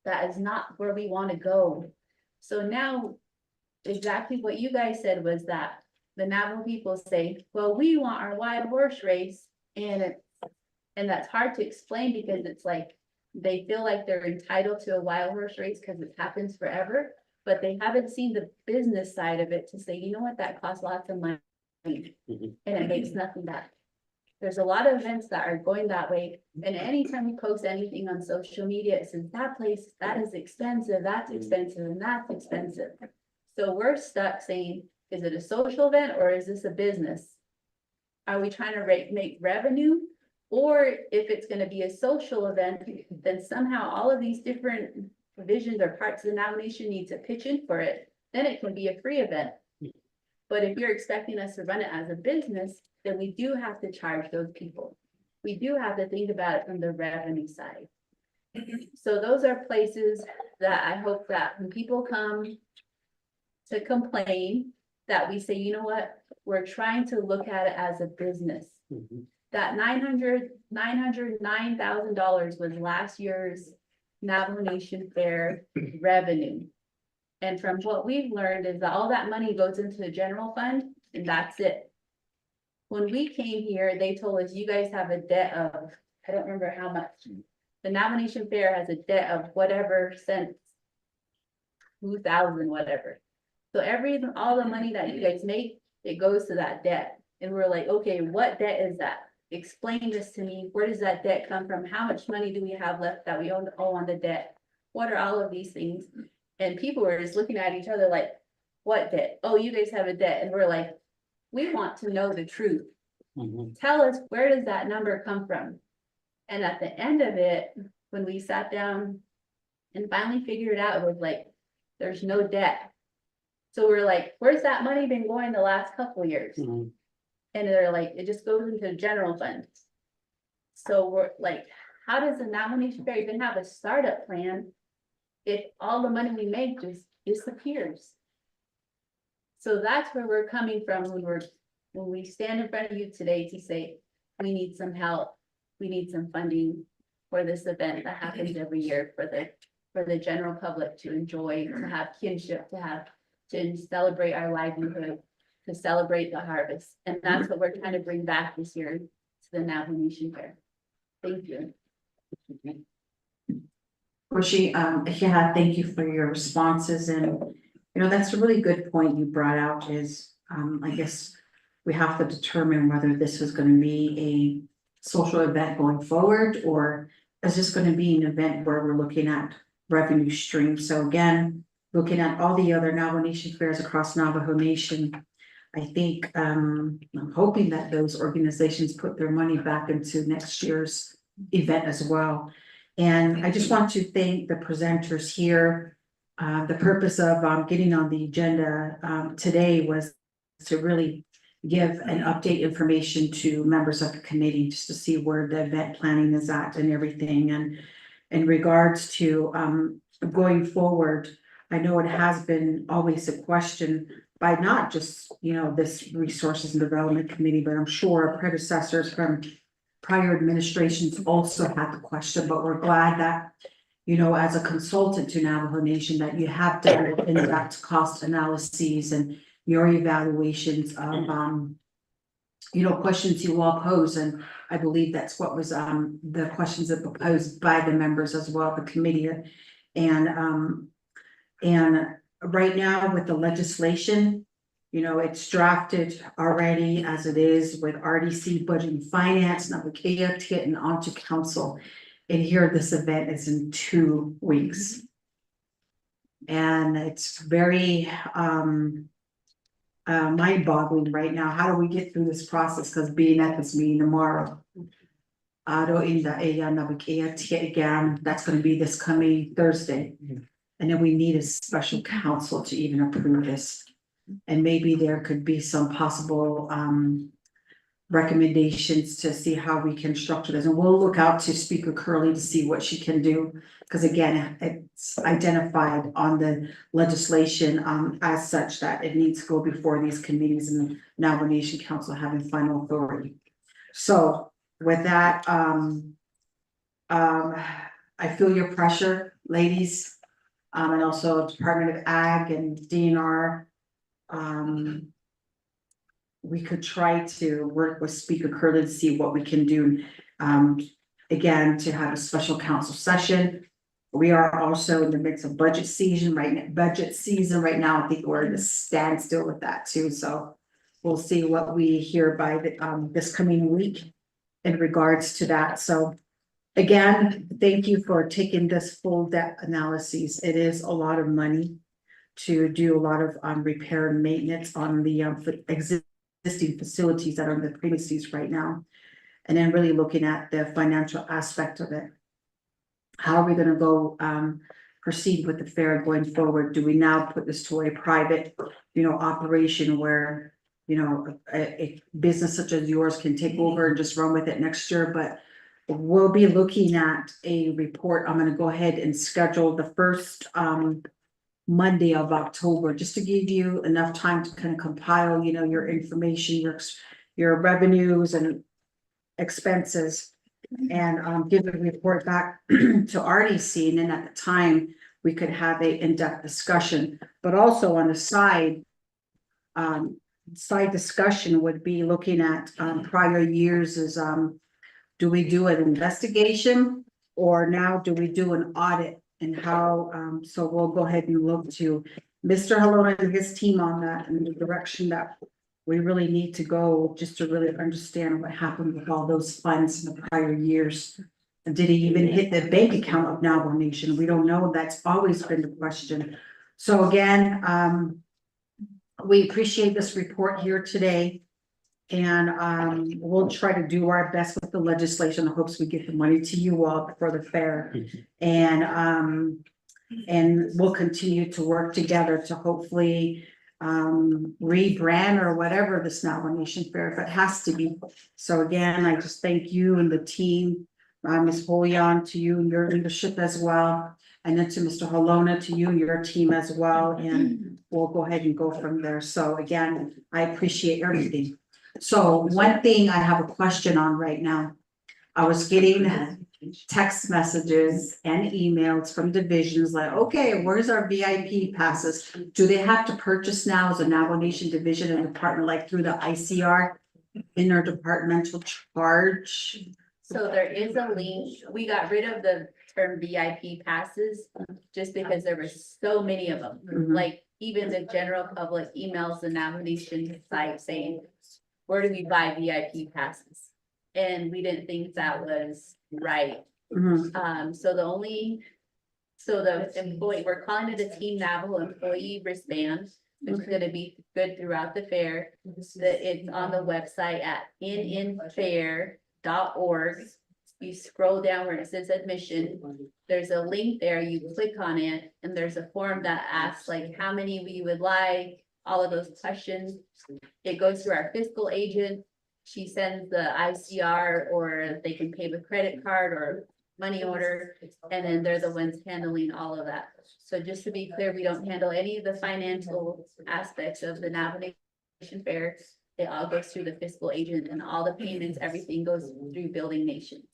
That is not where we want to go. So now, exactly what you guys said was that the Navajo people say, well, we want our wild horse race, and that's hard to explain because it's like, they feel like they're entitled to a wild horse race because it happens forever, but they haven't seen the business side of it to say, you know what, that costs lots of money and it makes nothing back. There's a lot of events that are going that way, and anytime we post anything on social media, it says that place, that is expensive, that's expensive, and that's expensive. So we're stuck saying, is it a social event or is this a business? Are we trying to make revenue? Or if it's gonna be a social event, then somehow all of these different divisions or parts of the Navajo Nation need to pitch in for it, then it can be a free event. But if you're expecting us to run it as a business, then we do have to charge those people. We do have to think about it from the revenue side. So those are places that I hope that when people come to complain, that we say, you know what, we're trying to look at it as a business. That $909,000 was last year's Navajo Nation Fair revenue. And from what we've learned is that all that money goes into the general fund and that's it. When we came here, they told us you guys have a debt of, I don't remember how much. The Navajo Nation Fair has a debt of whatever cents, 2,000, whatever. So all the money that you guys make, it goes to that debt. And we're like, okay, what debt is that? Explain this to me. Where does that debt come from? How much money do we have left that we owe on the debt? What are all of these things? And people were just looking at each other like, what debt? Oh, you guys have a debt. And we're like, we want to know the truth. Tell us, where does that number come from? And at the end of it, when we sat down and finally figured it out, it was like, there's no debt. So we're like, where's that money been going the last couple of years? And they're like, it just goes into the general fund. So we're like, how does the Navajo Nation Fair even have a startup plan if all the money we make just disappears? So that's where we're coming from when we stand in front of you today to say, we need some help. We need some funding for this event that happens every year for the general public to enjoy, to have kinship, to celebrate our livelihood, to celebrate the harvest. And that's what we're trying to bring back this year to the Navajo Nation Fair. Thank you. Roshi, yeah, thank you for your responses, and that's a really good point you brought out is, I guess we have to determine whether this is going to be a social event going forward, or is this going to be an event where we're looking at revenue streams. So again, looking at all the other Navajo Nation fairs across Navajo Nation, I think I'm hoping that those organizations put their money back into next year's event as well. And I just want to thank the presenters here. The purpose of getting on the agenda today was to really give an update information to members of the committee, just to see where the event planning is at and everything. And in regards to going forward, I know it has been always a question by not just, this Resources and Development Committee, but I'm sure our predecessors from prior administrations also had the question, but we're glad that, as a consultant to Navajo Nation, that you have done in-depth cost analyses and your evaluations of, questions you all pose, and I believe that's what was, the questions that were posed by the members as well, the committee. And right now with the legislation, it's drafted already as it is with RDC, Budget and Finance, Navajo getting onto council. And here, this event is in 2 weeks. And it's very, mind-boggling right now. How do we get through this process? Because being at this meeting tomorrow. Again, that's gonna be this coming Thursday. And then we need a special counsel to even approve this. And maybe there could be some possible recommendations to see how we can structure this. And we'll look out to Speaker Curley to see what she can do. Because again, it's identified on the legislation as such that it needs to go before these committees and the Navajo Nation Council having final authority. So with that, I feel your pressure, ladies. And also Department of Ag and DNR. We could try to work with Speaker Curley to see what we can do. Again, to have a special council session. We are also in the midst of budget season right now. I think we're in a standstill with that too. So we'll see what we hear by this coming week in regards to that. So again, thank you for taking this full depth analysis. It is a lot of money to do a lot of repair and maintenance on the existing facilities that are in the premises right now. And then really looking at the financial aspect of it. How are we going to go proceed with the fair going forward? Do we now put this to a private, operation where, a business such as yours can take over and just run with it next year? But we'll be looking at a report. I'm going to go ahead and schedule the first Monday of October, just to give you enough time to kind of compile, your information, your revenues and expenses, and give a report back to RDC. And then at the time, we could have a in-depth discussion. But also on the side discussion would be looking at prior years is do we do an investigation or now do we do an audit, and how so we'll go ahead and look to Mr. Halona and his team on that and the direction that we really need to go, just to really understand what happened with all those funds in the prior years. And did he even hit the bank account of Navajo Nation? We don't know. That's always been the question. So again, we appreciate this report here today. And we'll try to do our best with the legislation in hopes we get the money to you all for the fair. And we'll continue to work together to hopefully rebrand or whatever this Navajo Nation Fair, if it has to be. So again, I just thank you and the team, Ms. Holian, to you and your leadership as well. And then to Mr. Halona, to you and your team as well. And we'll go ahead and go from there. So again, I appreciate everything. So one thing I have a question on right now, I was getting text messages and emails from divisions like, okay, where's our VIP passes? Do they have to purchase now as a Navajo Nation division and department, like through the ICR interdepartmental charge? So there is a link. We got rid of the term VIP passes just because there were so many of them. Mhm. Like even the general public emails the Navajo Nation site saying, where do we buy VIP passes? And we didn't think that was right. Mhm. So the employee, we're calling it a Team Navajo employee wristband. It's gonna be good throughout the fair. It's on the website at nnfair.org. You scroll down where it says admission. There's a link there. You click on it, and there's a form that asks like how many we would like, all of those questions. It goes through our fiscal agent. She sends the ICR, or they can pay with credit card or money order, and then they're the ones handling all of that. So just to be clear, we don't handle any of the financial aspects of the Navajo Nation Fair. It all goes through the fiscal agent, and all the payments, everything goes through Building Nations.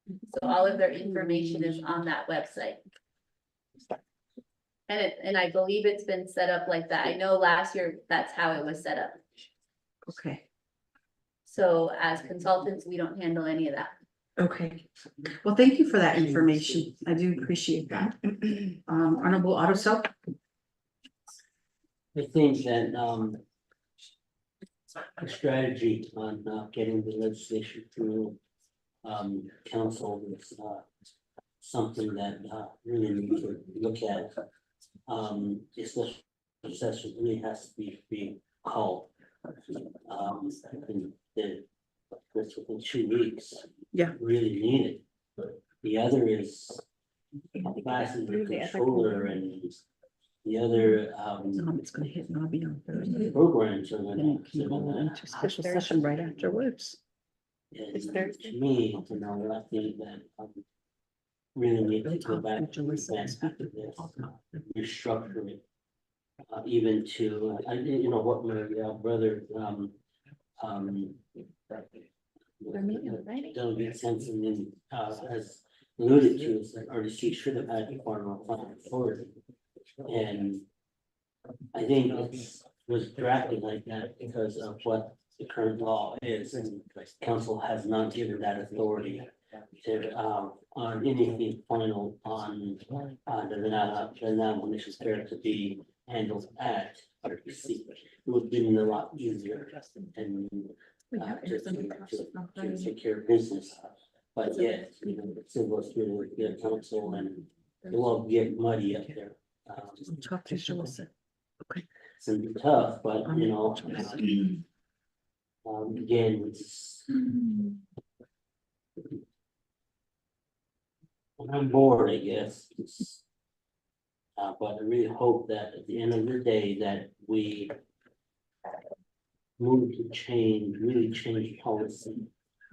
So all of their information is on that website. And I believe it's been set up like that. I know last year, that's how it was set up. Okay, So as consultants, we don't handle any of that. okay. Well, thank you for that information. I do appreciate that. Honorable Otto. I think that, the strategy on, getting the legislation through, council is, something that, really need to look at. Especially, session really has to be called. And that's within 2 weeks. Yeah. Really needed. The other is classes with controller and the other, It's gonna hit Nobby on Thursday. programs are Then gonna. it can go into special session right afterwards. And to me, you know, I think that, really need to go back to this, restructure it. Even to, you know, what my brother, Delegate Sensen, has alluded to, is that RDC should have had formal plan authority. And I think it was drafted like that because of what the current law is, and council has not given that authority to, on anything final on, the Navajo Nation Fair to be handled at RDC. It would have been a lot easier and, to take care of business. But yet, you know, it still goes through the council and it will get muddy up there. Talk to Shalissa. It's gonna be tough, but you know, again, it's. I'm bored, I guess. But I really hope that at the end of the day that we move to change, really change policy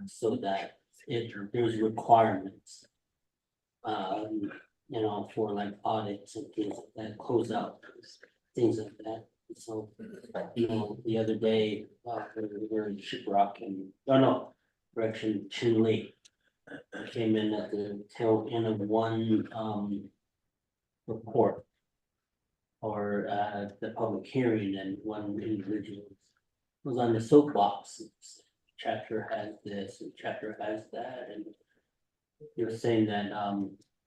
so that there's requirements. You know, for like audits and things like that, close out, things like that. So, you know, the other day, when we were in Shiprock and, oh no, direction Chinle. I came in at the tail end of one, report. Or, the public hearing, and one individual was on the soapbox. Chapter has this, and chapter has that, and he was saying that,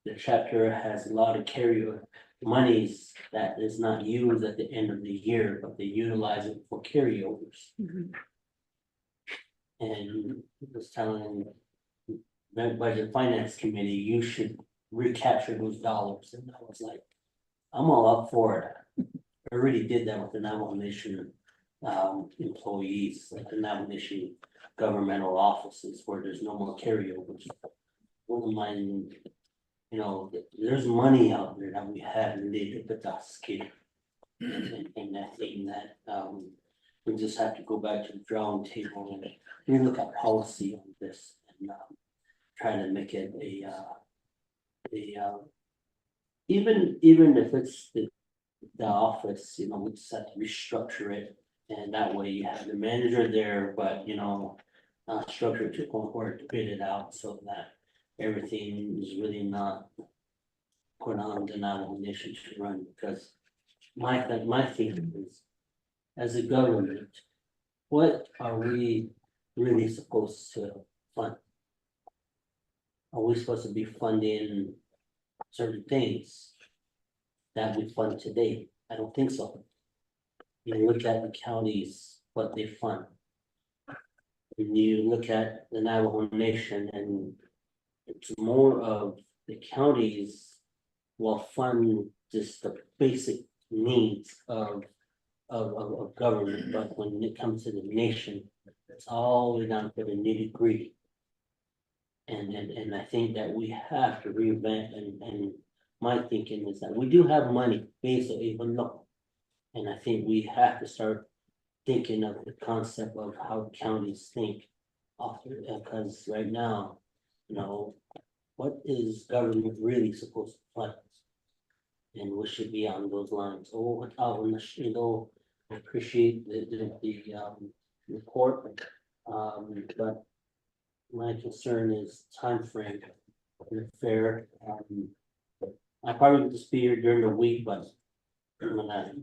the chapter has a lot of carryover monies that is not used at the end of the year, but they utilize it for carryovers. And he was telling the budget finance committee, you should recapture those dollars, and I was like, I'm all up for it. I already did that with the Navajo Nation employees, like the Navajo Nation governmental offices where there's no more carryovers. Wouldn't mind, you know, there's money out there that we have needed with us kid. And I think that we just have to go back to the drawing table and we look at policy on this and try to make it even if it's the office, you know, we just have to restructure it. And that way you have the manager there, but you know, structure it to point where to bid it out so that everything is really not put on the Navajo Nation to run, because my thinking is, as a government, what are we really supposed to fund? Are we supposed to be funding certain things that we fund today? I don't think so. You look at the counties, what they fund. And you look at the Navajo Nation, and it's more of the counties will fund just the basic needs of government, but when it comes to the nation, it's all the way down to the nitty gritty. And I think that we have to revamp, and my thinking is that we do have money, basically, even though. And I think we have to start thinking of the concept of how counties think after, because right now, you know, what is government really supposed to fund? And what should be on those lines, or I appreciate the report. But my concern is timeframe. Fair, I probably would just be here during the week, but when I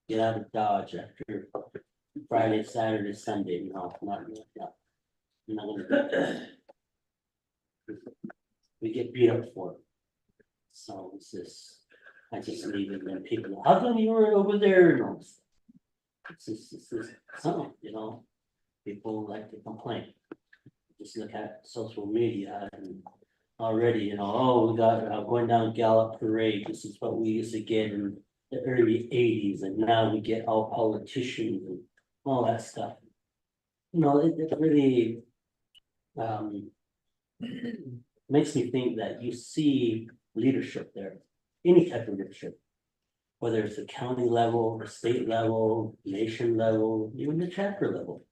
get out of Dodge after Friday, Saturday, Sunday, no, not. I'm not gonna. We get beat up for it. So it's just, I just leave it, and people, how come you were over there? No, it's just something, people like to complain. Just look at social media and already, oh, we got going down Gallup Parade, this is what we used to get in the early 80s, and now we get all politicians and all that stuff. It really makes me think that you see leadership there, any type of leadership, whether it's the county level, the state level, nation level, even the chapter level.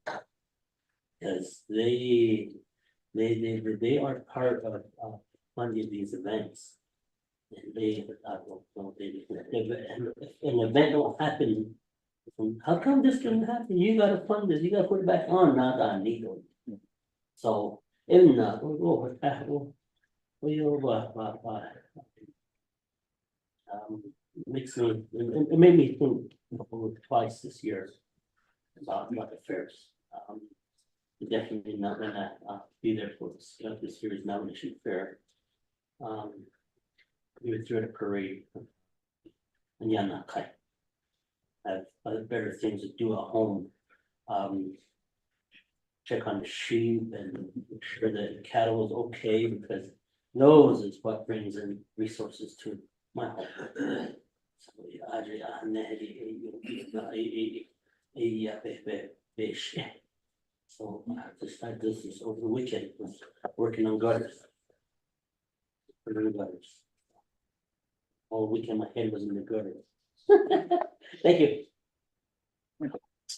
Because they are part of funding these events. And if an event don't happen, how come this didn't happen? You gotta fund this, you gotta put it back on, not on legal. So, it made me think twice this year about the fairs. Definitely not gonna be there for this year's Navajo Nation Fair. We were through the parade. And Yanakai. Have other better things to do at home. Check on the sheep and make sure that the cattle is okay, because those is what brings in resources to my home. So so I just started this over the weekend, was working on gutters. All weekend my head was in the gutters. Thank you.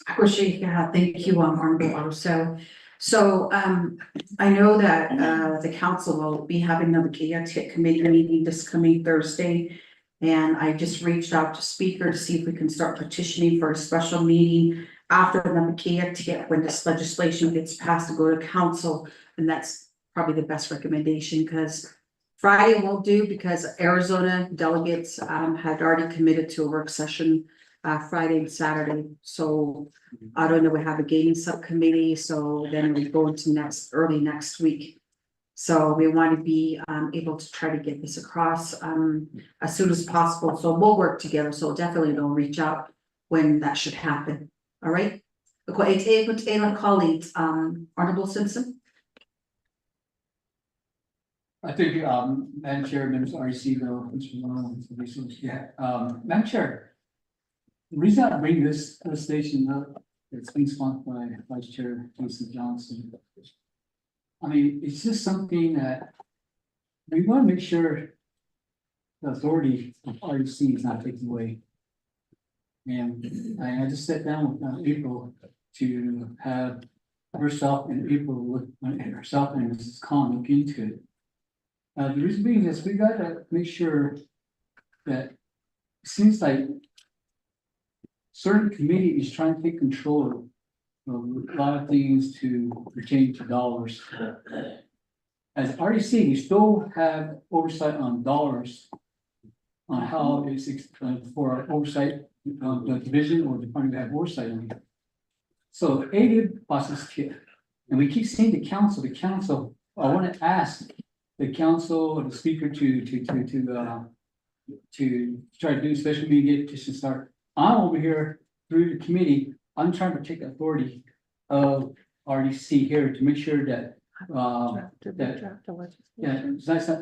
I appreciate, thank you, Honorable Aruso. So, I know that, the council will be having another KIT committee meeting this coming Thursday. And I just reached out to speaker to see if we can start petitioning for a special meeting after the KIT, when this legislation gets passed to go to council. And that's probably the best recommendation, because Friday won't do, because Arizona delegates, had already committed to a work session Friday and Saturday. So I don't know, we have a gaming subcommittee, so then we go into early next week. So we want to be able to try to get this across as soon as possible. So we'll work together. So definitely don't reach out when that should happen. All right. Colleagues, Honorable Simpson. I think, Madam Chair, members REC, though, Madam Chair. The reason I bring this station up, it's being sponsored by Vice Chair Jason Johnson. I mean, it's just something that we want to make sure the authority of REC is not taken away. And I just sat down with April to have herself and April herself and Mrs. Khan look into it. The reason being is we gotta make sure that it seems like certain committees trying to take control of a lot of things to pertain to dollars. As REC, we still have oversight on dollars, on how it's for our oversight, the division or department to have oversight on it. So the ADIB process here, and we keep seeing the council, I want to ask the council or the speaker to try to do a special meeting just to start. I'm over here through the committee. I'm trying to take authority of REC here to make sure that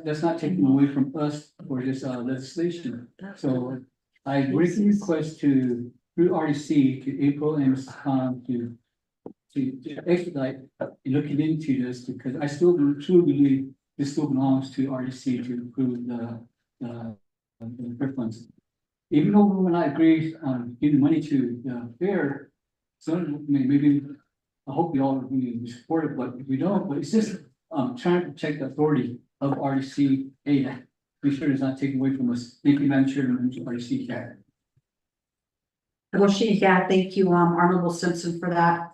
that's not taken away from us for this legislation. So I greatly request through REC to April and Mrs. Khan to expedite looking into this, because I still truly believe this still belongs to REC to approve the funds. Even though we will not agree on giving money to the fair, so maybe I hope we all really support it, but if we don't, but it's just trying to protect the authority of RDC. Hey, make sure it's not taken away from us. Thank you, Madam Chair, and members of RDC CAT. Well, yeah, thank you, Honorable Simpson, for that.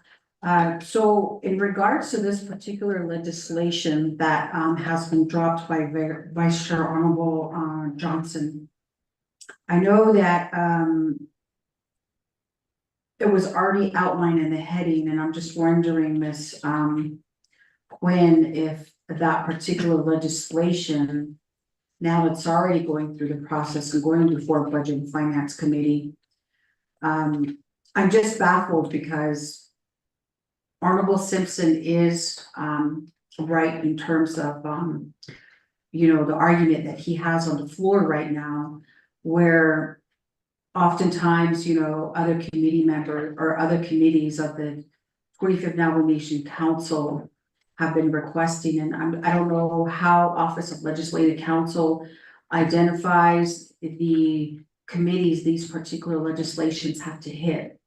So in regards to this particular legislation that has been dropped by Vice Chair Honorable Johnson. I know that it was already outlined in the heading, and I'm just wondering, Miss Quinn, if that particular legislation, now it's already going through the process and going before Budget and Finance Committee. I'm just baffled because Honorable Simpson is right in terms of you know, the argument that he has on the floor right now, where oftentimes, you know, other committee members or other committees of the 25th Navajo Nation Council have been requesting, and I don't know how Office of Legislative Counsel identifies the committees these particular legislations have to hit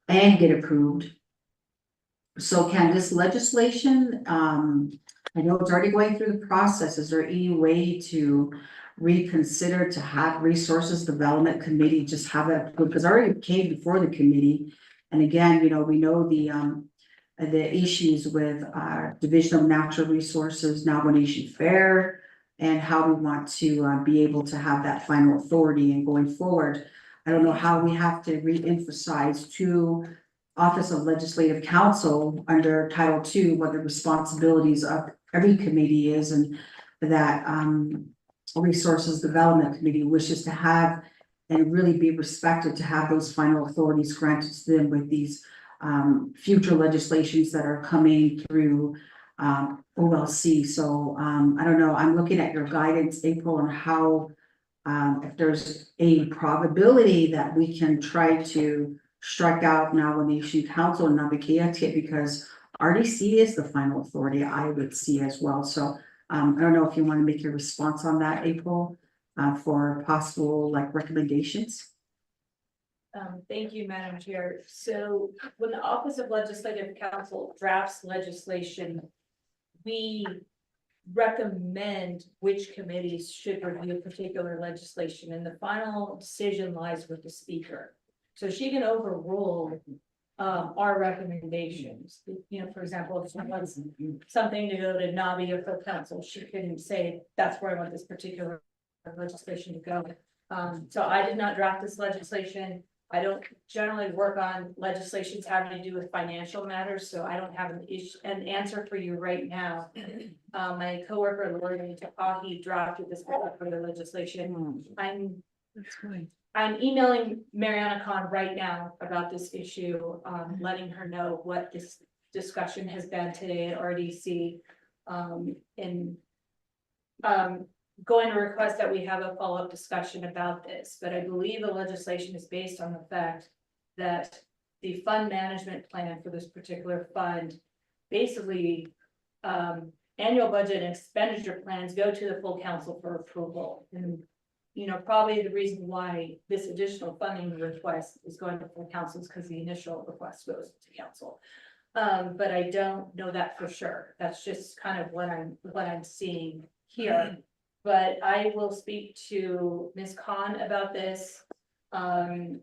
and get approved. So can this legislation, I know it's already going through the process, is there any way to reconsider to have Resources Development Committee just have it, because it already came before the committee. And again, you know, we know the issues with Division of Natural Resources, Navajo Nation Fair, and how we want to be able to have that final authority and going forward. I don't know how we have to re-emphasize to Office of Legislative Counsel under Title II what the responsibilities of every committee is, and that Resources Development Committee wishes to have and really be respected to have those final authorities granted to them with these future legislations that are coming through OLC. So I don't know, I'm looking at your guidance, April, on how if there's a probability that we can try to strike out Navajo Nation Council and Navigatia, because RDC is the final authority, I would see as well. So I don't know if you want to make your response on that, April, for possible like recommendations. Thank you, Madam Chair. So when the Office of Legislative Counsel drafts legislation, we recommend which committees should review particular legislation, and the final decision lies with the Speaker. So she can overrule our recommendations. You know, for example, if she wants something to go to Navi or full council, she couldn't say, that's where I want this particular legislation to go. So I did not draft this legislation. I don't generally work on legislations having to do with financial matters, so I don't have an answer for you right now. My coworker, Lori Tapahi, drafted this particular legislation. I'm emailing Mariana Khan right now about this issue, letting her know what this discussion has been today at RDC. Going to request that we have a follow-up discussion about this, but I believe the legislation is based on the fact that the fund management plan for this particular fund, basically, annual budget and expenditure plans go to the full council for approval. And you know, probably the reason why this additional funding request is going to full council is because the initial request goes to council. But I don't know that for sure. That's just kind of what I'm seeing here. But I will speak to Ms. Khan about this. I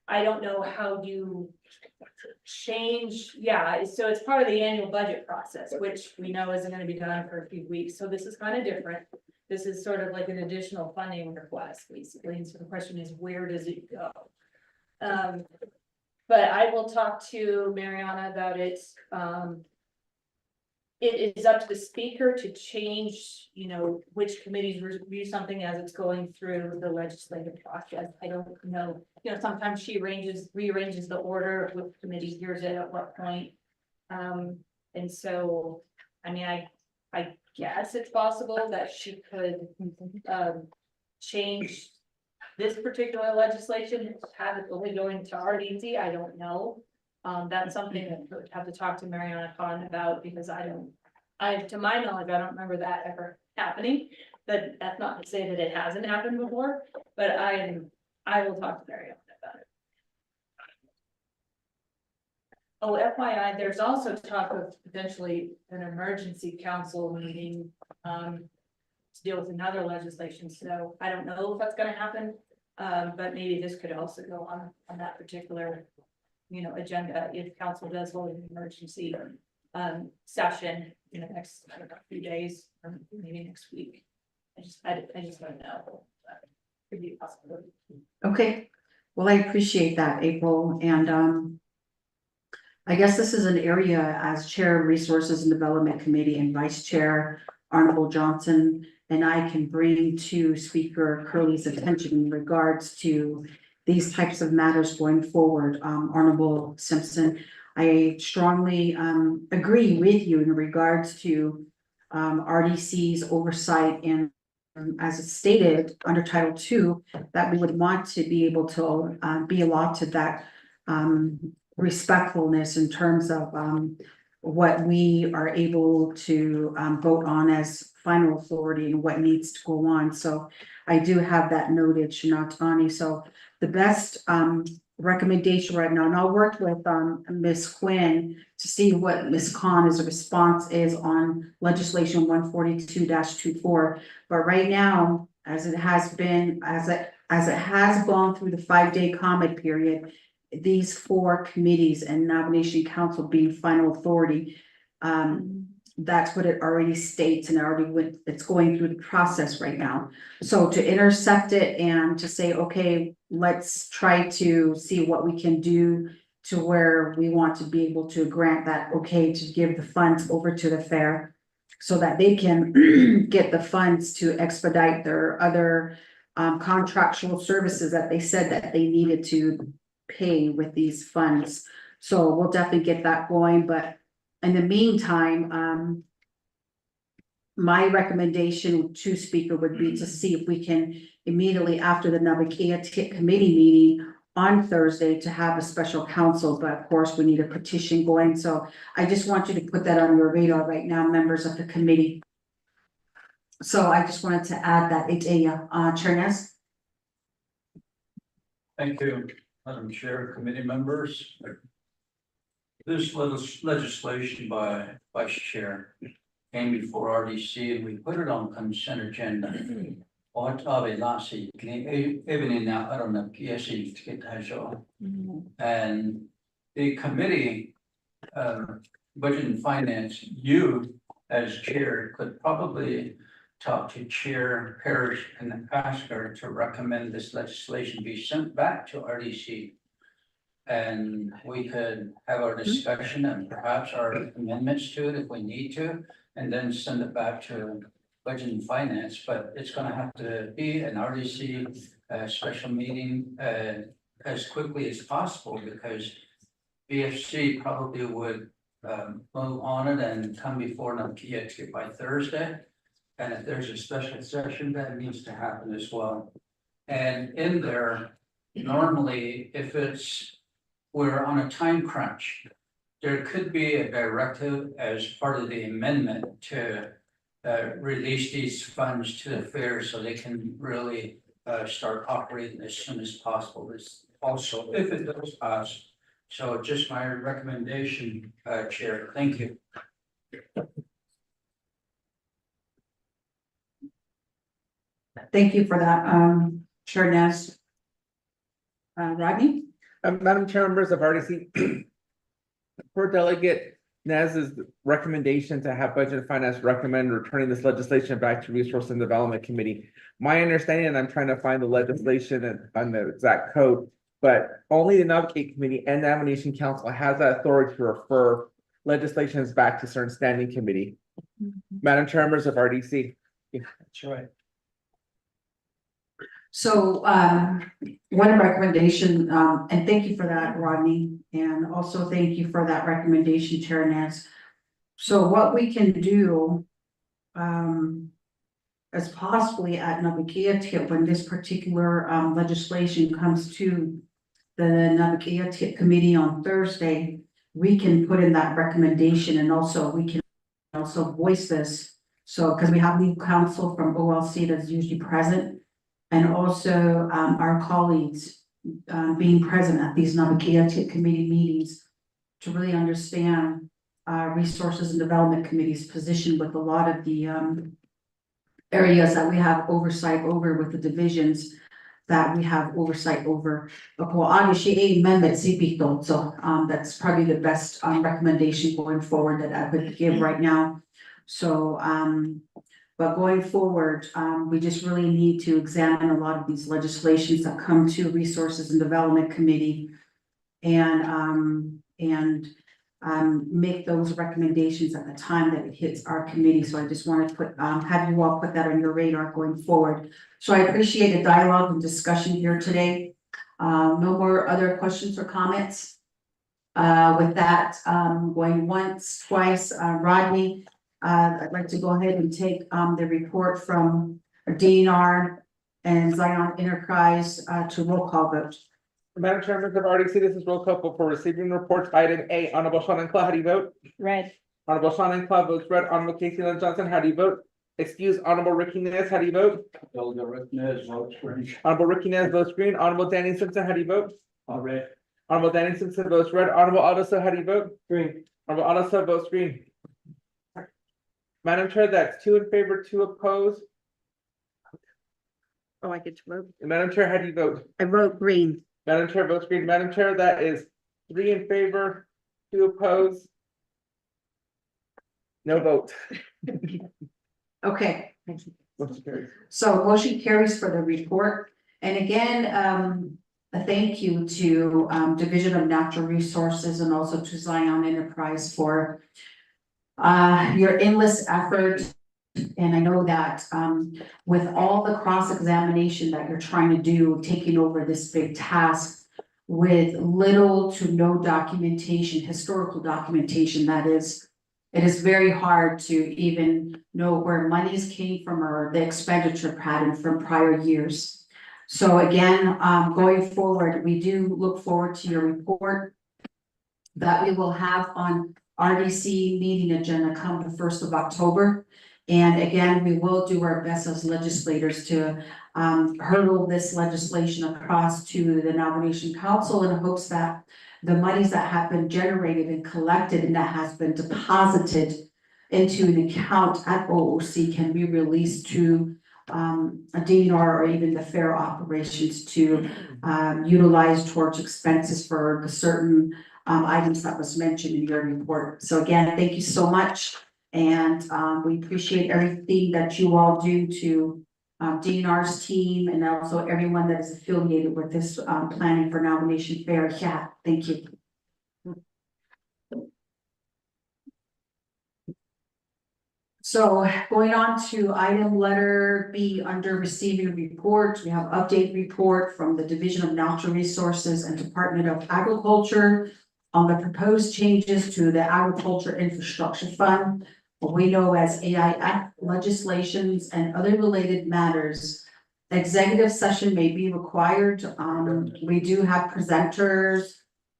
don't know how you change, so it's part of the annual budget process, which we know isn't going to be done for a few weeks. So this is kind of different. This is sort of like an additional funding request, basically. And so the question is, where does it go? But I will talk to Mariana about it. It is up to the Speaker to change, you know, which committees review something as it's going through the legislative process. I don't know, you know, sometimes she rearranges the order of which committee hears it at what point. And so, I mean, I guess it's possible that she could change this particular legislation, have it only going to RDC. I don't know. That's something that I would have to talk to Mariana Khan about, because to my knowledge, I don't remember that ever happening. But that's not to say that it hasn't happened before, but I will talk to Mariana about it. Oh, FYI, there's also talk of potentially an emergency council meeting to deal with another legislation, so I don't know if that's gonna happen. But maybe this could also go on that particular, agenda if council does hold an emergency session in the next, I don't know, few days, or maybe next week. I just don't know. Could be a possibility. Okay, well, I appreciate that, April, and I guess this is an area as Chair of Resources and Development Committee and Vice Chair Honorable Johnson and I can bring to Speaker Curley's attention in regards to these types of matters going forward. Honorable Simpson, I strongly agree with you in regards to RDC's oversight and as it's stated under Title II, that we would want to be able to be allotted that respectfulness in terms of what we are able to vote on as final authority and what needs to go on. So I do have that noted, Shinatani. So the best recommendation right now, and I'll work with Ms. Quinn to see what Ms. Khan's response is on legislation 142-24. But right now, as it has been, as it has gone through the 5-day comment period, these 4 committees and Navajo Nation Council being final authority, that's what it already states and it's going through the process right now. So to intercept it and to say, okay, let's try to see what we can do to where we want to be able to grant that, okay, to give the funds over to the fair so that they can get the funds to expedite their other contractual services that they said that they needed to pay with these funds. So we'll definitely get that going, but in the meantime, my recommendation to Speaker would be to see if we can immediately after the Navajo committee meeting on Thursday to have a special council, but of course we need a petition going. So I just want you to put that on your radar right now, members of the committee. So I just wanted to add that. Chair Ness. Thank you, Madam Chair, committee members. This legislation by Vice Chair came before RDC and we put it on consent agenda. And the committee, Budget and Finance, you as chair could probably talk to Chair Parrish and ask her to recommend this legislation be sent back to RDC. And we could have our discussion and perhaps our amendments to it if we need to, and then send it back to Budget and Finance, but it's gonna have to be an RDC special meeting as quickly as possible because BFC probably would move on it and come before Namkia by Thursday. And if there's a special session, that needs to happen as well. And in there, normally, if we're on a time crunch, there could be a directive as part of the amendment to release these funds to the fair so they can really start operating as soon as possible. This also, if it does pass. So just my recommendation, Chair. Thank you. Thank you for that, Chair Ness. Rodney? Madam Chair, members of RDC, for Delegate Nez's recommendation to have Budget and Finance recommend returning this legislation back to Resource and Development Committee. My understanding, and I'm trying to find the legislation and on the exact code, but only the Navigate Committee and Navajo Nation Council has that authority to refer legislations back to certain standing committee. Madam Chair, members of RDC. That's right. So, one recommendation, and thank you for that, Rodney, and also thank you for that recommendation, Chair Nance. So what we can do, as possibly at Navajo when this particular, legislation comes to the Navajo committee on Thursday, we can put in that recommendation and also we can also voice this. So, because we have legal counsel from OLC that's usually present. And also our colleagues being present at these Navajo committee meetings to really understand Resources and Development Committee's position with a lot of the areas that we have oversight over with the divisions that we have oversight over. Ako, siya ay amendment CP so, that's probably the best, recommendation going forward that I would give right now. So, but going forward, we just really need to examine a lot of these legislations that come to Resources and Development Committee and make those recommendations at the time that it hits our committee. So I just want to put, have you all put that on your radar going forward. So I appreciate the dialogue and discussion here today. No more other questions or comments. With that, going once, twice, Rodney, I'd like to go ahead and take the report from DNR and Zion Enterprise to roll call vote. Madam Chair, members of RDC, this is roll call vote for receiving reports. Item A, Honorable Shannon Club, how do you vote? Red. Honorable Shannon Club votes red. Honorable Casey Lynn Johnson, how do you vote? Excuse Honorable Ricky Nez, how do you vote? Elder Rickness votes green. Honorable Ricky Nez votes green. Honorable Danny Simpson, how do you vote? Red. Honorable Danny Simpson votes red. Honorable Alderson, how do you vote? Green. Honorable Alderson votes green. Madam Chair, that's 2 in favor, 2 opposed. Oh, I get to vote. Madam Chair, how do you vote? I vote green. Madam Chair votes green. Madam Chair, that is 3 in favor, 2 opposed. No vote. Okay. Motion carries. So motion carries for the report. And again, a thank you to Division of Natural Resources and also to Zion Enterprise for your endless effort. And I know that with all the cross-examination that you're trying to do, taking over this big task with little to no documentation, historical documentation, that is, it is very hard to even know where monies came from or the expenditure pattern from prior years. So again, going forward, we do look forward to your report that we will have on RDC meeting agenda come the 1st of October. And again, we will do our best as legislators to hurdle this legislation across to the Navajo Nation Council in hopes that the monies that have been generated and collected and that has been deposited into an account at OOC can be released to a DNR or even the fair operations to utilize towards expenses for the certain items that was mentioned in your report. So again, thank you so much. And we appreciate everything that you all do to DNR's team and also everyone that is affiliated with this planning for Navajo Nation Fair. Yeah, thank you. So going on to item letter B under receiving report, we have update report from the Division of Natural Resources and Department of Agriculture on the proposed changes to the Agriculture Infrastructure Fund, what we know as AIF legislations and other related matters. Executive session may be required. We do have presenters.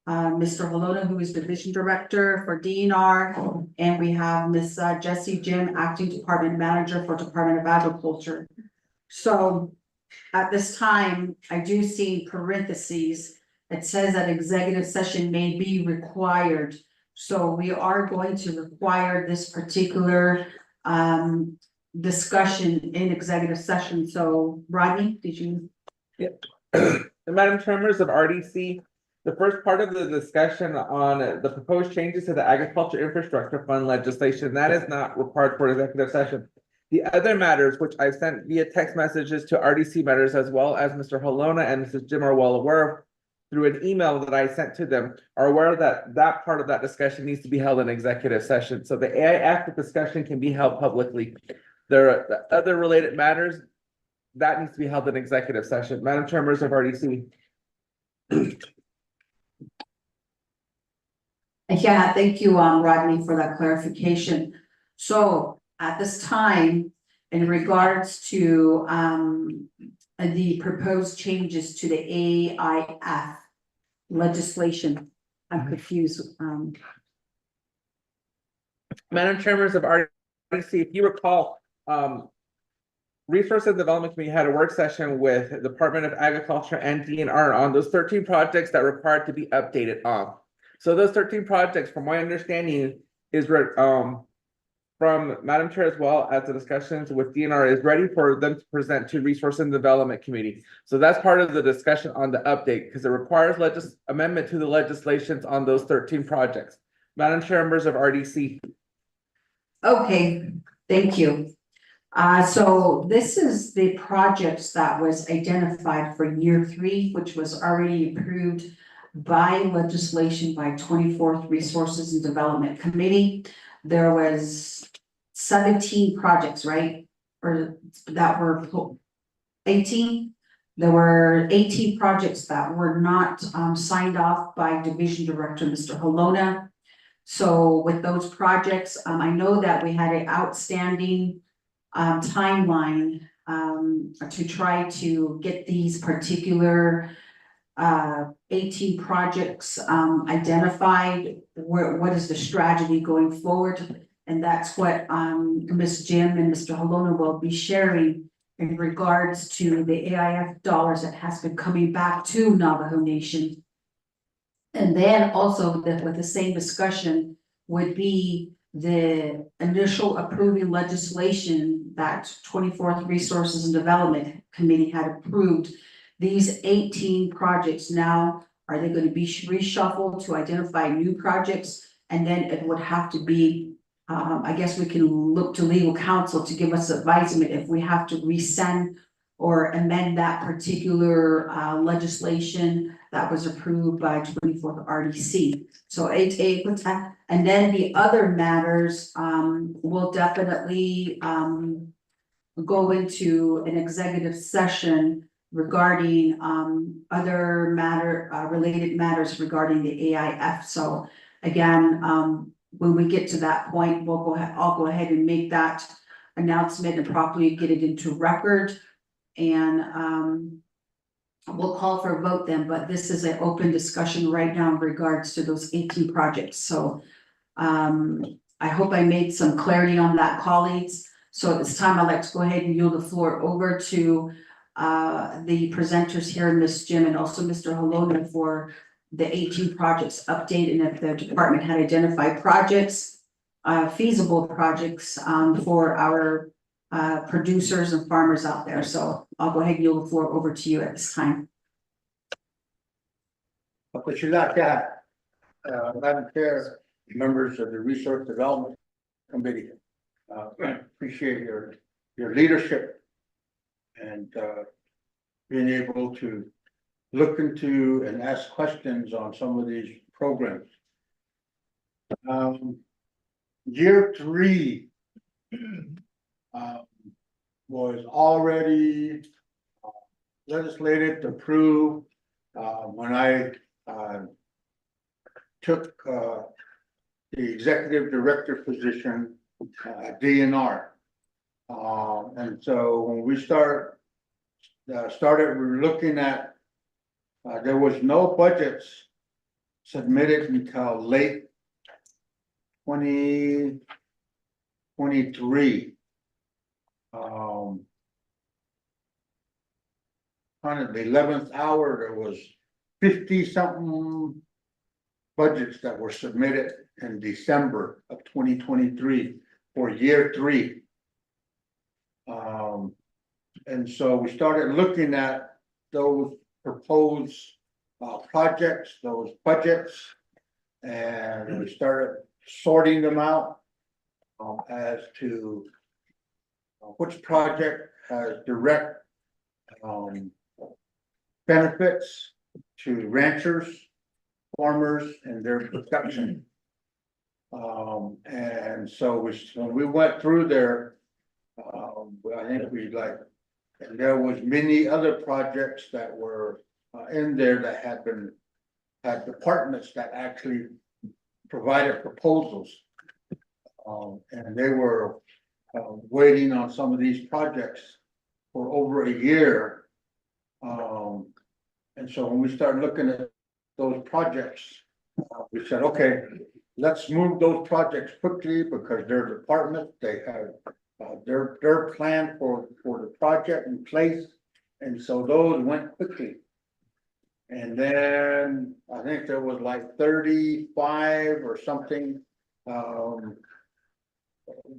Mr. Halona, who is Division Director for DNR, and we have Miss Jessie Jim, Acting Department Manager for Department of Agriculture. So at this time, I do see parentheses. It says that executive session may be required. So we are going to require this particular discussion in executive session. So Rodney, did you? Yep. The Madam Chair, members of RDC, the first part of the discussion on the proposed changes to the Agriculture Infrastructure Fund legislation, that is not required for executive session. The other matters, which I've sent via text messages to RDC matters, as well as Mr. Halona and Mrs. Jim are well aware through an email that I sent to them, are aware that that part of that discussion needs to be held in executive session. So the AIF discussion can be held publicly. There are the other related matters that needs to be held in executive session. Madam Chair, members of RDC. Yeah, thank you, Rodney, for that clarification. So at this time, in regards to the proposed changes to the AIF legislation, I'm confused. Madam Chair, members of RDC, if you recall, Resource and Development Committee had a work session with the Department of Agriculture and DNR on those 13 projects that required to be updated on. So those 13 projects, from my understanding, is from from Madam Chair as well as the discussions with DNR is ready for them to present to Resource and Development Committee. So that's part of the discussion on the update because it requires amendment to the legislations on those 13 projects. Madam Chair, members of RDC. Okay, thank you. So this is the projects that was identified for year 3, which was already approved by legislation by 24th Resources and Development Committee. There was 17 projects, right? Or that were 18. There were 18 projects that were not signed off by Division Director, Mr. Halona. So with those projects, I know that we had an outstanding timeline to try to get these particular 18 projects identified. What is the strategy going forward? And that's what Ms. Jim and Mr. Halona will be sharing in regards to the AIF dollars that has been coming back to Navajo Nation. And then also with the same discussion would be the initial approving legislation that 24th Resources and Development Committee had approved. These 18 projects now, are they going to be reshuffled to identify new projects? And then it would have to be, I guess we can look to legal counsel to give us advisement if we have to resend or amend that particular legislation that was approved by 24th RDC. So and then the other matters will definitely go into an executive session regarding other related matters regarding the AIF. So again, when we get to that point, I'll go ahead and make that announcement and properly get it into record. And we'll call for a vote then, but this is an open discussion right now in regards to those 18 projects. So I hope I made some clarity on that, colleagues. So at this time, I'd like to go ahead and yield the floor over to the presenters here, Ms. Jim and also Mr. Halona, for the 18 projects update, and if the department had identified projects, feasible projects for our producers and farmers out there. So I'll go ahead and yield the floor over to you at this time. Madam Chair, members of the Resource Development Committee, appreciate your leadership and being able to look into and ask questions on some of these programs. Year 3 was already legislated, approved, when I took the executive director position at DNR. And so when we started looking at, there was no budgets submitted until late 2023. Kind of the 11th hour, there was 50-something budgets that were submitted in December of 2023 for year 3. And so we started looking at those proposed projects, those budgets, and we started sorting them out as to which project has direct benefits to ranchers, farmers, and their production. And so when we went through there, I think and there was many other projects that were in there that had departments that actually provided proposals. And they were waiting on some of these projects for over a year. And so when we started looking at those projects, we said, okay, let's move those projects quickly because their department, they have their plan for the project in place. And so those went quickly. And then I think there was like 35 or something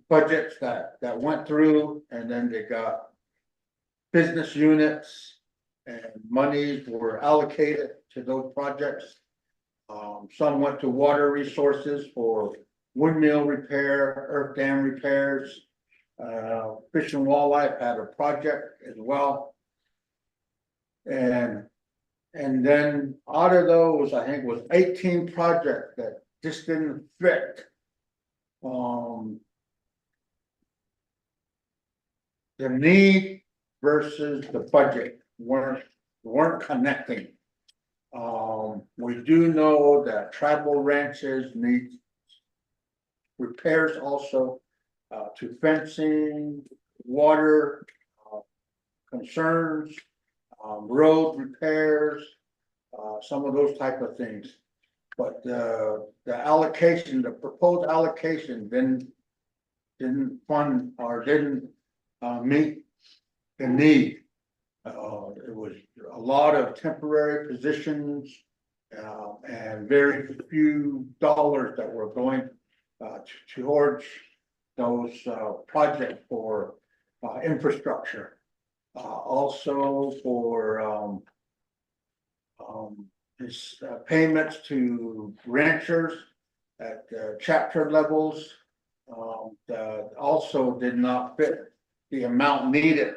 budgets that went through, and then they got business units and monies were allocated to those projects. Some went to water resources for windmill repair, earth dam repairs. Fish and Wildlife had a project as well. And then out of those, I think it was 18 projects that just didn't fit. The need versus the budget weren't connecting. We do know that tribal ranches need repairs also, to fencing, water, concerns, road repairs, some of those type of things. But the allocation, the proposed allocation didn't fund or didn't meet the need. It was a lot of temporary positions, and very few dollars that were going towards those projects for infrastructure. Also for payments to ranchers at chapter levels, that also did not fit the amount needed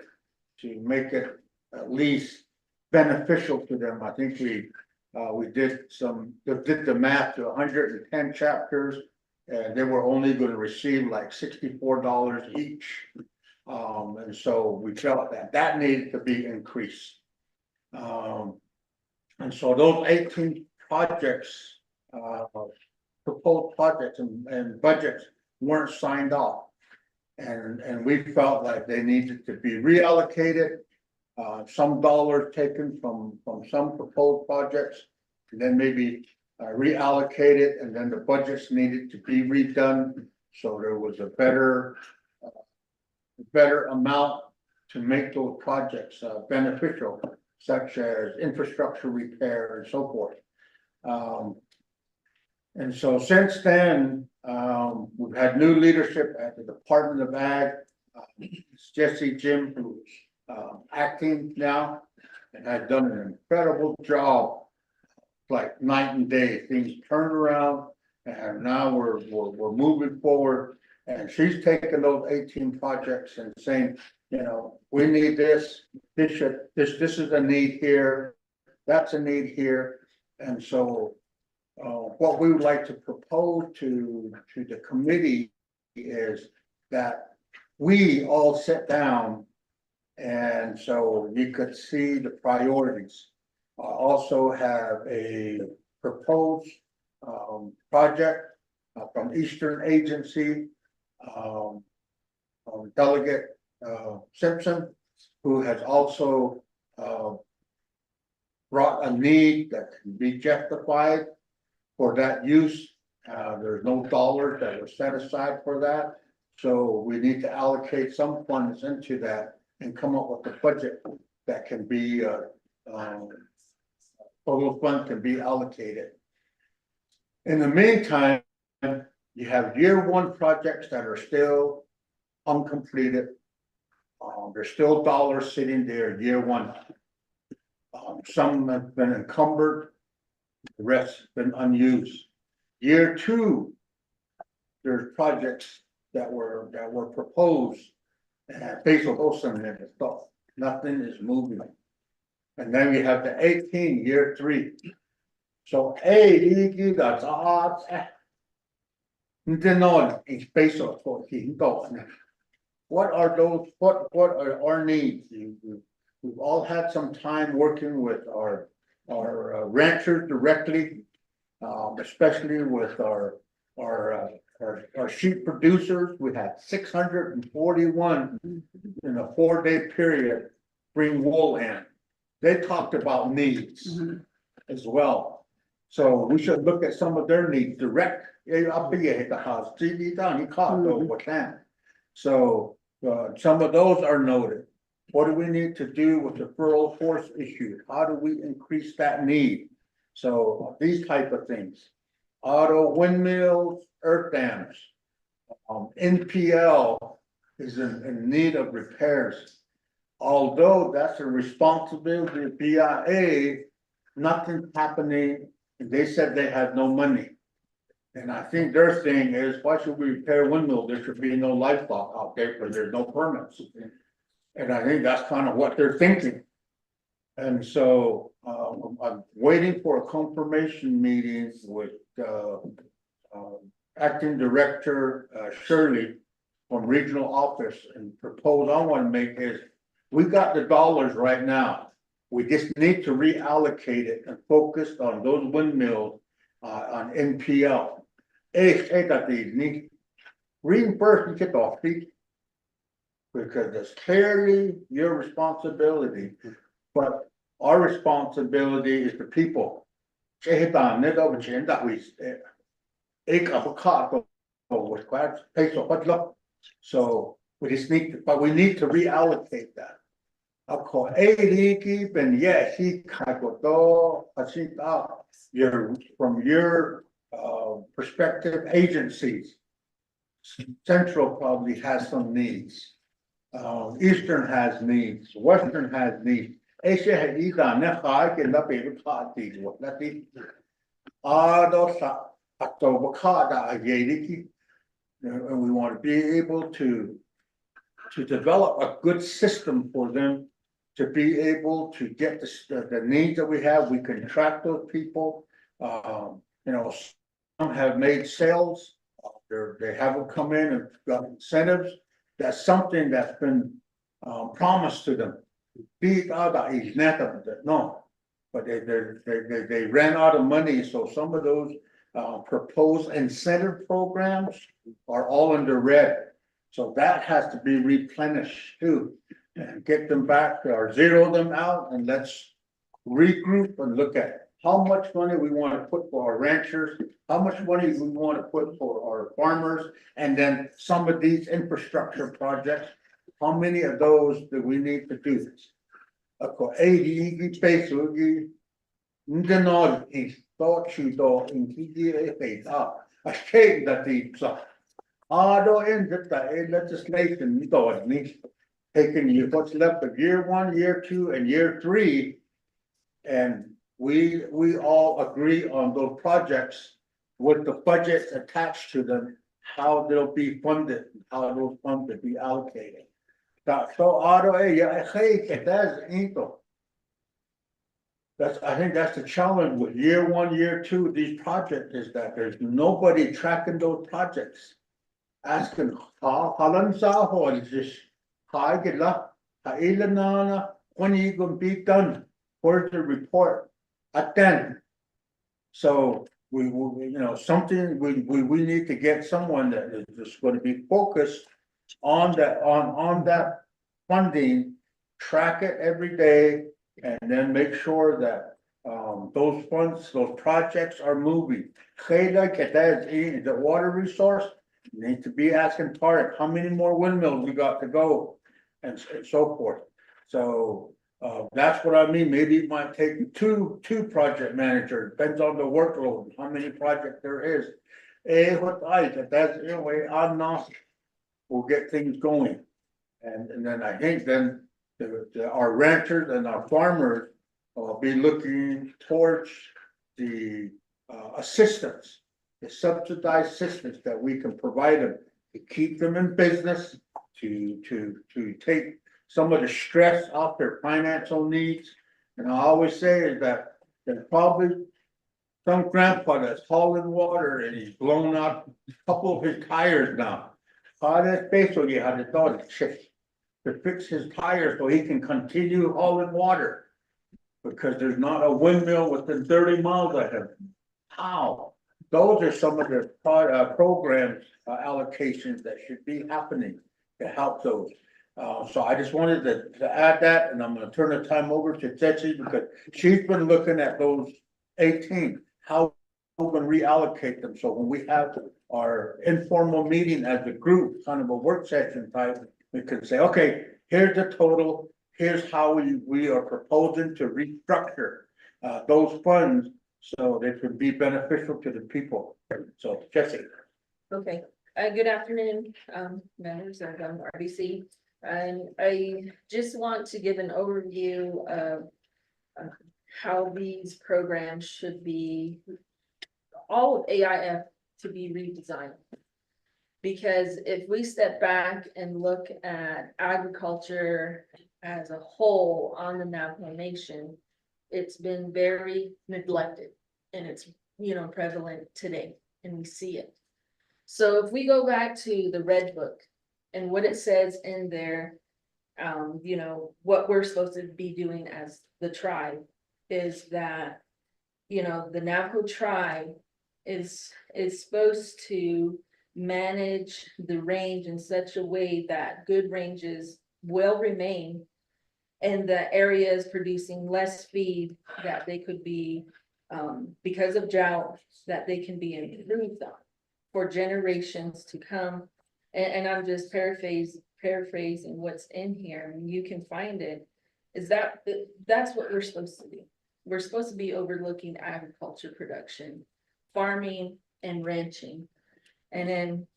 to make it at least beneficial to them. I think we did the math to 110 chapters, and they were only going to receive like $64 each. And so we felt that needed to be increased. And so those 18 projects, proposed projects and budgets weren't signed off. And we felt like they needed to be reallocated, some dollars taken from some proposed projects, and then maybe reallocated, and then the budgets needed to be redone. So there was a better amount to make those projects beneficial, such as infrastructure repair and so forth. And so since then, we've had new leadership at the Department of Ag. It's Jesse Jim, who's acting now, and has done an incredible job, like night and day. Things turned around, and now we're moving forward. And she's taking those 18 projects and saying, you know, we need this. This is a need here. That's a need here. And so, what we would like to propose to the committee is that we all sit down, and so you could see the priorities. Also have a proposed project from Eastern Agency, Delegate Simpson, who has also brought a need that can be justified for that use. There's no dollars that were set aside for that. So we need to allocate some funds into that and come up with a budget that can be, total funds can be allocated. In the meantime, you have year one projects that are still uncompleted. There's still dollars sitting there year one. Some have been encumbered, the rest have been unused. Year two, there's projects that were proposed, and Basil Olson and stuff. Nothing is moving. And then you have the 18 year three. So that's odds. What are those? What are our needs? We've all had some time working with our ranchers directly, especially with our sheep producers. We had 641 in a 4-day period bring wool in. They talked about needs as well. So we should look at some of their needs direct. So some of those are noted. What do we need to do with the rural horse issue? How do we increase that need? So these type of things. Auto windmills, earth dams. NPL is in need of repairs. Although that's a responsibility of BIA, nothing's happening, and they said they had no money. And I think their thing is, why should we repair windmills? There should be no livestock out there because there's no permits. And I think that's kind of what they're thinking. And so, I'm waiting for a confirmation meeting with, acting director, Shirley from regional office, and propose I want to make is, we got the dollars right now. We just need to reallocate it and focus on those windmills, on NPL. That they need reimbursed and get off feet. Because it's clearly your responsibility, but our responsibility is the people. So we just need to, but we need to reallocate that. Of course, and yes, your from your perspective agencies. Central probably has some needs. Eastern has needs, Western has needs. And we want to be able to develop a good system for them to be able to get the needs that we have. We can track those people. Some have made sales. They haven't come in and got incentives. That's something that's been promised to them. No, but they ran out of money, so some of those proposed incentive programs are all in the red. So that has to be replenished too, and get them back or zero them out, and let's regroup and look at how much money we want to put for our ranchers, how much money we want to put for our farmers, and then some of these infrastructure projects, how many of those do we need to do this? Of course, legislation taking you what's left of year 1, year 2, and year 3, and we all agree on those projects with the budget attached to them, how they'll be funded, how those funds will be allocated. I think that's the challenge with year 1, year 2, these projects is that there's nobody tracking those projects. Asking, when are you gonna be done? Where's the report? Then. So something we need to get someone that is just gonna be focused on that funding, track it every day, and then make sure that those funds, those projects are moving. The water resource, you need to be asking Tarek, how many more windmills we got to go, and so forth. So that's what I mean. Maybe it might take two project managers, depends on the workload, how many projects there is. That's the way I'm not, we'll get things going. And then I think then our ranchers and our farmers will be looking towards the assistance, the subsidized assistance that we can provide them to keep them in business, to take some of the stress off their financial needs. And I always say is that there's probably some grandpa that's hauling water and he's blown out a couple of his tires now. You had to thought to fix his tires so he can continue hauling water. Because there's not a windmill within 30 miles of him. How? Those are some of the programs allocations that should be happening to help those. So I just wanted to add that, and I'm gonna turn the time over to Tetsi because she's been looking at those 18, how we can reallocate them. So when we have our informal meeting as a group, kind of a work session type, we can say, okay, here's the total, here's how we are proposing to restructure those funds so they can be beneficial to the people. So Jesse. Okay, Good afternoon, members of RDC. And I just want to give an overview of how these programs should be, all of AIF to be redesigned. Because if we step back and look at agriculture as a whole on the Navajo Nation, it's been very neglected and it's, prevalent today and we see it. So if we go back to the Red Book and what it says in there, what we're supposed to be doing as the tribe is that, the Navajo tribe is supposed to manage the range in such a way that good ranges will remain and the areas producing less feed that they could be, because of drought, that they can be improved on for generations to come. And I'm just paraphrasing what's in here, and you can find it, is that's what we're supposed to do. We're supposed to be overlooking agriculture production, farming and ranching. And then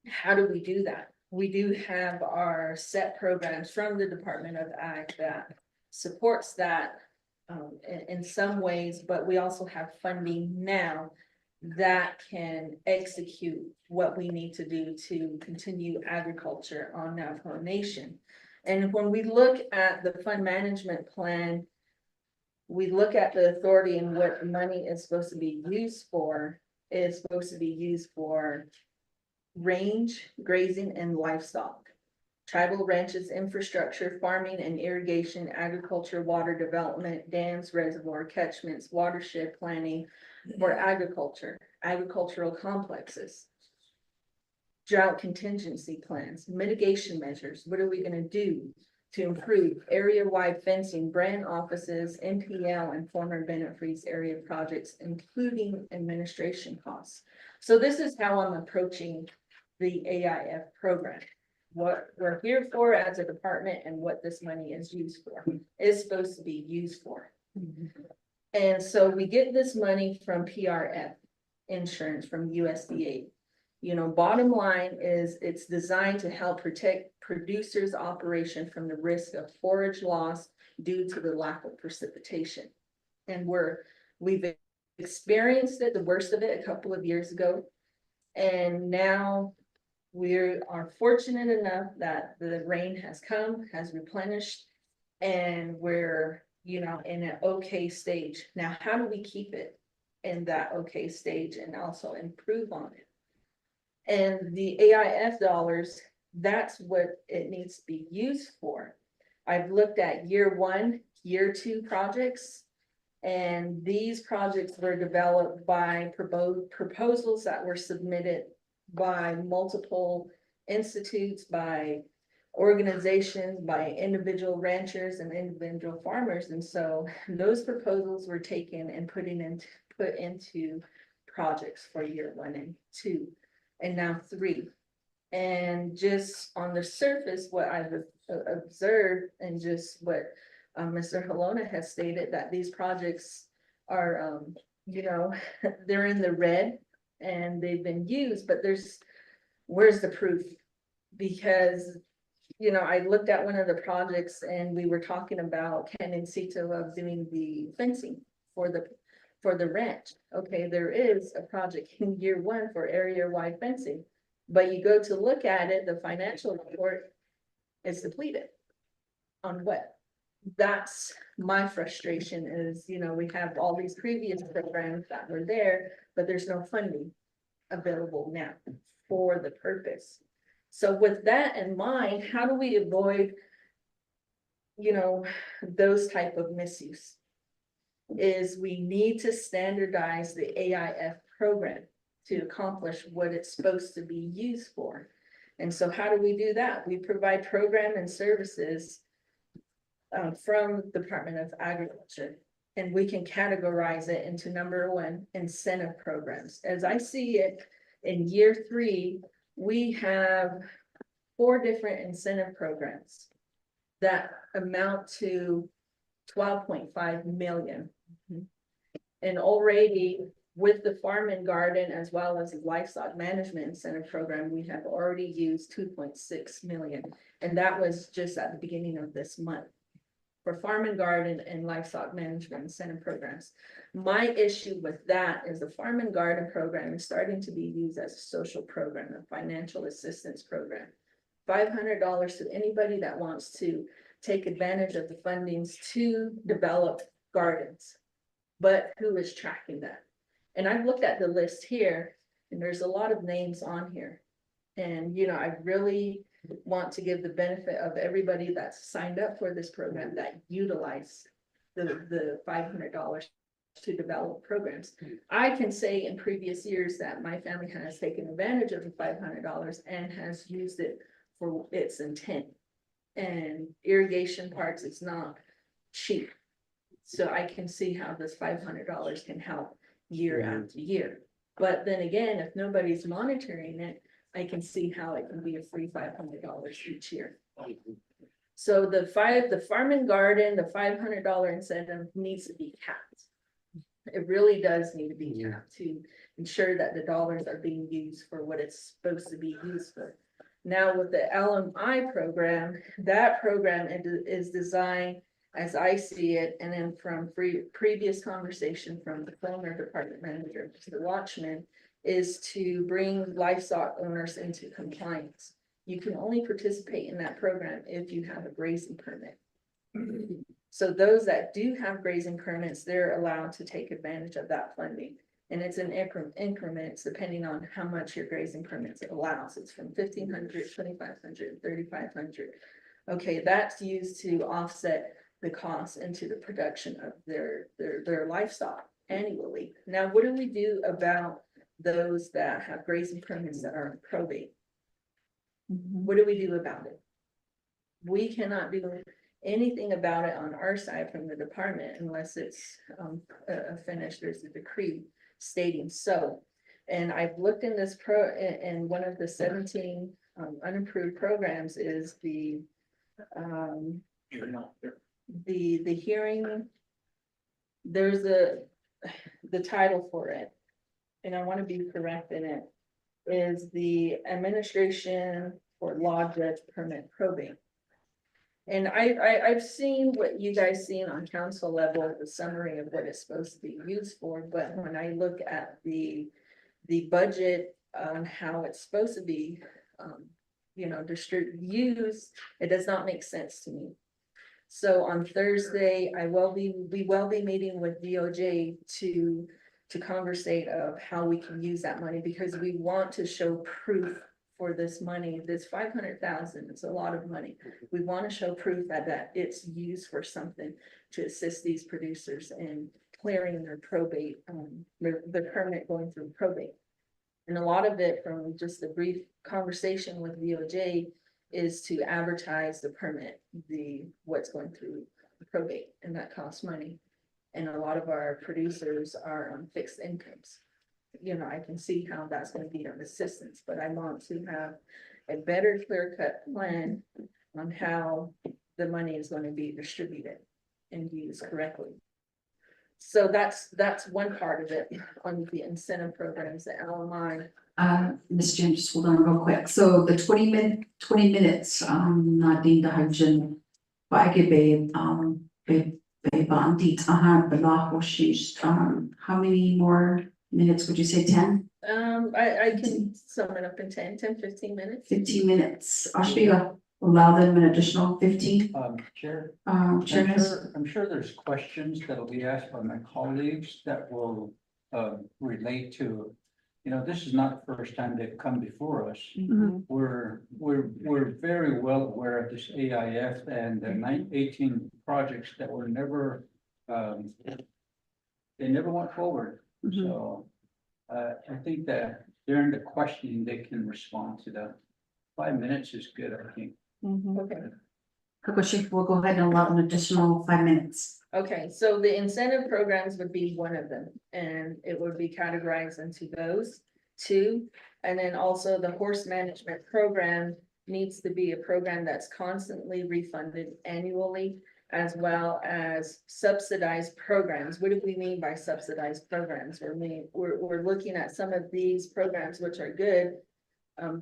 how do we do that? We do have our set programs from the Department of Ag that supports that in some ways, but we also have funding now that can execute what we need to do to continue agriculture on Navajo Nation. And when we look at the fund management plan, we look at the authority and what the money is supposed to be used for. It's supposed to be used for range, grazing, and livestock. Tribal ranches, infrastructure, farming and irrigation, agriculture, water development, dams, reservoir catchments, watershed planning for agriculture, agricultural complexes, drought contingency plans, mitigation measures. What are we going to do to improve area-wide fencing, brand offices, NPL, and former Bennett Freeze area projects, including administration costs? So this is how I'm approaching the AIF program. What we're here for as a department and what this money is used for, is supposed to be used for. And so we get this money from PRF insurance from USDA. Bottom line is it's designed to help protect producers' operation from the risk of forage loss due to the lack of precipitation. And we've experienced it, the worst of it, a couple of years ago. And now we are fortunate enough that the rain has come, has replenished, and we're, in an okay stage. Now, how do we keep it in that okay stage and also improve on it? And the AIF dollars, that's what it needs to be used for. I've looked at year 1, year 2 projects, and these projects were developed by proposals that were submitted by multiple institutes, by organizations, by individual ranchers and individual farmers. And so those proposals were taken and put into projects for year 1 and 2, and now 3. And just on the surface, what I've observed and just what Mr. Halona has stated, that these projects are, they're in the red and they've been used, but where's the proof? Because, I looked at one of the projects and we were talking about Ken and Cito of doing the fencing for the ranch. Okay, there is a project in year 1 for area-wide fencing, but you go to look at it, the financial report is depleted. On what? That's my frustration is, we have all these previous programs that were there, but there's no funding available now for the purpose. So with that in mind, how do we avoid, those type of misuse? Is we need to standardize the AIF program to accomplish what it's supposed to be used for. And so how do we do that? We provide program and services from the Department of Agriculture, and we can categorize it into number 1, incentive programs. As I see it, in year 3, we have 4 different incentive programs that amount to 12.5 million. And already with the farm and garden as well as the livestock management incentive program, we have already used 2.6 million. And that was just at the beginning of this month for farm and garden and livestock management incentive programs. My issue with that is the farm and garden program is starting to be used as a social program, a financial assistance program. $500 to anybody that wants to take advantage of the fundings to develop gardens. But who is tracking that? And I've looked at the list here, and there's a lot of names on here. And, you know, I really want to give the benefit of everybody that's signed up for this program that utilize the $500 to develop programs. I can say in previous years that my family has taken advantage of the $500 and has used it for its intent. And irrigation parts is not cheap. So I can see how this $500 can help year after year. But then again, if nobody's monitoring it, I can see how it can be a free $500 each year. So the farm and garden, the $500 incentive needs to be capped. It really does need to be capped to ensure that the dollars are being used for what it's supposed to be used for. Now with the LMI program, that program is designed as I see it, and then from previous conversation from the former department manager, Mr. Watchman, is to bring livestock owners into compliance. You can only participate in that program if you have a grazing permit. So those that do have grazing permits, they're allowed to take advantage of that funding. And it's in increments depending on how much your grazing permits allows. It's from 1,500, 2,500, 3,500. Okay, that's used to offset the cost into the production of their livestock annually. Now, what do we do about those that have grazing permits that are in probate? What do we do about it? We cannot do anything about it on our side from the department unless it's finished. There's a decree stating so. And I've looked in this and one of the 17 unapproved programs is the hearing. There's the title for it, and I want to be correct in it, is the Administration for Law Judge Permit Probate. And I've seen what you guys seen on council level, the summary of what it's supposed to be used for, but when I look at the budget on how it's supposed to be, you know, used, it does not make sense to me. So on Thursday, we will be meeting with DOJ to conversate of how we can use that money, because we want to show proof for this money. This 500,000, it's a lot of money. We want to show proof that it's used for something to assist these producers in clearing their probate, their permit going through probate. And a lot of it, from just a brief conversation with DOJ, is to advertise the permit, what's going through the probate, and that costs money. And a lot of our producers are on fixed incomes. You know, I can see how that's going to be of assistance, but I want to have a better clear-cut plan on how the money is going to be distributed and used correctly. So that's one part of it on the incentive programs, the LMI. Ms. Jim, just hold on real quick. So the 20 minutes, natin dahil dyan, paikibay, bandit, how many more minutes would you say? 10? I can sum it up in 10-15 minutes. 15 minutes. Ashbiga, allow them an additional 15. Chair, Chairman. I'm sure there's questions that'll be asked by my colleagues that will relate to, you know, this is not the first time they've come before us. We're very well aware of this AIF and the 18 projects that were never, they never went forward. So I think that during the questioning, they can respond to that. 5 minutes is good, I think. Okay. Kokoshi, we'll go ahead and allow an additional 5 minutes. Okay, so the incentive programs would be one of them, and it would be categorized into those two. And then also the horse management program needs to be a program that's constantly refunded annually as well as subsidized programs. What do we mean by subsidized programs? We're looking at some of these programs which are good,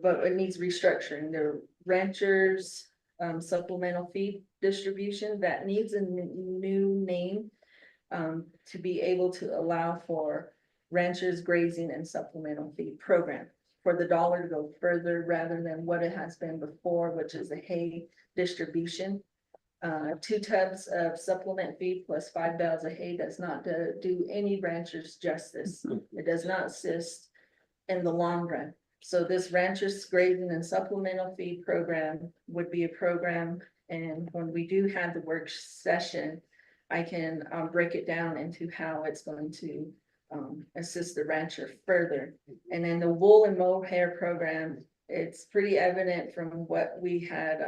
but it needs restructuring. They're ranchers, supplemental feed distribution that needs a new name to be able to allow for ranchers grazing and supplemental feed program for the dollar to go further rather than what it has been before, which is a hay distribution. 2 tubs of supplement feed plus 5 bales of hay does not do any ranchers justice. It does not assist in the long run. So this ranchers grazing and supplemental feed program would be a program, and when we do have the work session, I can break it down into how it's going to assist the rancher further. And then the wool and mohair program, it's pretty evident from what we had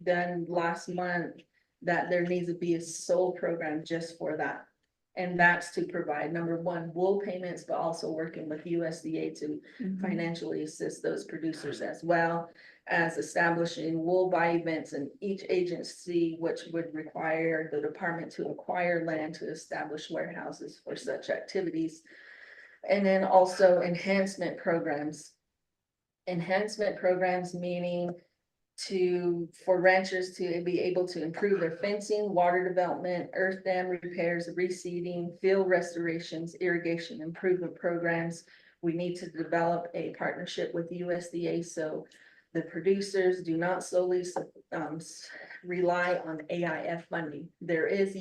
done last month that there needs to be a sole program just for that. And that's to provide, number one, wool payments, but also working with USDA to financially assist those producers, as well as establishing wool buy events in each agency, which would require the department to acquire land to establish warehouses for such activities. And then also enhancement programs. Enhancement programs meaning for ranchers to be able to improve their fencing, water development, earth dam repairs, reseeding, field restorations, irrigation improvement programs. We need to develop a partnership with USDA so the producers do not solely rely on AIF funding. There is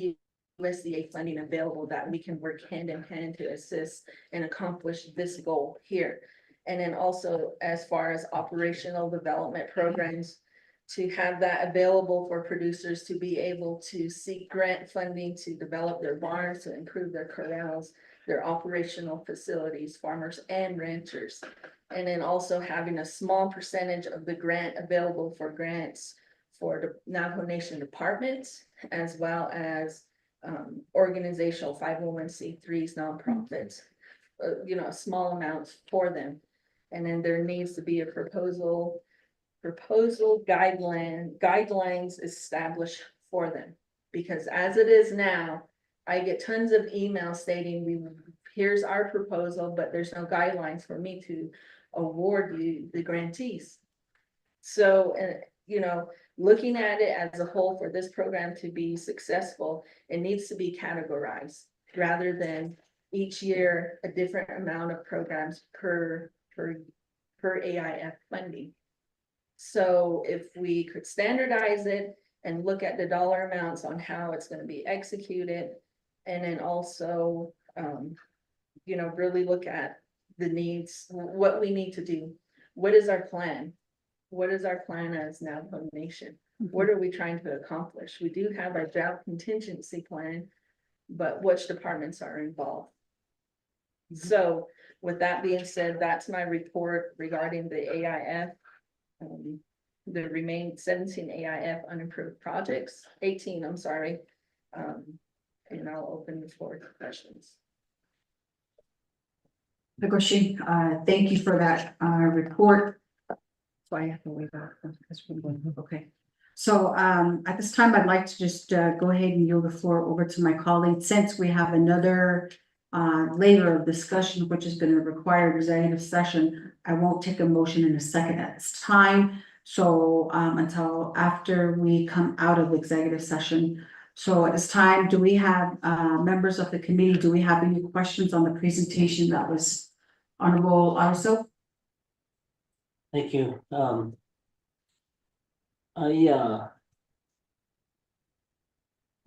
USDA funding available that we can work hand in hand to assist and accomplish this goal here. And then also, as far as operational development programs, to have that available for producers to be able to seek grant funding to develop their barns, to improve their corrals, their operational facilities, farmers and ranchers. And then also having a small percentage of the grant available for grants for the Navajo Nation departments, as well as organizational 501c3s, nonprofits, small amounts for them. And then there needs to be a proposal guidelines established for them. Because as it is now, I get tons of emails stating here's our proposal, but there's no guidelines for me to award the grantees. So, looking at it as a whole for this program to be successful, it needs to be categorized rather than each year a different amount of programs per AIF funding. So if we could standardize it and look at the dollar amounts on how it's going to be executed, and then also, really look at the needs, what we need to do. What is our plan? What is our plan as Navajo Nation? What are we trying to accomplish? We do have our drought contingency plan, but which departments are involved? So with that being said, that's my report regarding the AIF. There remain 17 AIF unapproved projects, 18, I'm sorry. And I'll open the floor to questions. Nagoshi, thank you for that report. So I have to wait out. Okay. So at this time, I'd like to just go ahead and yield the floor over to my colleague, since we have another layer of discussion, which is going to require executive session. I won't take a motion in a second at this time. So until after we come out of executive session. So at this time, do we have members of the committee? Do we have any questions on the presentation that was Honorable also? Thank you. I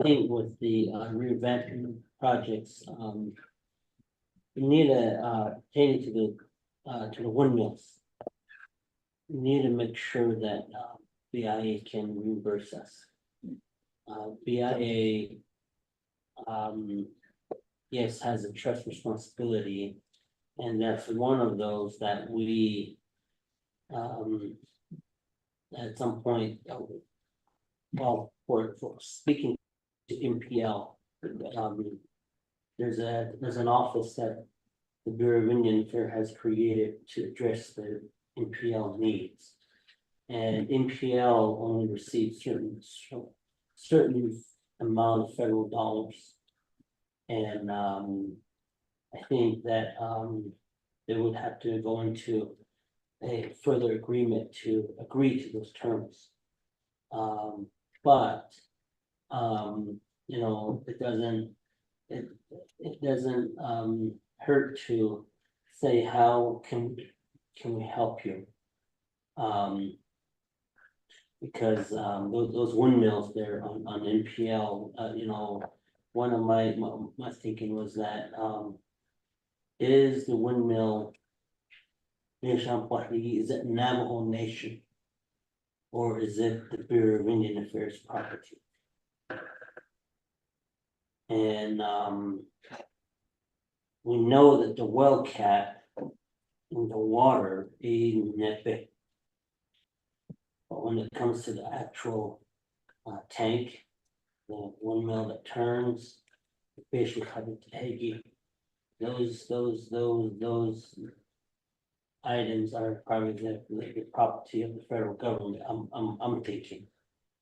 think with the revamping projects, we need to change to the windmills. We need to make sure that BIA can reimburse us. BIA yes, has a trust responsibility, and that's one of those that we at some point, well, for speaking to MPL, there's an office that the Bureau of Indian Affairs has created to address the MPL needs. And MPL only receives certain amount of federal dollars. And, I think that, they would have to go into a further agreement to agree to those terms. But, you know, it doesn't, hurt to say, how can we help you? Because, those windmills there on NPL, you know, one of my thinking was that, is the windmill is it Navajo Nation? Or is it the Bureau of Indian Affairs property? And, we know that the well cat in the water is nepe. But when it comes to the actual, tank, the windmill that turns, the fish will have it eggy. Those items are probably the property of the federal government, I'm thinking.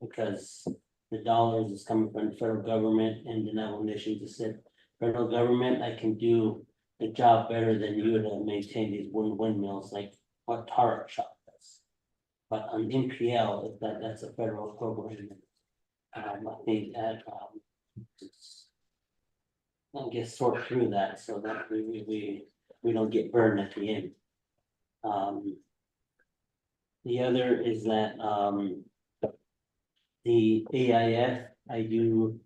Because the dollars is coming from the federal government, and the Navajo Nation just said, federal government, I can do the job better than you to maintain these windmills, like what Tara shop does. But on NPL, if that's a federal program, I think that, I guess sort through that so that we don't get burned at the end. The other is that, the AIF, I do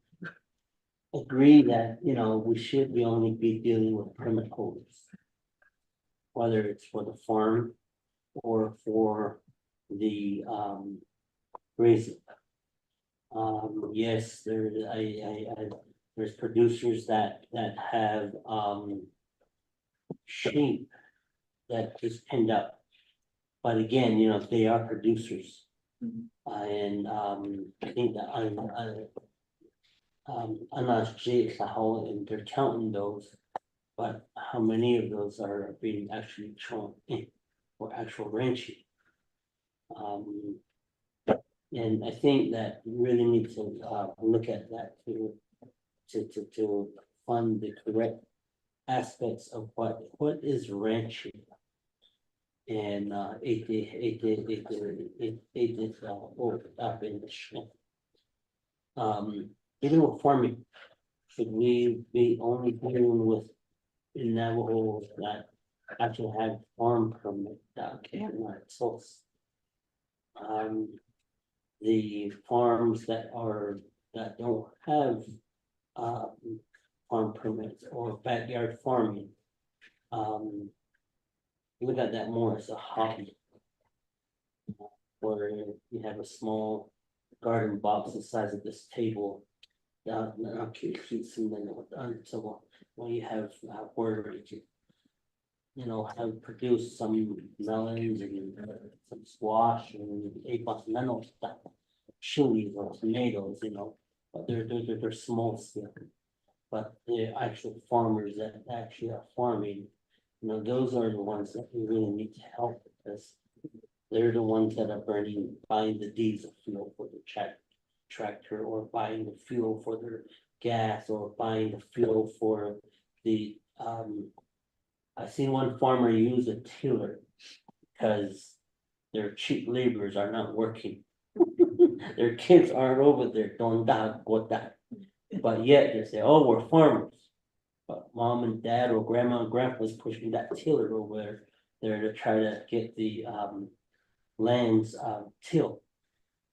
agree that, you know, we should be only be dealing with permit holders. Whether it's for the farm or for the, grazing. Yes, there's producers that have, sheep that just end up. But again, you know, they are producers. And, I think that I'm not sure and they're counting those. But how many of those are being actually shown in for actual ranching? And I think that we really need to, look at that to fund the correct aspects of what is ranching. And, it up in the ship. Even with farming, should we be only dealing with Navajos that actually have farm permit that cannot source? The farms that don't have, farm permits or backyard farming. Look at that more as a hobby. Where you have a small garden box the size of this table. Not keeps them until when you have where you know, have produced some melons and some squash and none stuff, chilies or tomatoes, you know, but they're small scale. But the actual farmers that actually are farming, you know, those are the ones that we really need to help, because they're the ones that are buying the diesel fuel for the tractor, or buying the fuel for their gas, or buying the fuel for the, I've seen one farmer use a tiller because their cheap laborers are not working. Their kids aren't over there, don't die, what that. But yet they say, oh, we're farmers. But mom and dad or grandma and grandpa is pushing that tiller over there to try to get the lands tilled.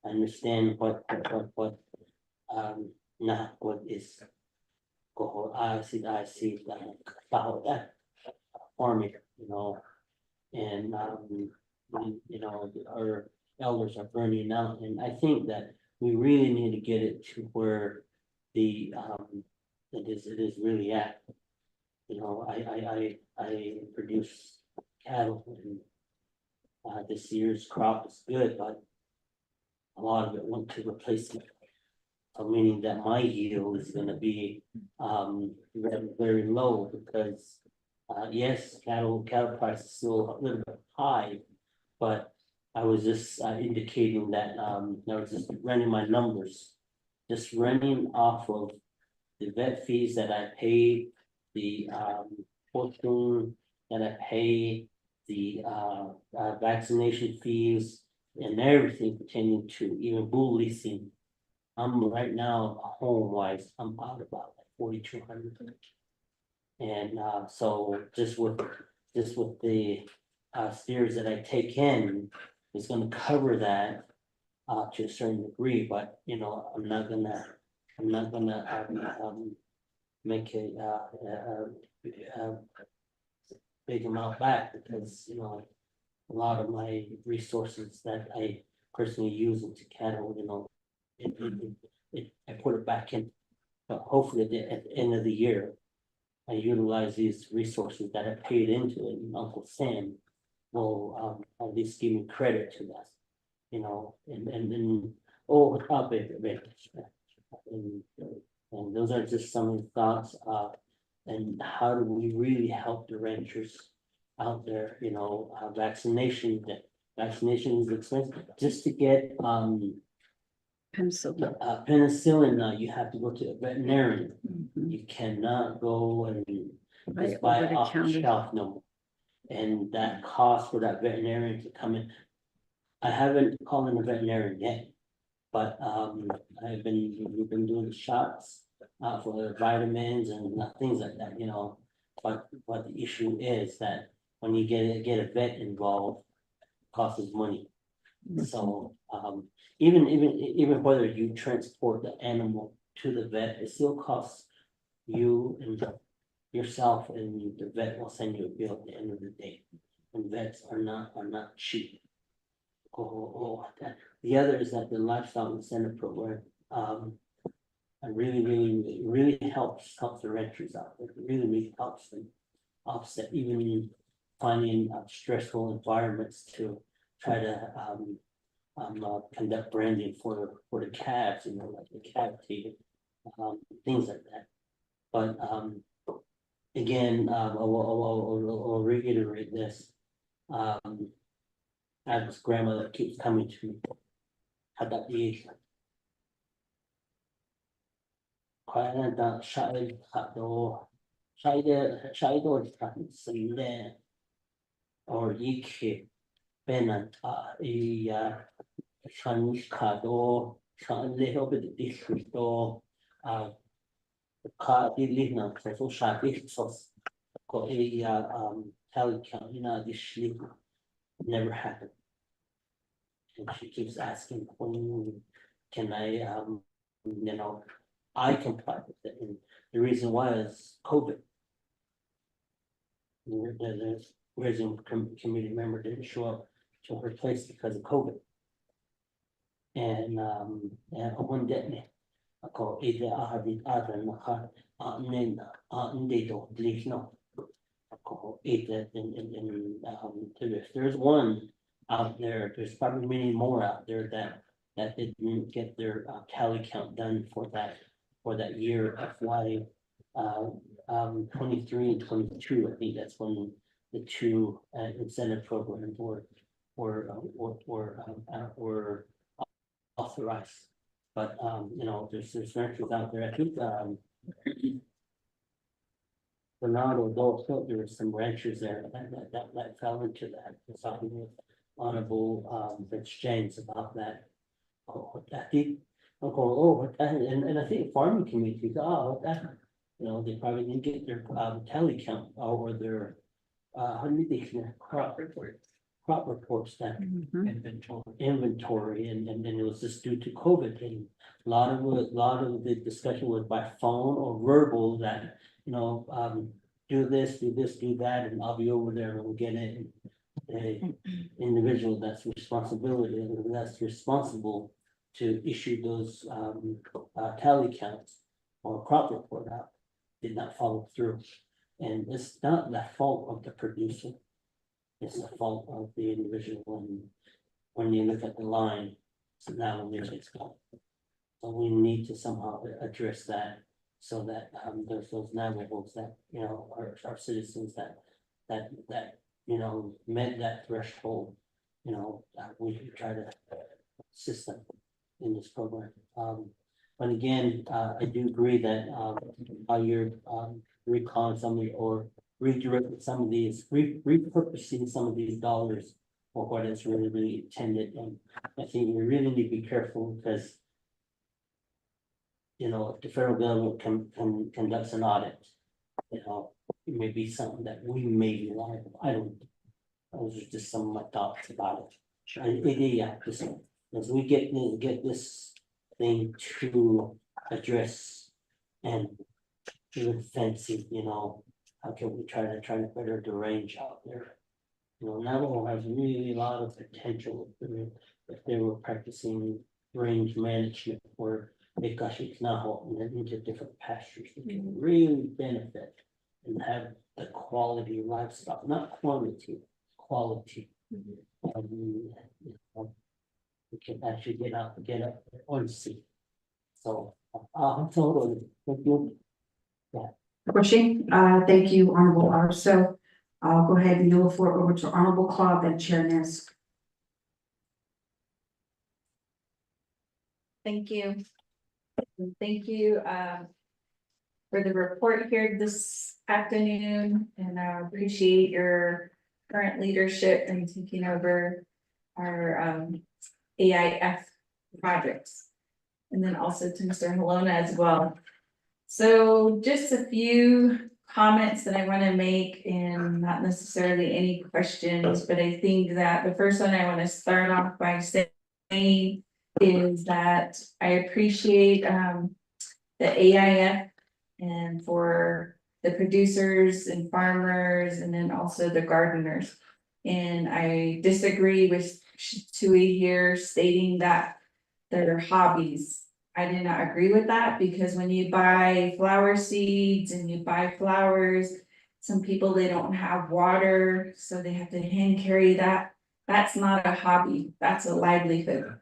I understand what not what is. I see that farming, you know, and you know, our elders are burning out, and I think that we really need to get it to where the it is really at. You know, I produce cattle, and this year's crop is good, but a lot of it went to replacement. So meaning that my yield is gonna be very, very low, because yes, cattle price is still a little bit high. But I was just indicating that I was just running my numbers. just running off of the vet fees that I paid, the portion that I pay, the vaccination fees and everything pertaining to even bull leasing. I'm right now, home wise, I'm out about like 4,200. And so just with the steers that I take in, is gonna cover that to a certain degree, but you know, I'm not gonna make a big amount back because, you know, a lot of my resources that I personally use into cattle, you know, I put it back in. But hopefully at the end of the year, I utilize these resources that I paid into it, and Uncle Sam will at least give me credit to that, you know, and oh, up it. And those are just some of the thoughts and how do we really help the ranchers out there, you know, vaccination is expensive, just to get penicillin, you have to go to a veterinarian. You cannot go and just buy it off the shelf no more. And that cost for that veterinarian to come in. I haven't called in a veterinarian yet, but we've been doing the shots for the vitamins and things like that, you know. But the issue is that when you get a vet involved, it costs money. So even whether you transport the animal to the vet, it still costs you and yourself, and the vet will send you a bill at the end of the day. And vets are not cheap. The other is that the livestock incentive program, really helps the ranchers out. It really helps them offset even finding stressful environments to try to conduct branding for the calves, you know, like the cavitated, things like that. But again, I'll reiterate this. I have this grandmother that keeps coming to me. Had that be quite that shy door there, or you keep Bennett Chinese cado, little bit different door, car didn't so sharp sauce. Got a tally count, you know, this sleep never happened. And she keeps asking when can I you know, I comply with it. And the reason why is COVID. There's community member didn't show up to her place because of COVID. And one day, I call either I have the other and then they don't leave no. I call either if there's one out there, there's probably many more out there that didn't get their tally count done for that year FY 23 and 22. I think that's when the two incentive programs were authorized. But you know, there's ranchers out there. I think Bernardo Dole, there were some ranchers there that fell into that. I was talking with Honorable Rich James about that. Oh, that did. I'll go, oh, and I think farming communities, oh, that, you know, they probably didn't get their tally count or their how do they crop reports that inventory and it was just due to COVID, and a lot of the discussion was by phone or verbal that, you know, do this, do that, and I'll be over there and we'll get it. A individual that's responsible to issue those tally counts or crop report out did not follow through. And it's not the fault of the producer. It's the fault of the individual when you look at the line, so now it's gone. So we need to somehow address that so that there's those Navajos that, you know, our citizens that you know, met that threshold, you know, we try to assist them in this program. But again, I do agree that, how you're, recalling some of or redirecting some of these, repurposing some of these dollars for what it's really intended, and I think we really need to be careful, because you know, if the federal government conducts an audit, you know, it may be something that we may be liable. I don't. Those are just some of my thoughts about it. Yeah, just as we get this thing to address and do fencing, you know, how can we try to better the range out there? You know, Navajo has really a lot of potential if they were practicing range management, where they got it now into different pastures that can really benefit and have the quality livestock, not quantity, quality. You know, we can actually get up there and see. So, totally, thank you. Pushing, thank you, Honorable R. So I'll go ahead and yield the floor over to Honorable Claude, then Chair Ness. Thank you. And thank you, for the report here this afternoon, and I appreciate your current leadership and taking over our, AIF projects. And then also to Mr. Halona as well. So just a few comments that I want to make, and not necessarily any questions, but I think that the first one I want to start off by saying is that I appreciate the AIF and for the producers and farmers, and then also the gardeners. And I disagree with Tui here stating that they're hobbies. I do not agree with that, because when you buy flower seeds and you buy flowers, some people, they don't have water, so they have to hand carry that. That's not a hobby, that's a livelihood.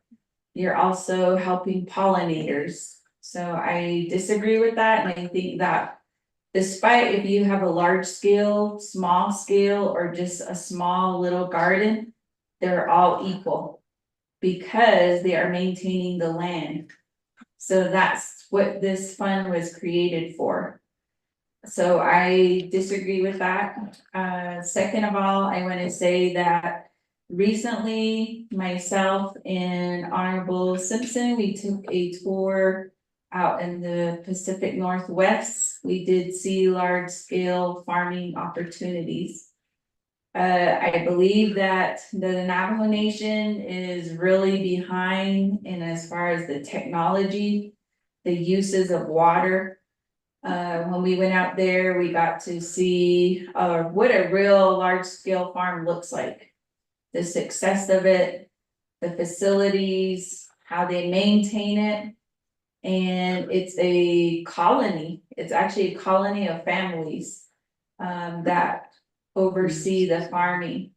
You're also helping pollinators. So I disagree with that, and I think that despite if you have a large scale, small scale, or just a small little garden, they're all equal because they are maintaining the land. So that's what this fund was created for. So I disagree with that. Second of all, I want to say that recently myself and Honorable Simpson, we took a tour out in the Pacific Northwest. We did see large scale farming opportunities. I believe that the Navajo Nation is really behind in as far as the technology, the uses of water. When we went out there, we got to see what a real large scale farm looks like. The success of it, the facilities, how they maintain it. And it's a colony. It's actually a colony of families that oversee the farming.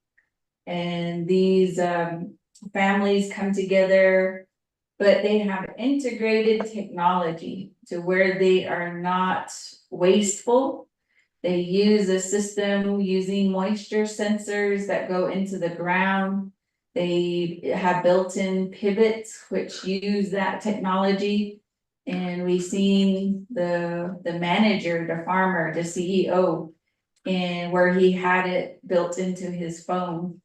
And these families come together, but they have integrated technology to where they are not wasteful. They use a system using moisture sensors that go into the ground. They have built-in pivots which use that technology. And we've seen the manager, the farmer, the CEO, and where he had it built into his phone.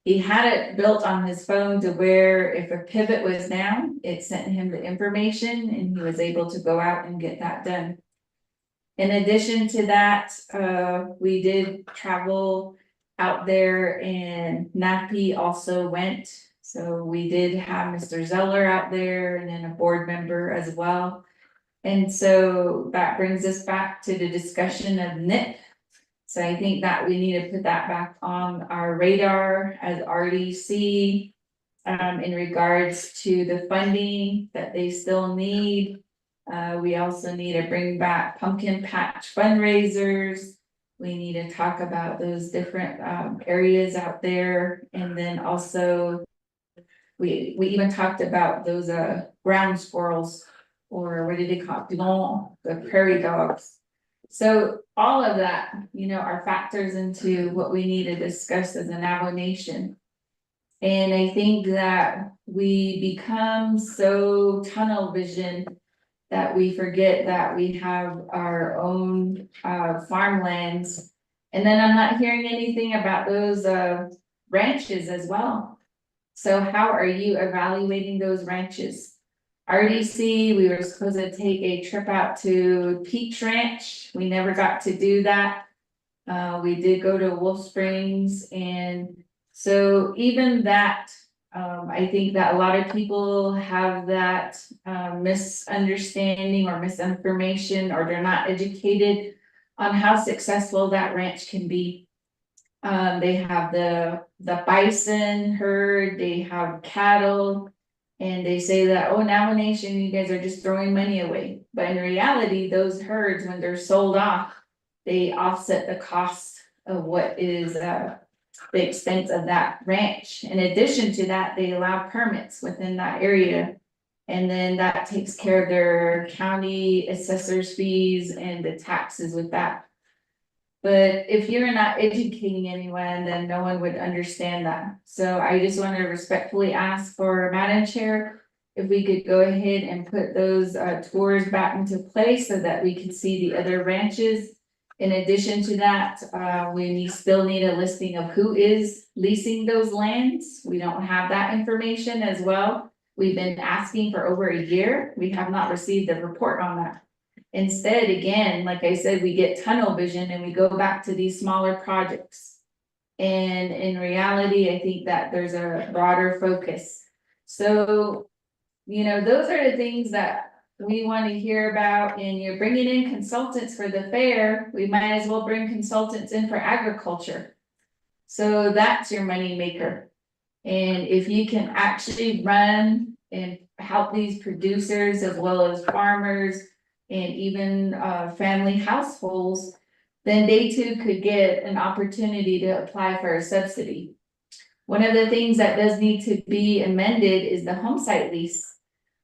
He had it built on his phone to where if a pivot was down, it sent him the information and he was able to go out and get that done. In addition to that, we did travel out there, and NAPI also went. So we did have Mr. Zeller out there and then a board member as well. And so that brings us back to the discussion of NIP. So I think that we need to put that back on our radar as RDC in regards to the funding that they still need. We also need to bring back pumpkin patch fundraisers. We need to talk about those different areas out there. And then also we even talked about those ground squirrels, or what did they call it? The prairie dogs. So all of that, are factors into what we need to discuss as a Navajo Nation. And I think that we become so tunnel vision that we forget that we have our own farmlands. And then I'm not hearing anything about those ranches as well. So how are you evaluating those ranches? RDC, we were supposed to take a trip out to Peach Ranch. We never got to do that. We did go to Wolf Springs, and so even that, I think that a lot of people have that misunderstanding or misinformation, or they're not educated on how successful that ranch can be. They have the bison herd, they have cattle, and they say that, oh, Navajo Nation, you guys are just throwing money away. But in reality, those herds, when they're sold off, they offset the cost of what is the expense of that ranch. In addition to that, they allow permits within that area. And then that takes care of their county assessor's fees and the taxes with that. But if you're not educating anyone, then no one would understand that. So I just want to respectfully ask for Madam Chair, if we could go ahead and put those tours back into place so that we can see the other ranches. In addition to that, we still need a listing of who is leasing those lands. We don't have that information as well. We've been asking for over a year. We have not received a report on that. Instead, again, like I said, we get tunnel vision and we go back to these smaller projects. And in reality, I think that there's a broader focus. So, you know, those are the things that we want to hear about. And you're bringing in consultants for the fair. We might as well bring consultants in for agriculture. So that's your money maker. And if you can actually run and help these producers as well as farmers and even family households, then they too could get an opportunity to apply for a subsidy. One of the things that does need to be amended is the home site lease.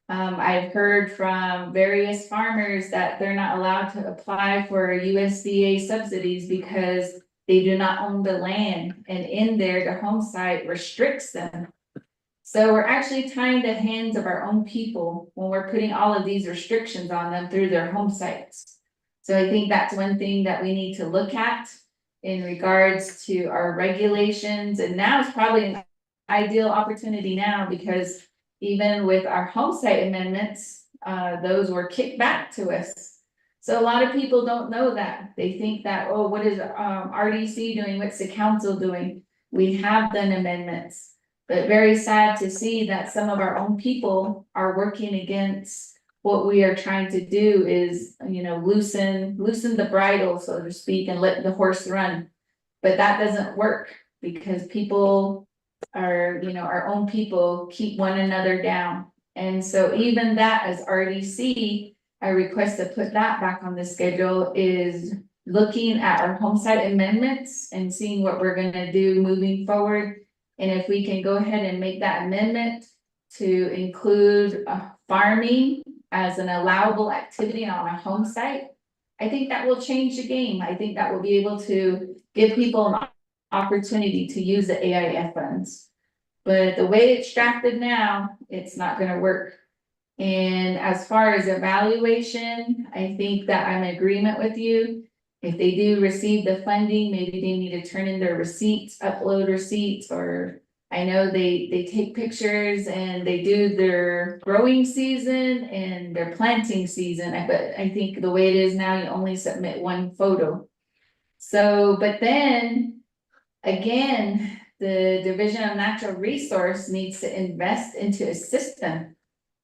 I've heard from various farmers that they're not allowed to apply for USDA subsidies because they do not own the land, and in there, the home site restricts them. So we're actually tying the hands of our own people when we're putting all of these restrictions on them through their home sites. So I think that's one thing that we need to look at in regards to our regulations. And now is probably an ideal opportunity now, because even with our home site amendments, those were kicked back to us. So a lot of people don't know that. They think that, oh, what is RDC doing? What's the council doing? We have done amendments, but very sad to see that some of our own people are working against what we are trying to do is, you know, loosen the bridle, so to speak, and let the horse run. But that doesn't work because people are, you know, our own people keep one another down. And so even that, as RDC, I request to put that back on the schedule, is looking at our home site amendments and seeing what we're gonna do moving forward. And if we can go ahead and make that amendment to include farming as an allowable activity on a home site, I think that will change the game. I think that will be able to give people an opportunity to use the AIF funds. But the way it's drafted now, it's not gonna work. And as far as evaluation, I think that I'm in agreement with you. If they do receive the funding, maybe they need to turn in their receipts, upload receipts, or I know they take pictures and they do their growing season and their planting season. But I think the way it is now, you only submit one photo. So, but then again, the Division of Natural Resource needs to invest into a system,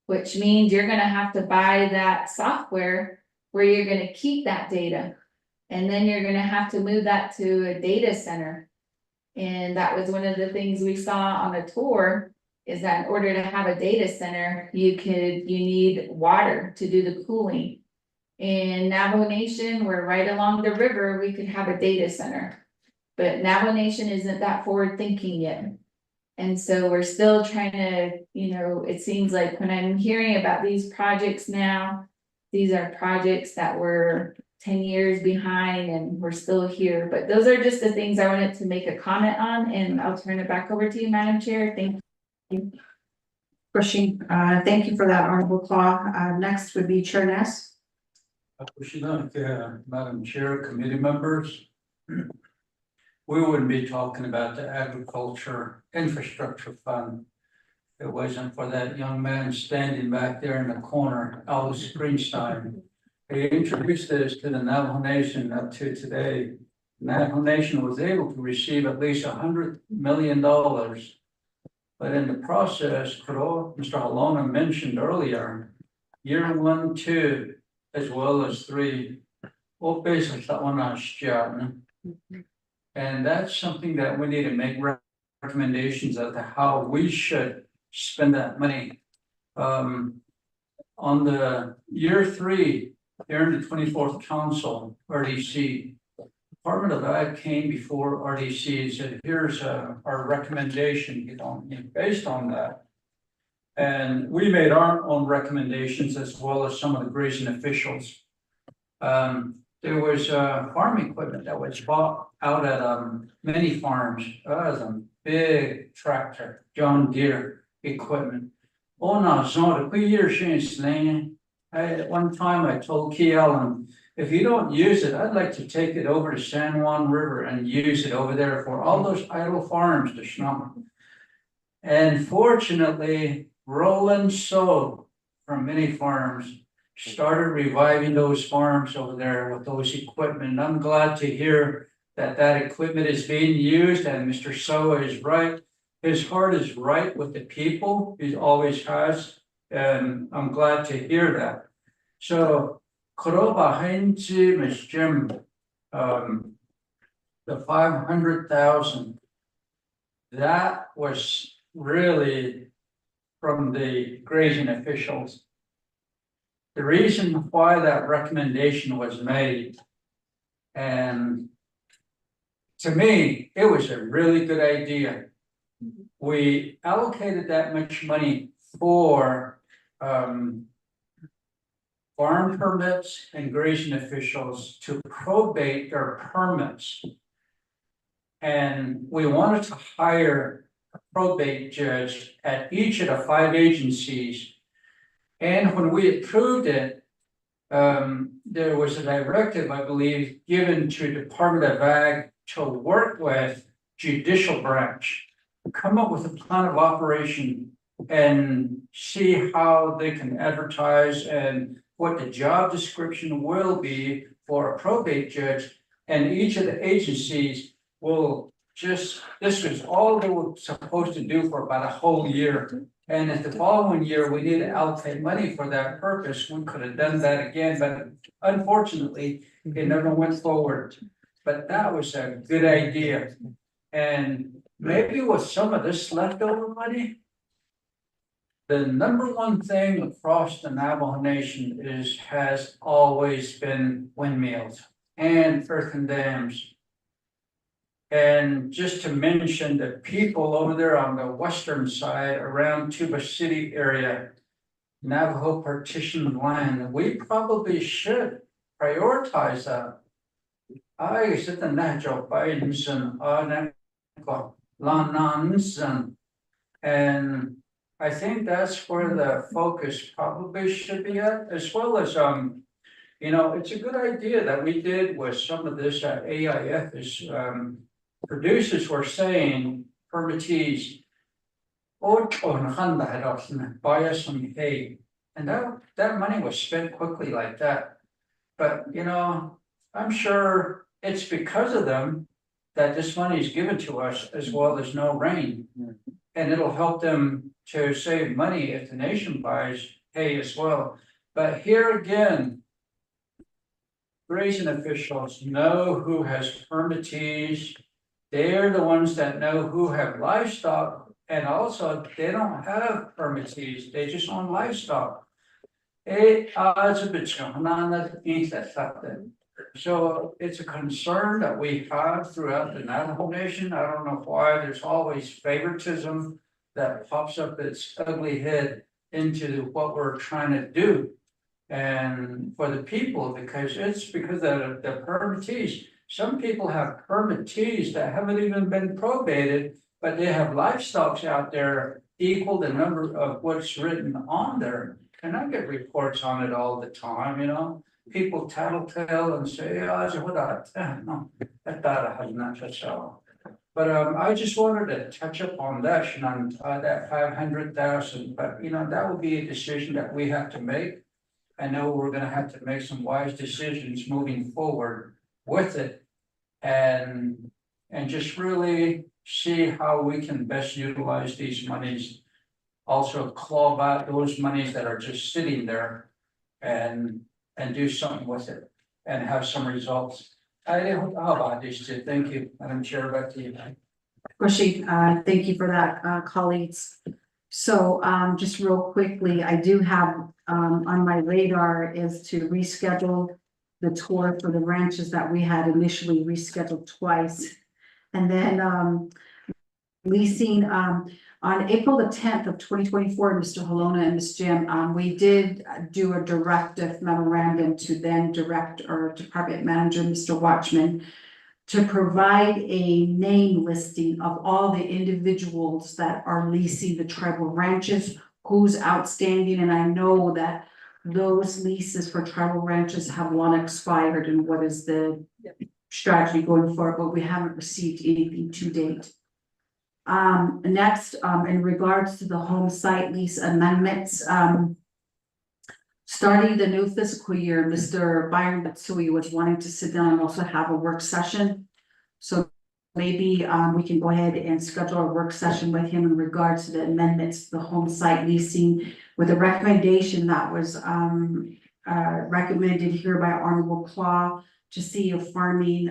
which means you're gonna have to buy that software where you're gonna keep that data. And then you're gonna have to move that to a data center. And that was one of the things we saw on the tour, is that in order to have a data center, you need water to do the cooling. In Navajo Nation, we're right along the river, we could have a data center. But Navajo Nation isn't that forward thinking yet. And so we're still trying to, you know, it seems like when I'm hearing about these projects now, these are projects that were 10 years behind and we're still here. But those are just the things I wanted to make a comment on, and I'll turn it back over to you, Madam Chair. Thank you. Pushing, thank you for that, Honorable Claw. Next would be Chair Ness. Madam Chair, committee members. We wouldn't be talking about the agriculture infrastructure fund. If it wasn't for that young man standing back there in the corner, Alice Greenstein. He introduced this to the Navajo Nation up to today. Navajo Nation was able to receive at least $100 million. But in the process, Mr. Halona mentioned earlier, year 1, 2, as well as 3, all basically on our job. And that's something that we need to make recommendations as to how we should spend that money. On the year 3, during the 24th Council, RDC, Department of Ag came before RDC and said, here's our recommendation, based on that. And we made our own recommendations as well as some of the grazing officials. There was farm equipment that was bought out at many farms. That was a big tractor, John Deere equipment. Oh no, so the year since then, at one time I told Key Allen, if you don't use it, I'd like to take it over to San Juan River and use it over there for all those idle farms to schnump. And fortunately, Roland So from many farms started reviving those farms over there with those equipment. And I'm glad to hear that that equipment is being used, and Mr. So is right. His heart is right with the people. He always has. And I'm glad to hear that. So Koroba Heinzi, Ms. Jim, the 500,000, that was really from the grazing officials. The reason why that recommendation was made, and to me, it was a really good idea. We allocated that much money for farm permits and grazing officials to probate their permits. And we wanted to hire a probate judge at each of the 5 agencies. And when we approved it, there was a directive, I believe, given to Department of Ag to work with judicial branch, come up with a plan of operation and see how they can advertise and what the job description will be for a probate judge. And each of the agencies will this was all they were supposed to do for about a whole year. And if the following year we need to allocate money for that purpose, we could have done that again, but unfortunately, it never went forward. But that was a good idea. And maybe with some of this leftover money, the number one thing across the Navajo Nation has always been windmills and earthen dams. And just to mention the people over there on the western side around Tuba City area, Navajo partitioned land, we probably should prioritize that. I sit in Navajo and I think that's where the focus probably should be at, as well as it's a good idea that we did with some of this AIF is producers were saying permittees, buy us some hay, and that money was spent quickly like that. But I'm sure it's because of them that this money is given to us as well as no rain. And it'll help them to save money if the nation buys hay as well. But here again, grazing officials know who has permittees. They're the ones that know who have livestock, and also they don't have permittees, they just own livestock. So it's a concern that we have throughout the Navajo Nation. I don't know why there's always favoritism that pops up its ugly head into what we're trying to do. And for the people, because of the permittees. Some people have permittees that haven't even been probated, but they have livestock out there equal the number of what's written on there. And I get reports on it all the time, you know, people tattletale and say, yeah, no, that has not so. But I just wanted to touch up on that, you know, that 500,000, but you know, that would be a decision that we have to make. I know we're gonna have to make some wise decisions moving forward with it. And just really see how we can best utilize these monies. Also claw back those monies that are just sitting there and do something with it and have some results. How about this, too? Thank you, Madam Chair, back to you. Rashid, thank you for that, colleagues. So, just real quickly, I do have, on my radar is to reschedule the tour for the ranches that we had initially rescheduled twice. And then, leasing, on April the 10th of 2024, Mr. Halona and Ms. Jim, we did do a directive memorandum to then direct our department manager, Mr. Watchman, to provide a name listing of all the individuals that are leasing the tribal ranches, who's outstanding, and I know that those leases for tribal ranches have one expired, and what is the strategy going forward, but we haven't received anything to date. Next, in regards to the home site lease amendments, starting the new fiscal year, Mr. Byron Batsui was wanting to sit down and also have a work session. So maybe, we can go ahead and schedule a work session with him in regards to the amendments, to the home site leasing, with a recommendation that was, recommended here by Honorable Claw to see if farming,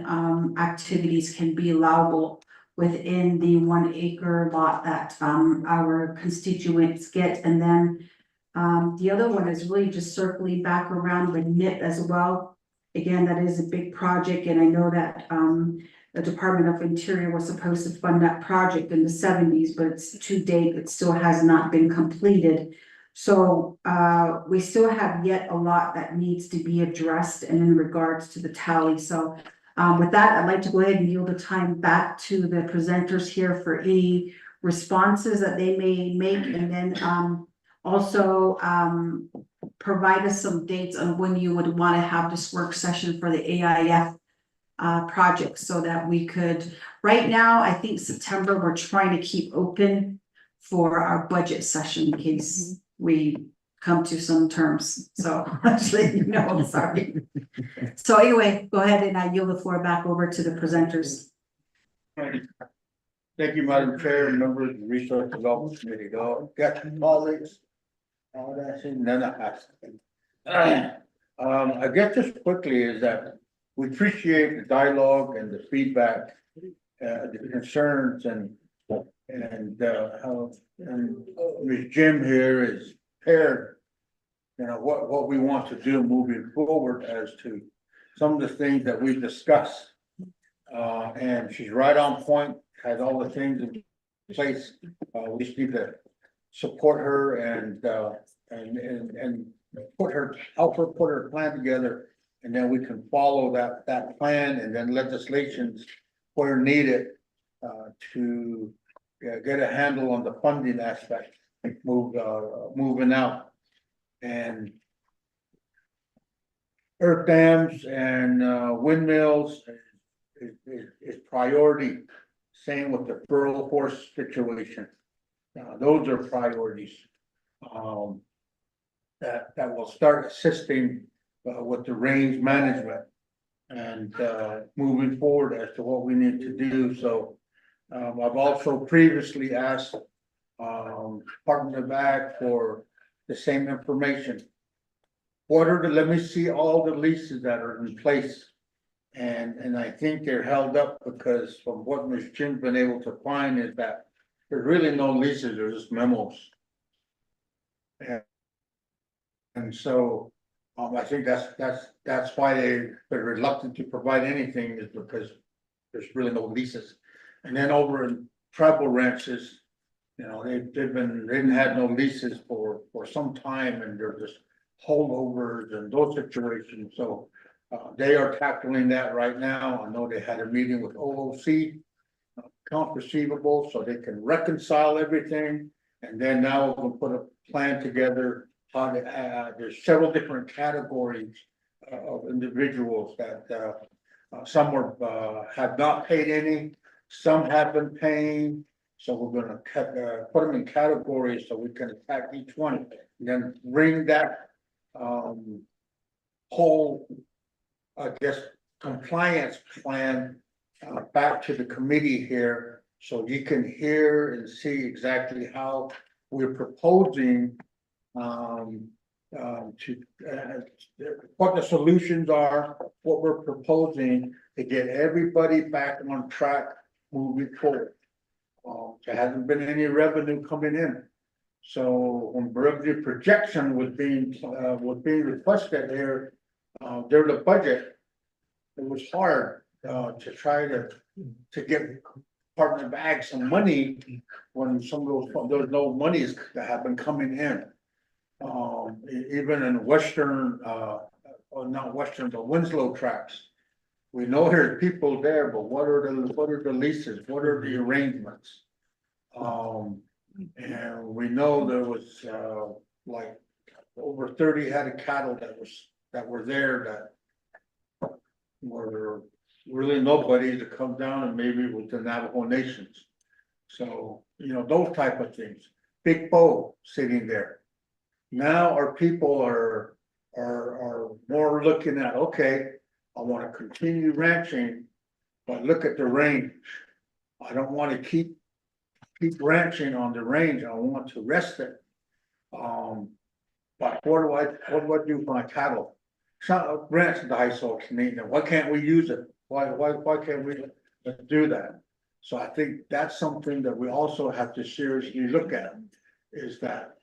activities can be allowable within the 1 acre lot that, our constituents get. And then, the other one is really just circling back around with NIP as well. Again, that is a big project, and I know that, the Department of Interior was supposed to fund that project in the 70s, but it's to date, it still has not been completed. So, we still have yet a lot that needs to be addressed and in regards to the tally. So, with that, I'd like to go ahead and yield the time back to the presenters here for any responses that they may make, and then, also, provide us some dates on when you would want to have this work session for the AIF project, so that we could, right now, I think September, we're trying to keep open for our budget session in case we come to some terms. So actually, you know, I'm sorry. So anyway, go ahead and I yield the floor back over to the presenters. Thank you, Madam Chair, members of the Resource Development Committee, got colleagues. All that's in, none of us. I guess just quickly is that we appreciate the dialogue and the feedback, the concerns and how, and Ms. Jim here is paired, you know, what we want to do moving forward as to some of the things that we've discussed. And she's right on point, has all the things in place. We just need to support her and help her put her plan together. And then we can follow that plan, and then legislations where needed to get a handle on the funding aspect, moving out. And earth dams and windmills is priority. Same with the burl horse situation. Those are priorities that will start assisting with the range management and moving forward as to what we need to do. So I've also previously asked Department of Ag for the same information. Let me see all the leases that are in place. And I think they're held up because from what Ms. Jim's been able to find is that there's really no leases, there's just memos. And so I think that's why they're reluctant to provide anything, is because there's really no leases. And then over in tribal ranches, you know, they didn't have no leases for some time, and they're just holdovers and those situations. So they are tackling that right now. I know they had a meeting with OOC, accounts receivable, so they can reconcile everything. And then now we're gonna put a plan together, how to, there's several different categories of individuals that, some have not paid any, some have been paying. So we're gonna put them in categories so we can attack each one, and then bring that, whole, I guess, compliance plan, back to the committee here, so you can hear and see exactly how we're proposing, what the solutions are, what we're proposing to get everybody back on track moving forward. There hasn't been any revenue coming in. So when revenue projection was being requested here, during the budget, it was hard, to try to get Department of Ag some money when some of those no monies that have been coming in. Even in Western, or not Western, but Winslow tracks. We know there's people there, but what are the leases? What are the arrangements? And we know there was, like over 30 head of cattle that were there that were really nobody to come down, and maybe with the Navajo Nations. So, those type of things. Big Bow sitting there. Now our people are more looking at, okay, I want to continue ranching, but look at the range. I don't want to keep ranching on the range. I want to rest it. But what do I do for my cattle? Some ranch dice or Canadian. Why can't we use it? Why can't we do that? So I think that's something that we also have to seriously look at, is that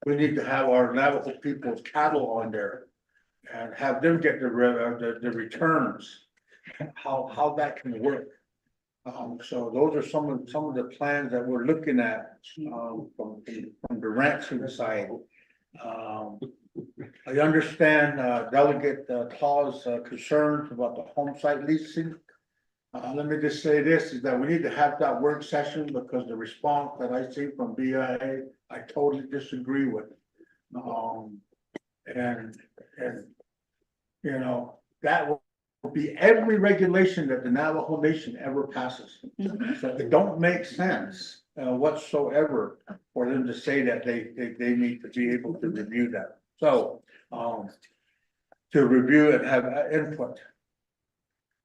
we need to have our Navajo people's cattle on there and have them get the returns, how that can work. So those are some of the plans that we're looking at, from the ranching side. I understand, Delegate Claw's concerns about the home site leasing. Let me just say this, is that we need to have that work session, because the response that I see from BIA, I totally disagree with. And that will be every regulation that the Navajo Nation ever passes. So it don't make sense whatsoever for them to say that they need to be able to review that. So, to review and have input.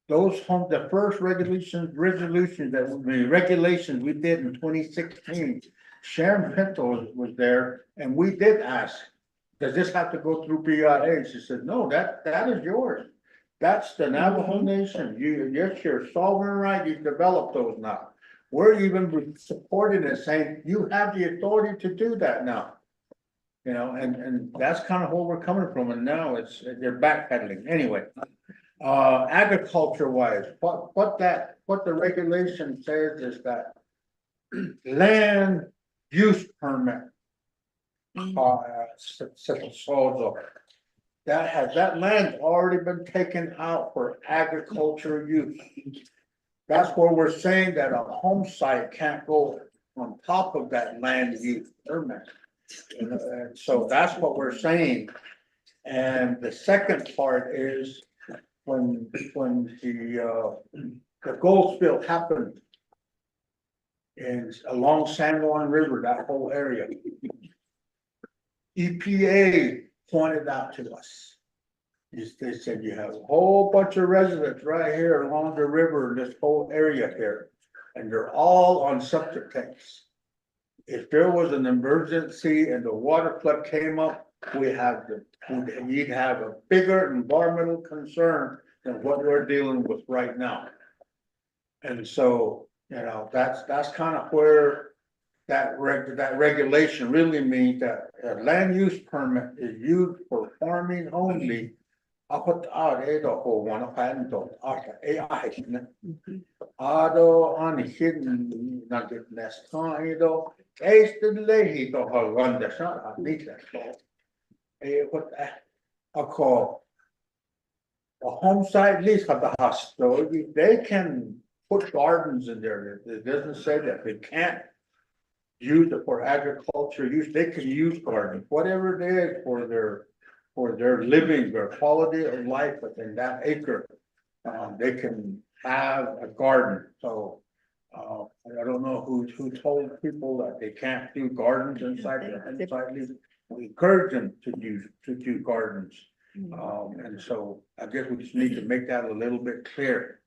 The first regulations we did in 2016, Sharon Pinto was there, and we did ask, does this have to go through BIA? She said, no, that is yours. That's the Navajo Nation. It's your sovereign right. You develop those now. We're even supporting it, saying you have the authority to do that now. And that's kind of where we're coming from. And now they're backpedaling. Anyway, agriculture wise, what the regulation says is that land use permit. That land's already been taken out for agriculture use. That's where we're saying that a home site can't go on top of that land use permit. And so that's what we're saying. And the second part is when the gold spill happened along San Juan River, that whole area. EPA pointed out to us. They said, you have a whole bunch of residents right here along the river, this whole area here, and they're all on septic tanks. If there was an emergency and the water flood came up, you'd have a bigger environmental concern than what we're dealing with right now. And so, that's kind of where that regulation really means that a land use permit is used for farming only. Ado on hidden nugget nest ido lehi to Holanda shot what I call a home site lease at the hospital. They can put gardens in there. It doesn't say that they can't use it for agriculture use, they can use gardening, whatever it is for their living, their quality of life within that acre. They can have a garden, so, I don't know who told people that they can't do gardens inside the. We encourage them to do gardens, and so I guess we just need to make that a little bit clear.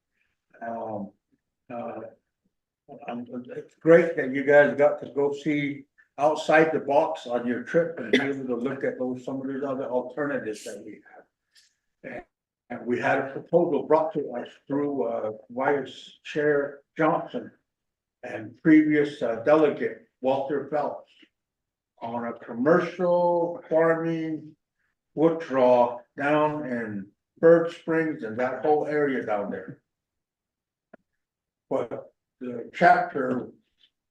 It's great that you guys got to go see outside the box on your trip and be able to look at some of these other alternatives that we have. And we had a proposal brought to us through, Vice Chair Johnson and previous delegate Walter Phelps on a commercial farming wood draw down in Bird Springs and that whole area down there. But the chapter,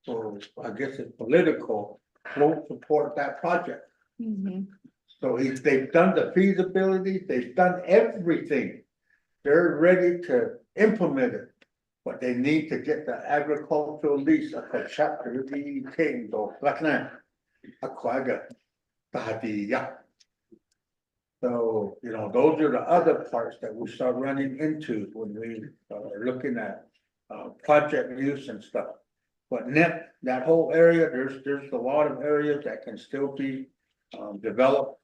or I guess it's political, won't support that project. So they've done the feasibility, they've done everything. They're ready to implement it. But they need to get the agricultural lease of the chapter D king or Blackland. Aquaga. So, those are the other parts that we start running into when we are looking at project use and stuff. But that whole area, there's a lot of areas that can still be developed.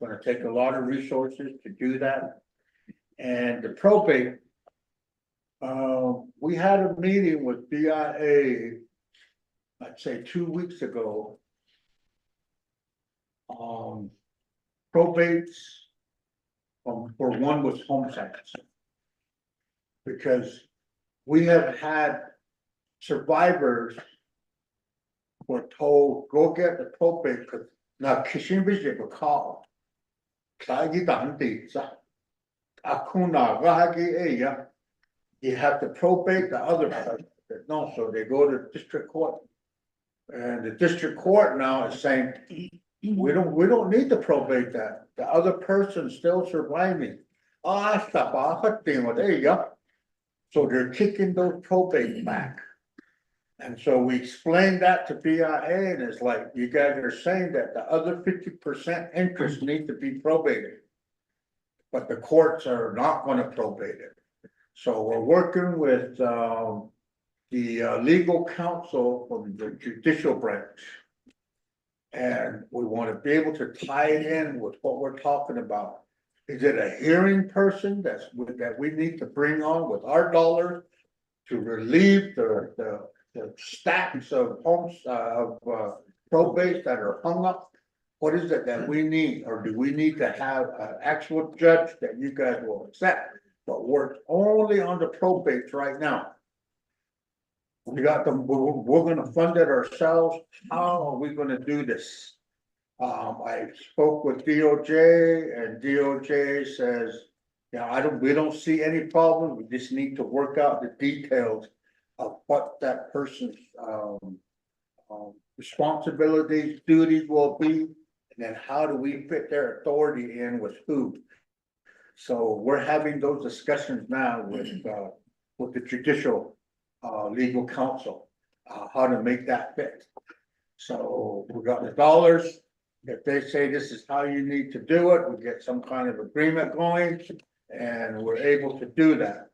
Gonna take a lot of resources to do that. And the probate, we had a meeting with BIA, I'd say 2 weeks ago. Probates, for one was home sites. Because we have had survivors were told, go get the probate, because now Kishin Bishop a call. You have to probate the other person. No, so they go to district court. And the district court now is saying, we don't need to probate that. The other person's still surviving. There you go. So they're kicking those probates back. And so we explained that to BIA, and it's like, you guys are saying that the other 50% interest need to be probated. But the courts are not gonna probate it. So we're working with the legal counsel from the judicial branch. And we wanna be able to tie it in with what we're talking about. Is it a hearing person that we need to bring on with our dollars to relieve the stacks of homes, probates that are hung up? What is it that we need, or do we need to have an actual judge that you guys will accept, but works only on the probates right now? We got them, we're gonna fund it ourselves. How are we gonna do this? I spoke with DOJ and DOJ says, yeah, we don't see any problem. We just need to work out the details of what that person's responsibilities, duties will be, and then how do we fit their authority in with who? So we're having those discussions now with the judicial legal counsel, how to make that fit. So we got the dollars. If they say this is how you need to do it, we get some kind of agreement going, and we're able to do that.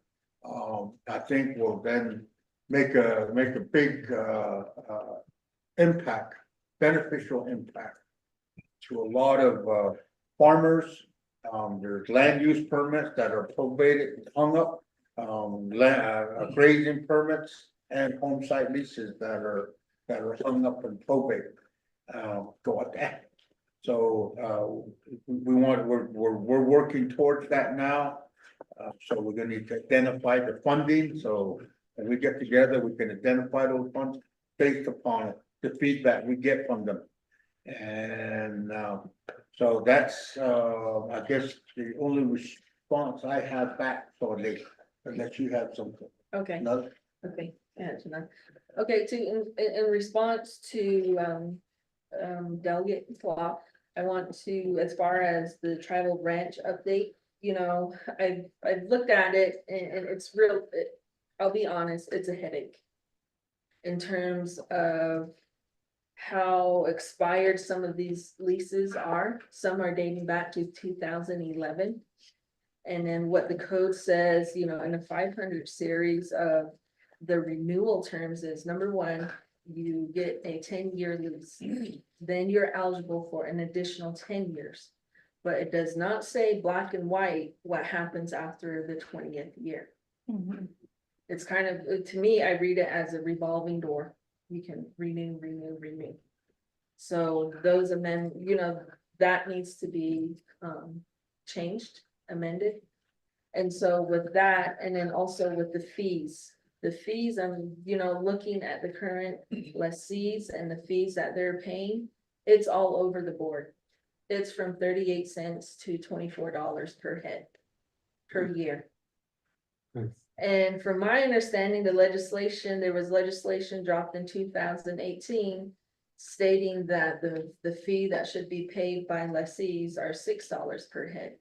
I think we'll then make a big impact, beneficial impact to a lot of farmers. There's land use permits that are probated, hung up, grazing permits and home site leases that are hung up and probated. Go at that. So we're working towards that now. So we're gonna need to identify the funding. So when we get together, we can identify those funds based upon the feedback we get from them. And so that's I guess the only response I have back, so unless you have something. Okay, No? okay, yeah, okay, in response to Delegate Clark, I want to, as far as the tribal branch update, I've looked at it and it's real, I'll be honest, it's a headache. In terms of how expired some of these leases are. Some are dating back to 2011. And then what the code says, you know, in a 500 series of the renewal terms is, number one, you get a 10-year lease. Then you're eligible for an additional 10 years. But it does not say black and white what happens after the 20th year. It's kind of, to me, I read it as a revolving door. You can renew, renew, renew. So those amendments, you know, that needs to be changed, amended. And so with that, and then also with the fees, I'm, you know, looking at the current lessees and the fees that they're paying, it's all over the board. It's from 38 cents to $24 per head per year. And from my understanding, there was legislation dropped in 2018 stating that the fee that should be paid by lessees are $6 per head.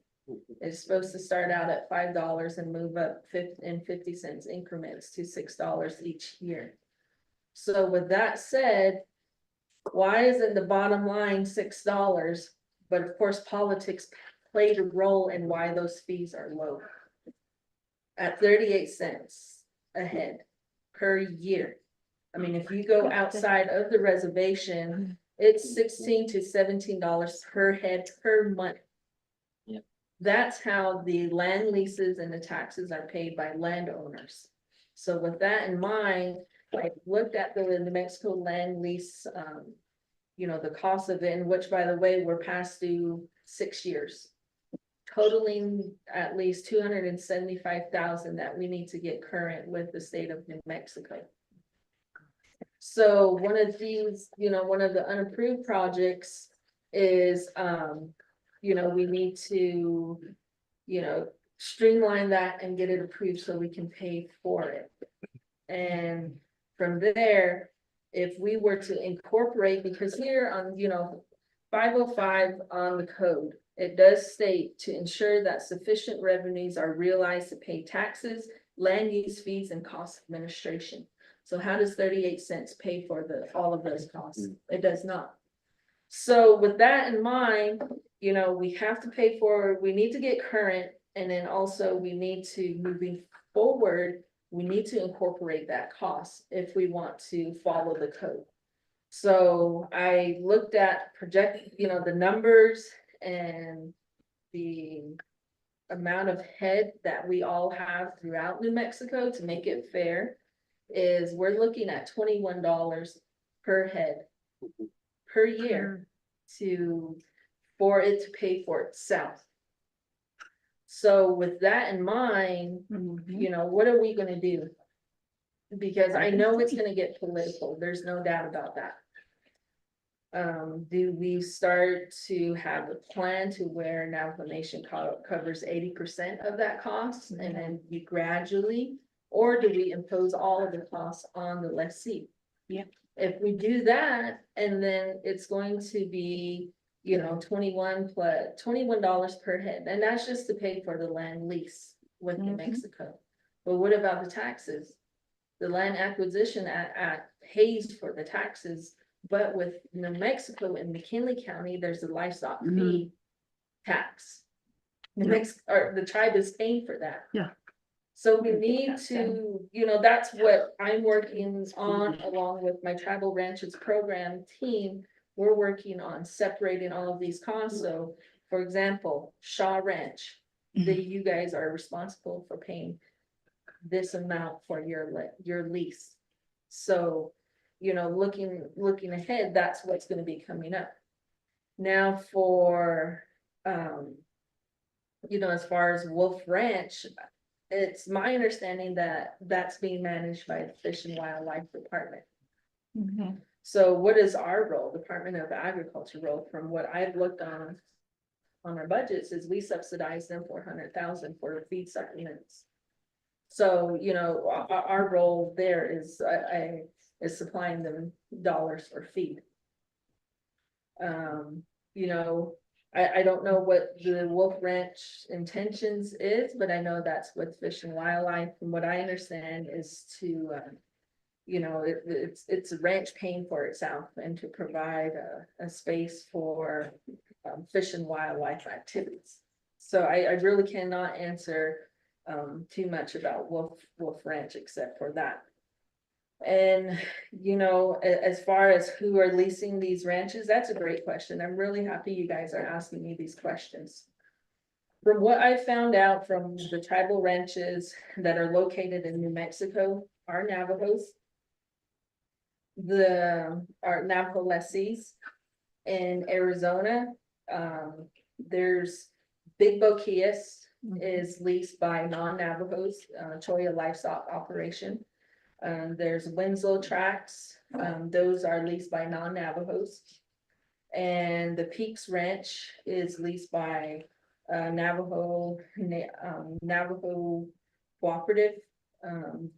It's supposed to start out at $5 and move up 50 cents increments to $6 each year. So with that said, why isn't the bottom line $6? But of course, politics played a role in why those fees are low. At 38 cents a head per year. I mean, if you go outside of the reservation, it's $16 to $17 per head per month. Yep. That's how the land leases and the taxes are paid by landowners. So with that in mind, I looked at the New Mexico land lease, you know, the cost of it, and which, by the way, we're past due 6 years. Totaling at least $275,000 that we need to get current with the state of New Mexico. So one of these, you know, one of the unapproved projects is, you know, we need to, you know, streamline that and get it approved so we can pay for it. And from there, if we were to incorporate, because here on, you know, 505 on the code, it does state to ensure that sufficient revenues are realized to pay taxes, land use fees, and cost administration. So how does 38 cents pay for all of those costs? It does not. So with that in mind, you know, we have to pay for, we need to get current, and then also we need to, moving forward, we need to incorporate that cost if we want to follow the code. So I looked at you know, the numbers and the amount of head that we all have throughout New Mexico to make it fair is we're looking at $21 per head per year for it to pay for itself. So with that in mind, you know, what are we gonna do? Because I know it's gonna get political, there's no doubt about that. Do we start to have a plan to where Navajo Nation covers 80% of that cost and then we gradually, or do we impose all of the costs on the lessee? Yeah. If we do that, and then it's going to be, you know, $21 per head, and that's just to pay for the land lease with New Mexico. But what about the taxes? The Land Acquisition Act pays for the taxes. But with New Mexico and McKinley County, there's a livestock fee tax. The tribe is paying for that. Yeah. So we need to, you know, that's what I'm working on along with my tribal ranches program team. We're working on separating all of these costs. So for example, Shaw Ranch, you guys are responsible for paying this amount for your lease. So, you know, looking ahead, that's what's going to be coming up. Now for, you know, as far as Wolf Ranch, it's my understanding that that's being managed by the Fish and Wildlife Department. So what is our role, Department of Agriculture role? From what I've looked on our budgets, is we subsidize them $400,000 for feed supplements. So, you know, our role there is supplying them dollars for feed. You know, I don't know what the Wolf Ranch intentions is, but I know that's with Fish and Wildlife. From what I understand is to, you know, it's a ranch paying for itself and to provide a space for fish and wildlife activities. So I really cannot answer too much about Wolf Ranch except for that. And, you know, as far as who are leasing these ranches, that's a great question. I'm really happy you guys are asking me these questions. From what I found out from the tribal ranches that are located in New Mexico, are Navajos. Our Navajo lessees in Arizona, there's Big Boquillas is leased by non-Navajos, Choya Livestock Operation. There's Winslow Tracts, those are leased by non-Navajos. And the Peaks Ranch is leased by Navajo Cooperative,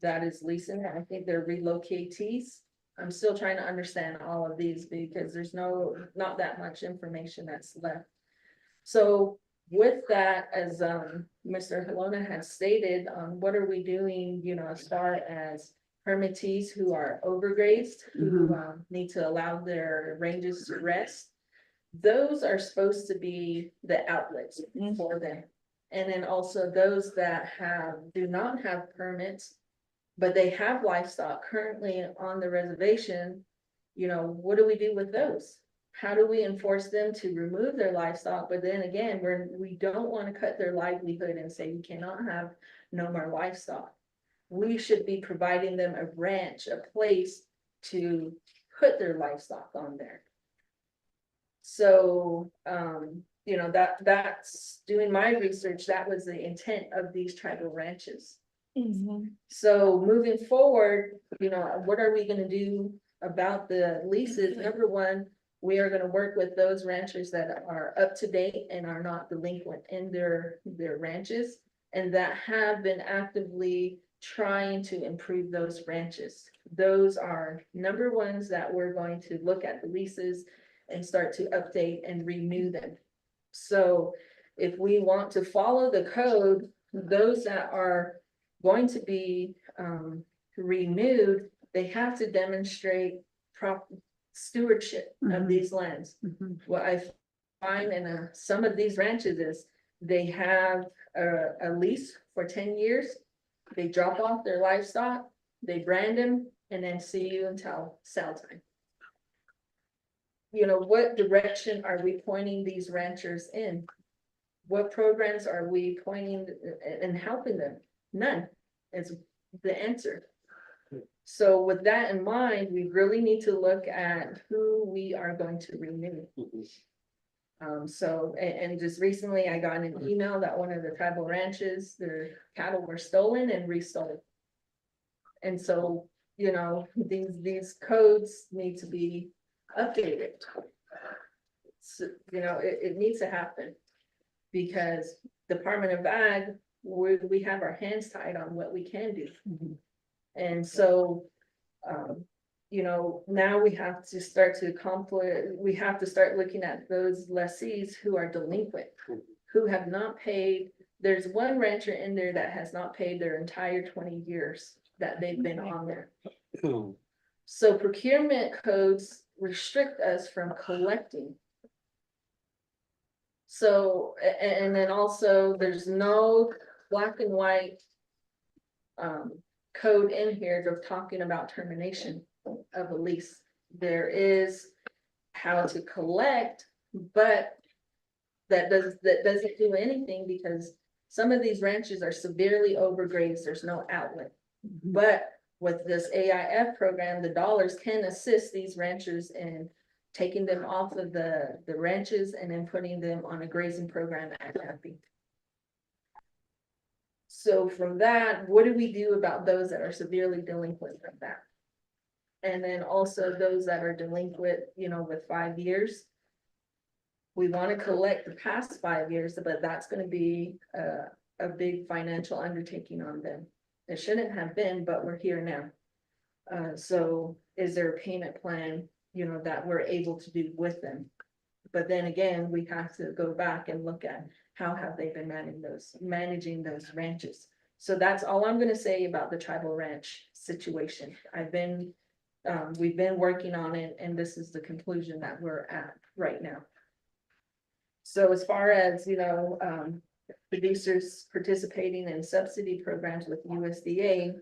that is leasing. I think they're relocatees. I'm still trying to understand all of these because there's not that much information that's left. So with that, as Mr. Helona has stated, what are we doing, you know, as far as permittees who are overgrazed, who need to allow their ranges to rest? Those are supposed to be the outlets for them. And then also those that do not have permits, but they have livestock currently on the reservation, you know, what do we do with those? How do we enforce them to remove their livestock? But then again, we don't want to cut their livelihood and say you cannot have no more livestock. We should be providing them a ranch, a place to put their livestock on there. So, you know, that's doing my research. That was the intent of these tribal ranches. So moving forward, you know, what are we gonna do about the leases? Number one, we are gonna work with those ranchers that are up to date and are not delinquent in their ranches, and that have been actively trying to improve those ranches. Those are number ones that we're going to look at the leases and start to update and renew them. So if we want to follow the code, those that are going to be renewed, they have to demonstrate proper stewardship of these lands. What I find in some of these ranches is they have a lease for 10 years. They drop off their livestock, they brand them, and then see you until sale time. You know, what direction are we pointing these ranchers in? What programs are we pointing and helping them? None is the answer. So with that in mind, we really need to look at who we are going to renew. So, and just recently I got an email that one of the tribal ranches, their cattle were stolen and restolen. And so, you know, these codes need to be updated. So, you know, it needs to happen because Department of Ag, we have our hands tied on what we can do. And so, you know, now we have to start to we have to start looking at those lessees who are delinquent, who have not paid. There's one rancher in there that has not paid their entire 20 years that they've been on there. So procurement codes restrict us from collecting. So, and then also there's no black and white code in here of talking about termination of a lease. There is how to collect, but that doesn't do anything because some of these ranches are severely overgrazed. There's no outlet. But with this AIF program, the dollars can assist these ranchers in taking them off of the ranches and then putting them on a grazing program at Happy. So from that, what do we do about those that are severely delinquent from that? And then also those that are delinquent, you know, with 5 years. We want to collect the past 5 years, but that's going to be a big financial undertaking on them. It shouldn't have been, but we're here now. So is there a payment plan, you know, that we're able to do with them? But then again, we have to go back and look at how have they been managing those ranches. So that's all I'm gonna say about the tribal ranch situation. We've been working on it, and this is the conclusion that we're at right now. So as far as, producers participating in subsidy programs with USDA,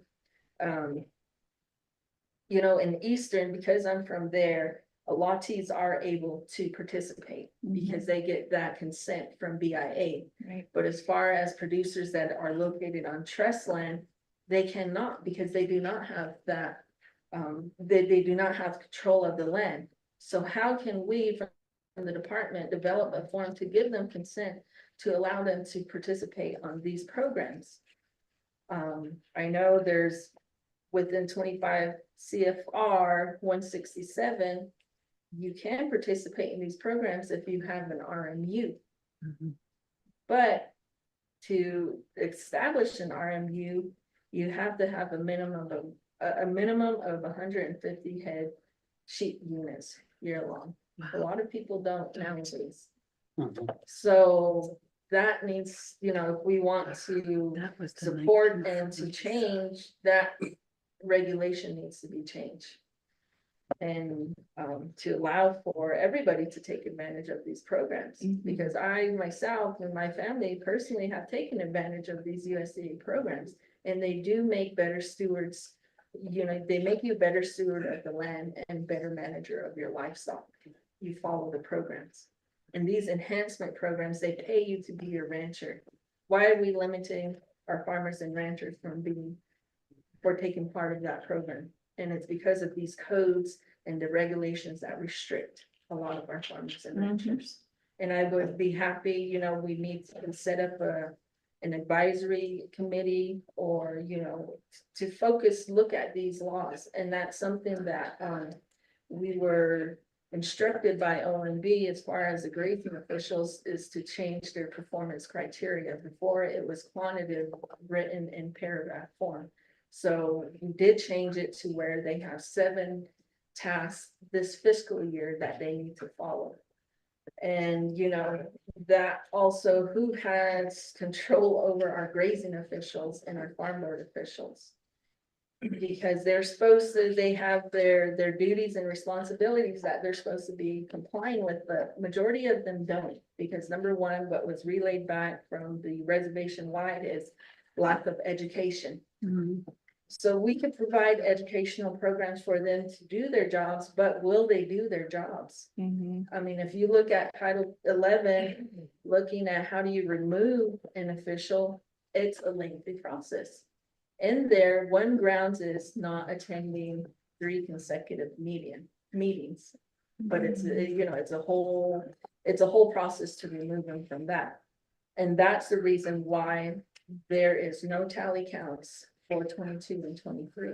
in Eastern, because I'm from there, allottees are able to participate because they get that consent from BIA. Right. But as far as producers that are located on trust land, they cannot because they do not have that, they do not have control of the land. So how can we from the department develop a form to give them consent to allow them to participate on these programs? I know there's within 25 CFR 167, you can participate in these programs if you have an RMU. But to establish an RMU, you have to have a minimum of 150 head sheep units year long. A lot of people don't nowadays. So that needs, if we want to That was the support and to 1947. change, that regulation needs to be changed. And to allow for everybody to take advantage of these programs, because I myself and my family personally have taken advantage of these USDA programs, and they do make better stewards. They make you a better steward of the land and better manager of your livestock. You follow the programs. And these enhancement programs, they pay you to be a rancher. Why are we limiting our farmers and ranchers for taking part of that program? And it's because of these codes and the regulations that restrict a lot of our farmers and ranchers. And I would be happy, we need to set up an advisory committee or, to look at these laws. And that's something that we were instructed by OMB as far as the grazing officials is to change their performance criteria. Before it was quantitative written in paragraph form. So we did change it to where they have 7 tasks this fiscal year that they need to follow. And that also who has control over our grazing officials and our farm board officials. Because they have their duties and responsibilities that they're supposed to be complying with, but majority of them don't. Because number one, what was relayed back from the reservation wide is lack of education. So we could provide educational programs for them to do their jobs, but will they do their jobs? I mean, if you look at Title 11, looking at how do you remove an official, it's a lengthy process. In there, one grounds is not attending 3 consecutive meetings, but it's a whole process to remove them from that. And that's the reason why there is no tally counts for 22 and 23.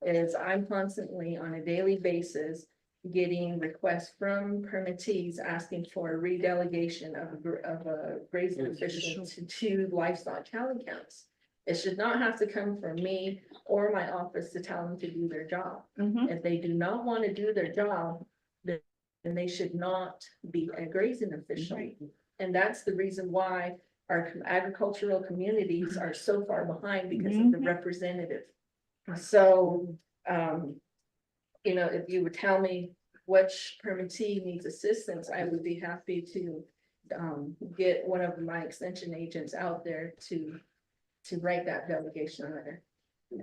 Is I'm constantly on a daily basis getting requests from permittees asking for a redelegation of a grazing official to 2 livestock tally counts. It should not have to come from me or my office to tell them to do their job. If they do not want to do their job, then they should not be a grazing official. And that's the reason why our agricultural communities are so far behind because of the representative. So, if you would tell me which permittee needs assistance, I would be happy to get one of my extension agents out there to write that delegation letter.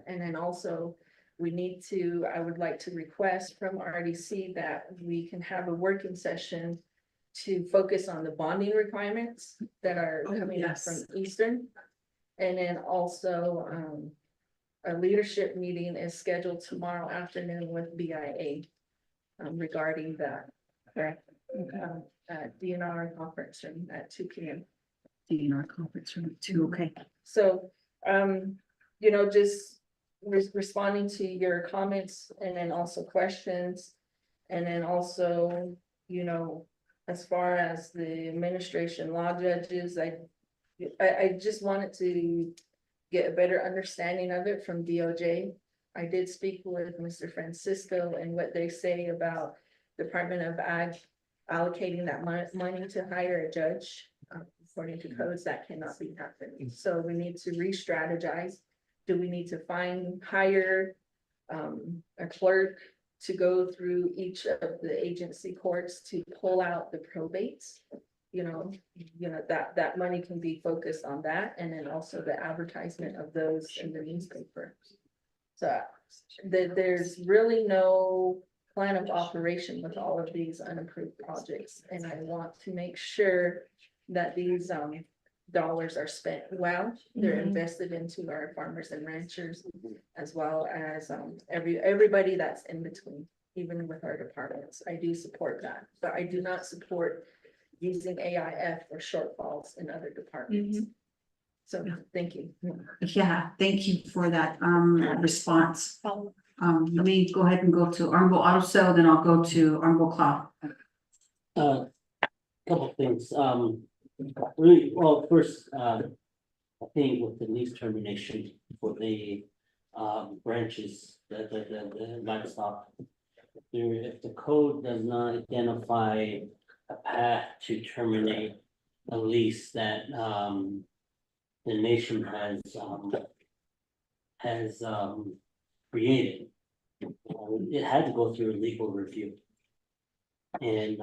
And then also I would like to request from RDC that we can have a working session to focus on the bonding requirements that are coming up from Eastern. And then also, a leadership meeting is scheduled tomorrow afternoon with BIA regarding that. DNR conference room at 2 p.m. DNR conference room 2, okay. So, just responding to your comments and then also questions. And then also, as far as the administration law judges, I just wanted to get a better understanding of it from DOJ. I did speak with Mr. Francisco and what they say about Department of Ag allocating that money to hire a judge. according to codes, that cannot be happening. So we need to re-strategize. Do we need to hire a clerk to go through each of the agency courts to pull out the probates? That money can be focused on that, and then also the advertisement of those in the newspaper. So there's really no plan of operation with all of these unapproved projects, and I want to make sure that these dollars are spent well. They're invested into our farmers and ranchers, as well as everybody that's in between, even with our departments. I do support that, but I do not support using AIF for shortfalls in other departments. So, thank you. Yeah, thank you for that response. Let me go ahead and go to Armbo Auto Sale, then I'll go to Armbo Cloud. Couple things, really, well, first, I think with the lease termination for the branches, the livestock. If the code does not identify a path to terminate a lease that the nation has created. It had to go through a legal review. And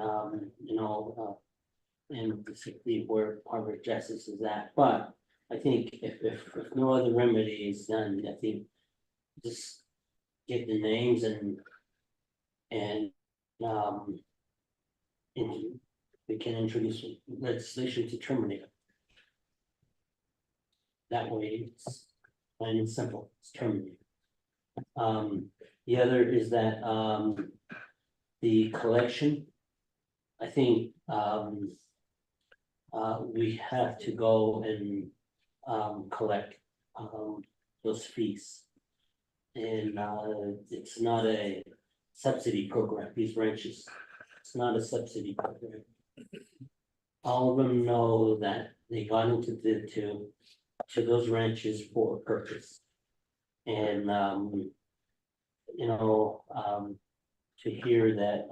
and basically where Department of Justice is at, but I think if no other remedy is done, I think just get the names and we can introduce legislation to terminate it. That way it's plain and simple, it's terminated. The other is that the collection, I think we have to go and collect those fees. And it's not a subsidy program, these ranches, it's not a subsidy program. All of them know that they got into to those ranches for a purpose. And to hear that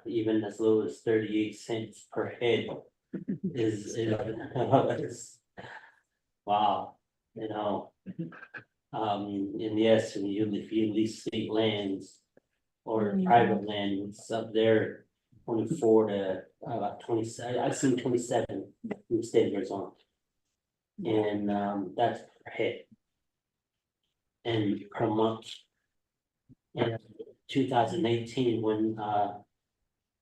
even as low as 38 cents per head is wow, and yes, if you lease state lands or private land, it's up there 24 to about 27. I've seen 27 in the state of Arizona, and that's per head and per month. In 2018, when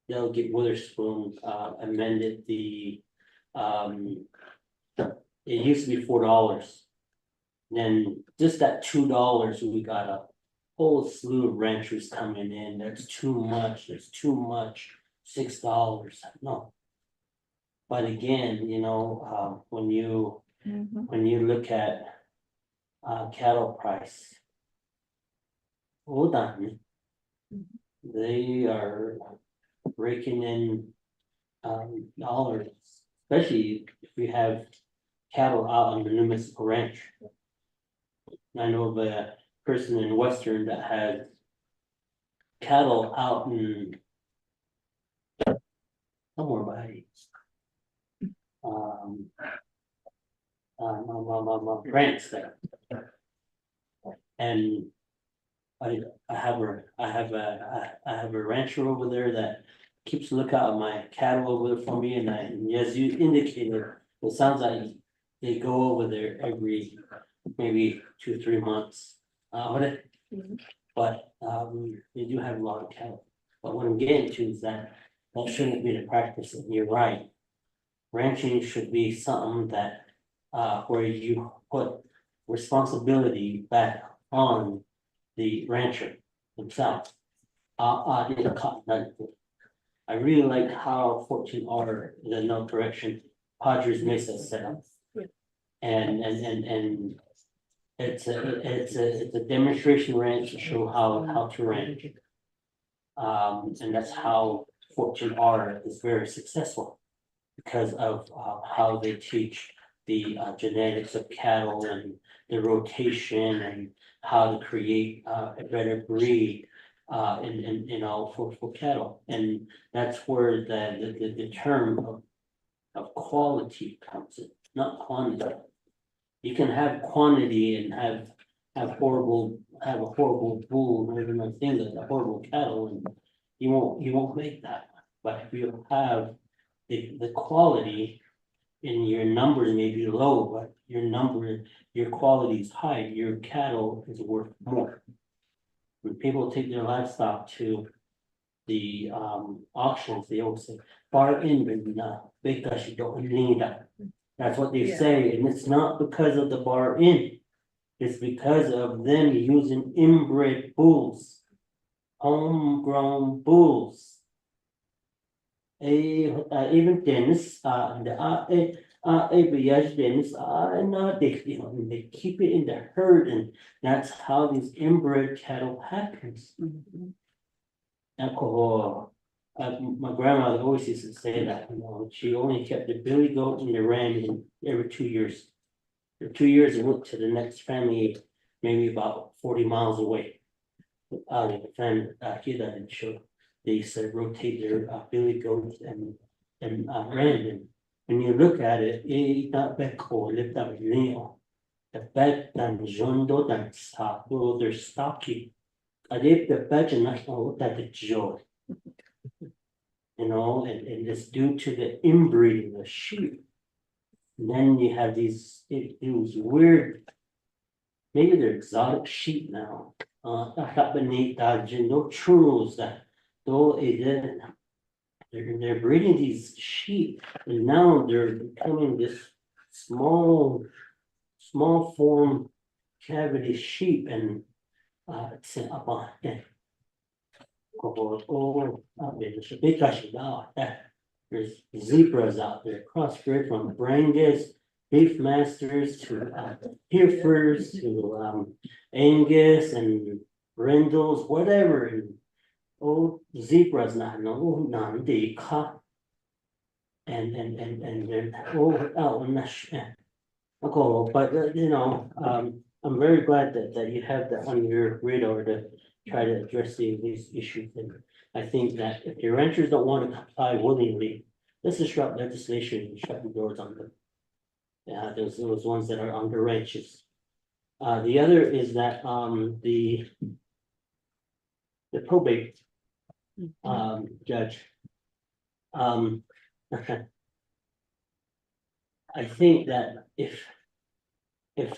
Delegate Witherspoon amended the it used to be $4. Then just that $2, we got a whole slew of ranchers coming in. There's too much, $6. No. But again, when you look at cattle price, hold on, they are raking in dollars, especially if we have cattle out on the municipal ranch. I know of a person in Western that had cattle out in somewhere by grants there. And I have a rancher over there that keeps a lookout on my cattle over there for me, and as you indicated, it sounds like they go over there every maybe 2-3 months. But they do have a lot of cattle. But what I'm getting to is that shouldn't be the practice, and you're right. Ranching should be something that where you put responsibility back on the rancher himself. I really like how 14R, the no correction, Padres Mesa set up. And it's a demonstration ranch to show how to ranch. And that's how 14R is very successful, because of how they teach the genetics of cattle and the rotation and how to create a better breed for cattle. And that's where the term of of quality comes in, not quantity. You can have quantity and have a horrible bull, or even a thing that's a horrible cattle, and you won't make that. But if you have the quality and your numbers may be low, but your quality is high, your cattle is worth more. When people take their livestock to the auctions, they always say, bar in, because you don't need that. That's what they Yeah. say, and it's not because of the bar in. It's because of them using inbred bulls, homegrown bulls. Even Dennis, Dennis, they keep it in the herd, and that's how these inbred cattle happens. Alcohol. My grandmother always used to say that, she only kept the billy goat and the ram in every 2 years. For 2 years, it went to the next family, maybe about 40 miles away. The family, here that didn't show, they used to rotate their billy goats and ram. And when you look at it, not back or lift up Leo. The back than Jondo than stock, they're stocky. I did the badge and national that the joy. And it's due to the inbreeding of sheep. And then you have these, it was weird. Maybe they're exotic sheep now. Beneath that, no churros that though they're breeding these sheep, and now they're becoming this small form cavity sheep, and it's up on it. There's zebras out there, crossbred from Brangus, beef masters to Herefords to Angus and Brindles, whatever. And zebras not no none they caught. And then out in the but I'm very glad that you have that on your radar to try to address these issues. And I think that if your ranchers don't want to comply willingly, let's disrupt legislation and shut the doors on them. Yeah, those ones that are on the ranches. The other is that the probate judge. I think that if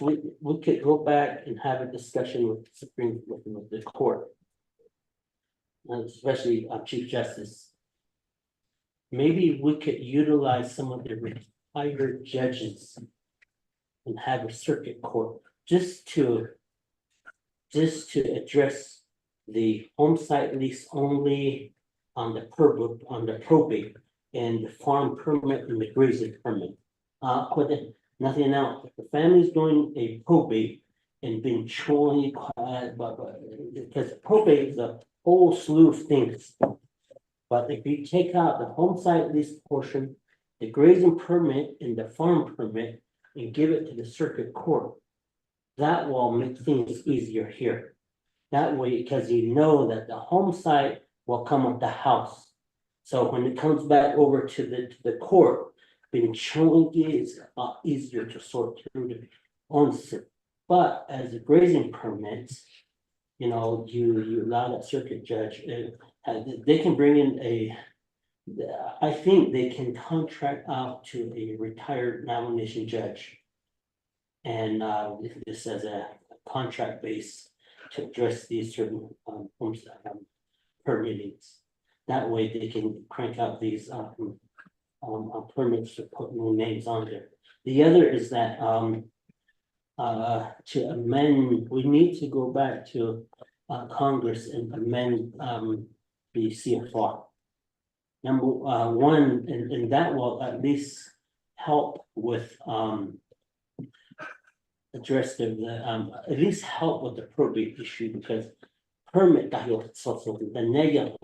we could go back and have a discussion with the Supreme, with the court, and especially Chief Justice, maybe we could utilize some of the retired judges and have a circuit court just to address the home site lease only on the probate and the farm permit and the grazing permit. Nothing else. If the family's doing a probate and been truly quiet, but because probate is a whole slew of things. But if you take out the home site lease portion, the grazing permit and the farm permit, and give it to the circuit court, that will make things easier here. That way, because that the home site will come with the house. So when it comes back over to the court, being chunky is easier to sort through the onset. But as a grazing permits, you allow that circuit judge, they can bring in I think they can contract out to a retired Navajo Nation judge. And this as a contract base to address these certain permittings. That way they can crank out these permits to put new names on there. The other is that to amend, we need to go back to Congress and amend the CFR. Number one, and that will at least help with address at least help with the probate issue, because permit the negative,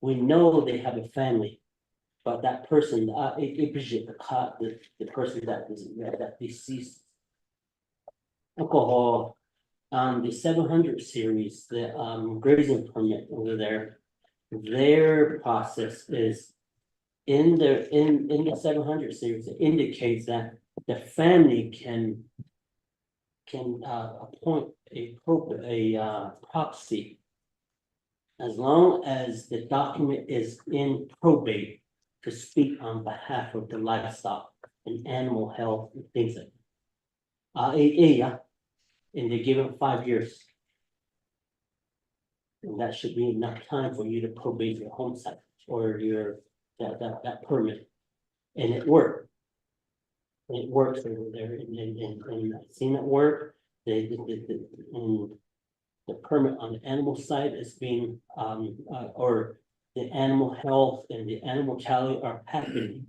we know they have a family, but that person, the person that deceased. Alcohol, the 700 series, the grazing permit over there, their process is in the 700 series, it indicates that the family can appoint a proxy as long as the document is in probate to speak on behalf of the livestock and animal health and things like that. Yeah, and they give them 5 years. And that should be enough time for you to probate your home site or that permit. And it worked. It works over there and I've seen it work. And the permit on the animal side is being, or the animal health and the animal tally are happening.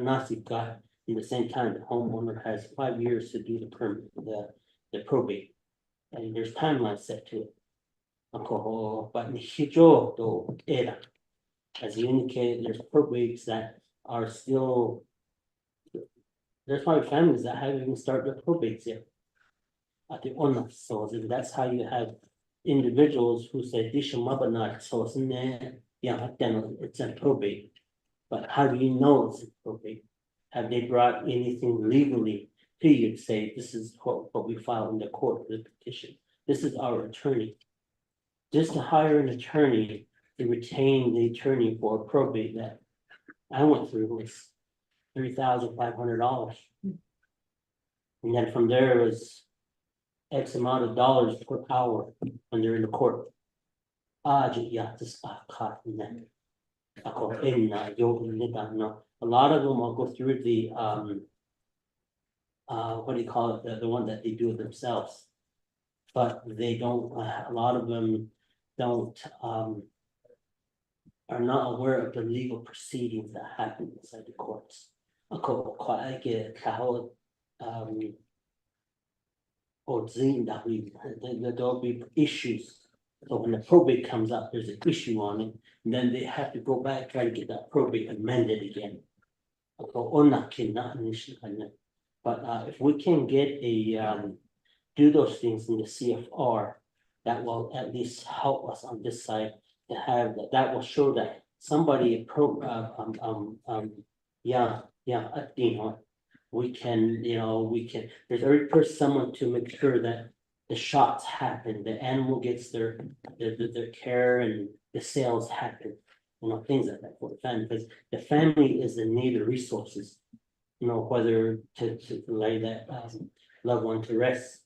Nasika, in the same time, the homeowner has 5 years to do the permit, the probate. And there's timeline set to it. But as you indicated, there's probates that are still. There's probably families that haven't even started their probates yet. At the honor, so that's how you have individuals who say Dishamabana, so it's in there, yeah, then it's a probate. But how do you know it's a probate? Have they brought anything legally to you to say this is what we filed in the court, the petition? This is our attorney. Just to hire an attorney to retain the attorney for a probate that I went through was $3,500. And then from there was X amount of dollars per hour when they're in the court. Yeah, just caught in that. A lot of them will go through the what do you call it, the one that they do it themselves. But they don't, a lot of them don't are not aware of the legal proceedings that happen inside the courts. There'll be issues. So when the probate comes up, there's an issue on it, and then they have to go back, try to get that probate amended again. But if we can get do those things in the CFR, that will at least help us on this side to have that will show that somebody we can, there's every person, someone to make sure that the shots happen, the animal gets their care and the sales happen, things like that for the family, because the family is in need of resources, whether to lay that loved one to rest.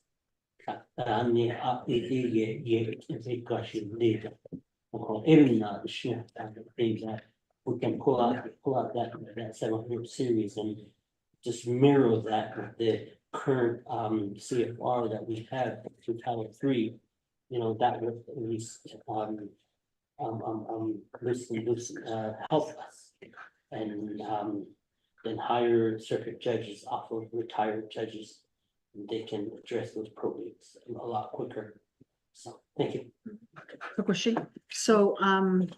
Things that we can pull out that 700 series and just mirror that with the current CFR that we have through Title III, that would at least help us. And then hire circuit judges off of retired judges. They can address those probates a lot quicker. So thank you. So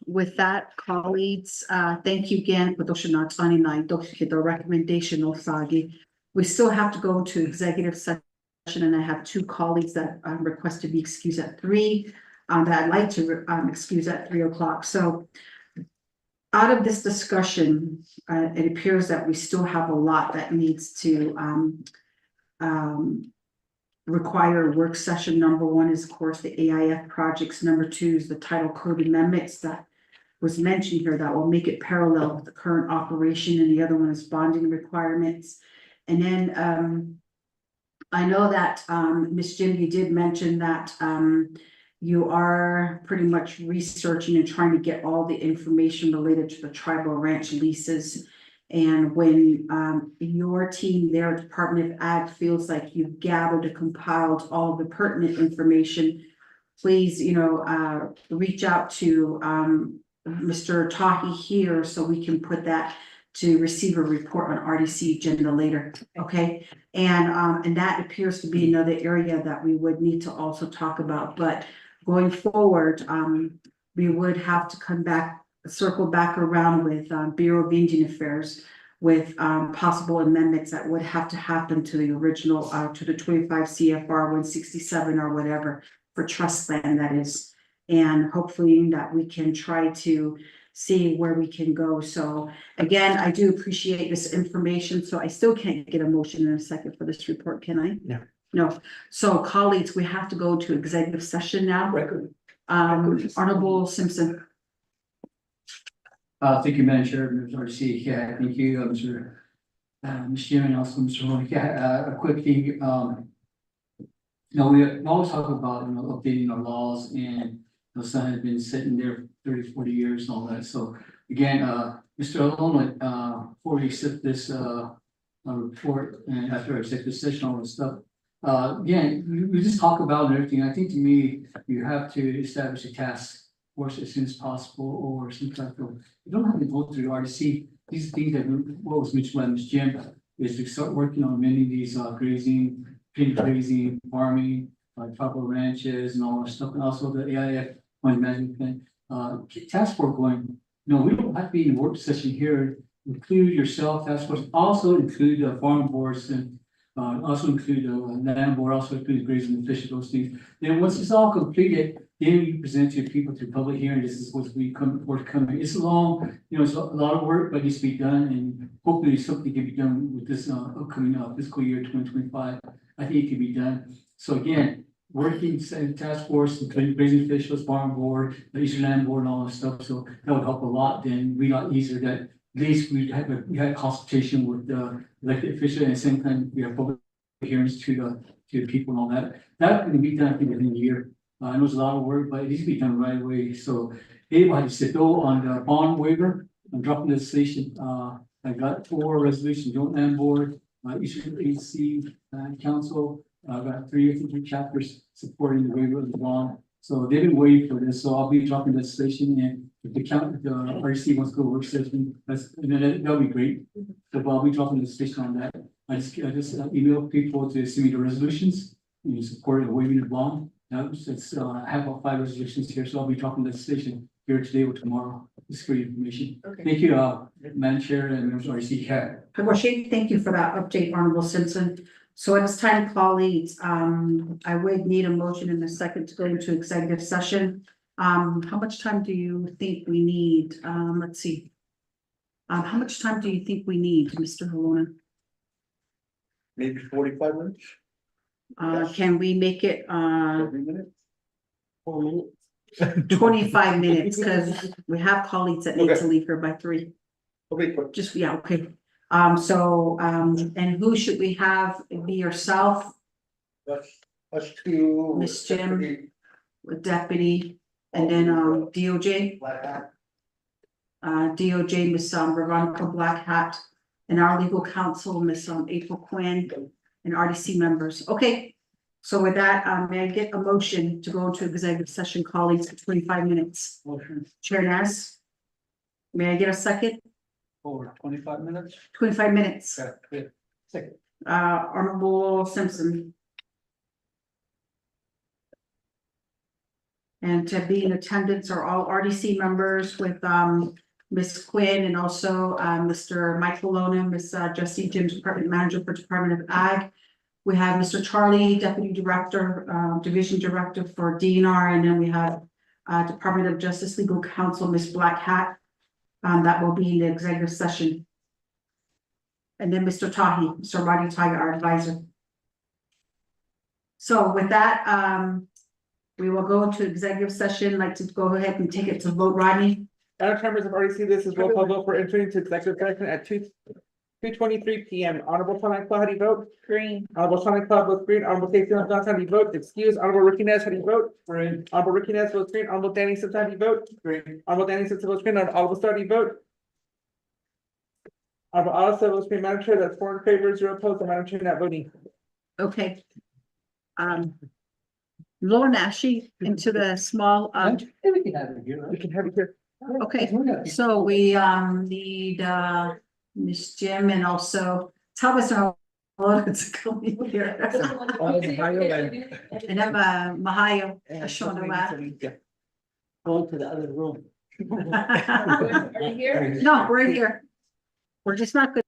with that, colleagues, thank you again for the recommendation of Sagi. We still have to go to executive session, and I have 2 colleagues that request to be excused at 3, that I'd like to excuse at 3 o'clock. So out of this discussion, it appears that we still have a lot that needs to require work session. Number 1 is, of course, the AIF projects. Number 2 is the title code amendments that was mentioned here that will make it parallel with the current operation, and the other one is bonding requirements. And then I know that Ms. Jim, you did mention that you are pretty much researching and trying to get all the information related to the tribal ranch leases. And when your team there at Department of Ag feels like you've gathered and compiled all the pertinent information, please, reach out to Mr. Tahi here so we can put that to receive a report on RDC agenda later, okay? And that appears to be another area that we would need to also talk about. But going forward, we would have to circle back around with Bureau of Indian Affairs with possible amendments that would have to happen to the original, to the 25 CFR 167 or whatever for trust land, that is. And hopefully that we can try to see where we can go. So again, I do appreciate this information, so I still can't get a motion in a second for this report, can I? No. No. So colleagues, we have to go to executive session now. Record. Honorable Simpson. Thank you, Madam Chair, Mr. RC, yeah, thank you, Mr. Ms. Jim, and also Mr. Roy, yeah, a quick thing, you know, we always talk about, you know, updating our laws, and the sun has been sitting there 30, 40 years and all that, so again, Mr. Alona, before we accept this, report, and after I accept this session, all this stuff, again, we just talk about and everything, I think to me, you have to establish a task force as soon as possible, or some type of, you don't have to go through RDC, these things that, what was mentioned by Ms. Jim, is to start working on many of these, grazing, pin grazing, farming, tribal ranches and all that stuff, and also the AIF money management plan, task force going, you know, we don't have to be in a work session here, include yourself, task force, also include the farm boards and also include the land board, also include grazing and fish, those things. Then once it's all completed, then you present to people to public hearing. This is what's forthcoming. It's a long, you know, it's a lot of work, but it needs to be done, and hopefully something can be done with this upcoming fiscal year 2025. I think it can be done. So again, working task force, grazing officials, farm board, the Eastern Land Board, and all that stuff. So that would help a lot. Then we got easier that at least we had consultation with the elected official, and at the same time we have public hearings to the people and all that. That can be done, I think, within a year. I know it's a lot of work, but it needs to be done right away. So anybody said though on the bond waiver, I'm dropping the legislation. I got 4 resolutions, joint land board, Eastern AC council. I got 3 chapters supporting the waiver of the bond. So they've been waiting for this. So I'll be dropping legislation, and if the RC wants to go work session, that'll be great. So I'll be dropping legislation on that. I just email people to send me the resolutions in support of waiving the bond. I have about 5 resolutions here, so I'll be dropping legislation here today or tomorrow. This is great information. Okay. Thank you, Madam Chair and members of RC. Thank you for that update, Honorable Simpson. So at this time, colleagues, I would need a motion in a second to go into executive session. How much time do you think we need? Let's see. How much time do you think we need, Mr. Halona? Maybe 45 minutes, Yes. Can we make it, every minute. 4 minutes. 25 minutes, because we have colleagues that need to leave here by 3. Okay, quick. Just, yeah, okay. And who should we have? Be yourself, Us two. Miss Jim. with deputy, and then, DOJ, Black hat. DOJ, Miss Veronica Black Hat, and our legal counsel, Miss April Quinn, and RDC members. Okay. So with that, may I get a motion to go into executive session, colleagues, for 25 minutes? Motion Chair Ness? May I get a second? for 25 minutes. 25 minutes. Okay, second. Honorable Simpson. And to be in attendance are all RDC members with Ms. Quinn, and also Mr. Mike Malone, Ms. Jessie Jim's Department Manager for Department of Ag. We have Mr. Charlie, Deputy Director, Division Director for DNR, and then we have Department of Justice Legal Counsel, Ms. Black Hat. That will be in the executive session. And then Mr. Tahi, Mr. Roddy Tahi, our advisor. So with that, we will go into executive session. Like to go ahead and take it to vote, Rodney. Madam members have already seen this is roll call vote for entering into executive session at 2:23 p.m. Honorable Tony Club, how do you vote? Green. Honorable Tony Club votes green. Honorable Casey Johnson, how do you vote? Excuse. Honorable Ricky Nez, how do you vote? Green. Honorable Ricky Nez votes green. Honorable Danny Simpson, how do you vote? Green. Honorable Danny Simpson votes green. Honorable Star, how do you vote? Honorable Alice votes green. Madam Chair, that's 4 in favor, 0 opposed, and Madam Chair not voting. Okay. Lower Nashi into the small, We can have it here, We right? can have it here. okay, so we need Miss Jim, and also tell us how to come in here. And I'm Mahayo, Shona Wa. Going to the other room. Are you here? No, we're here. We're just not good.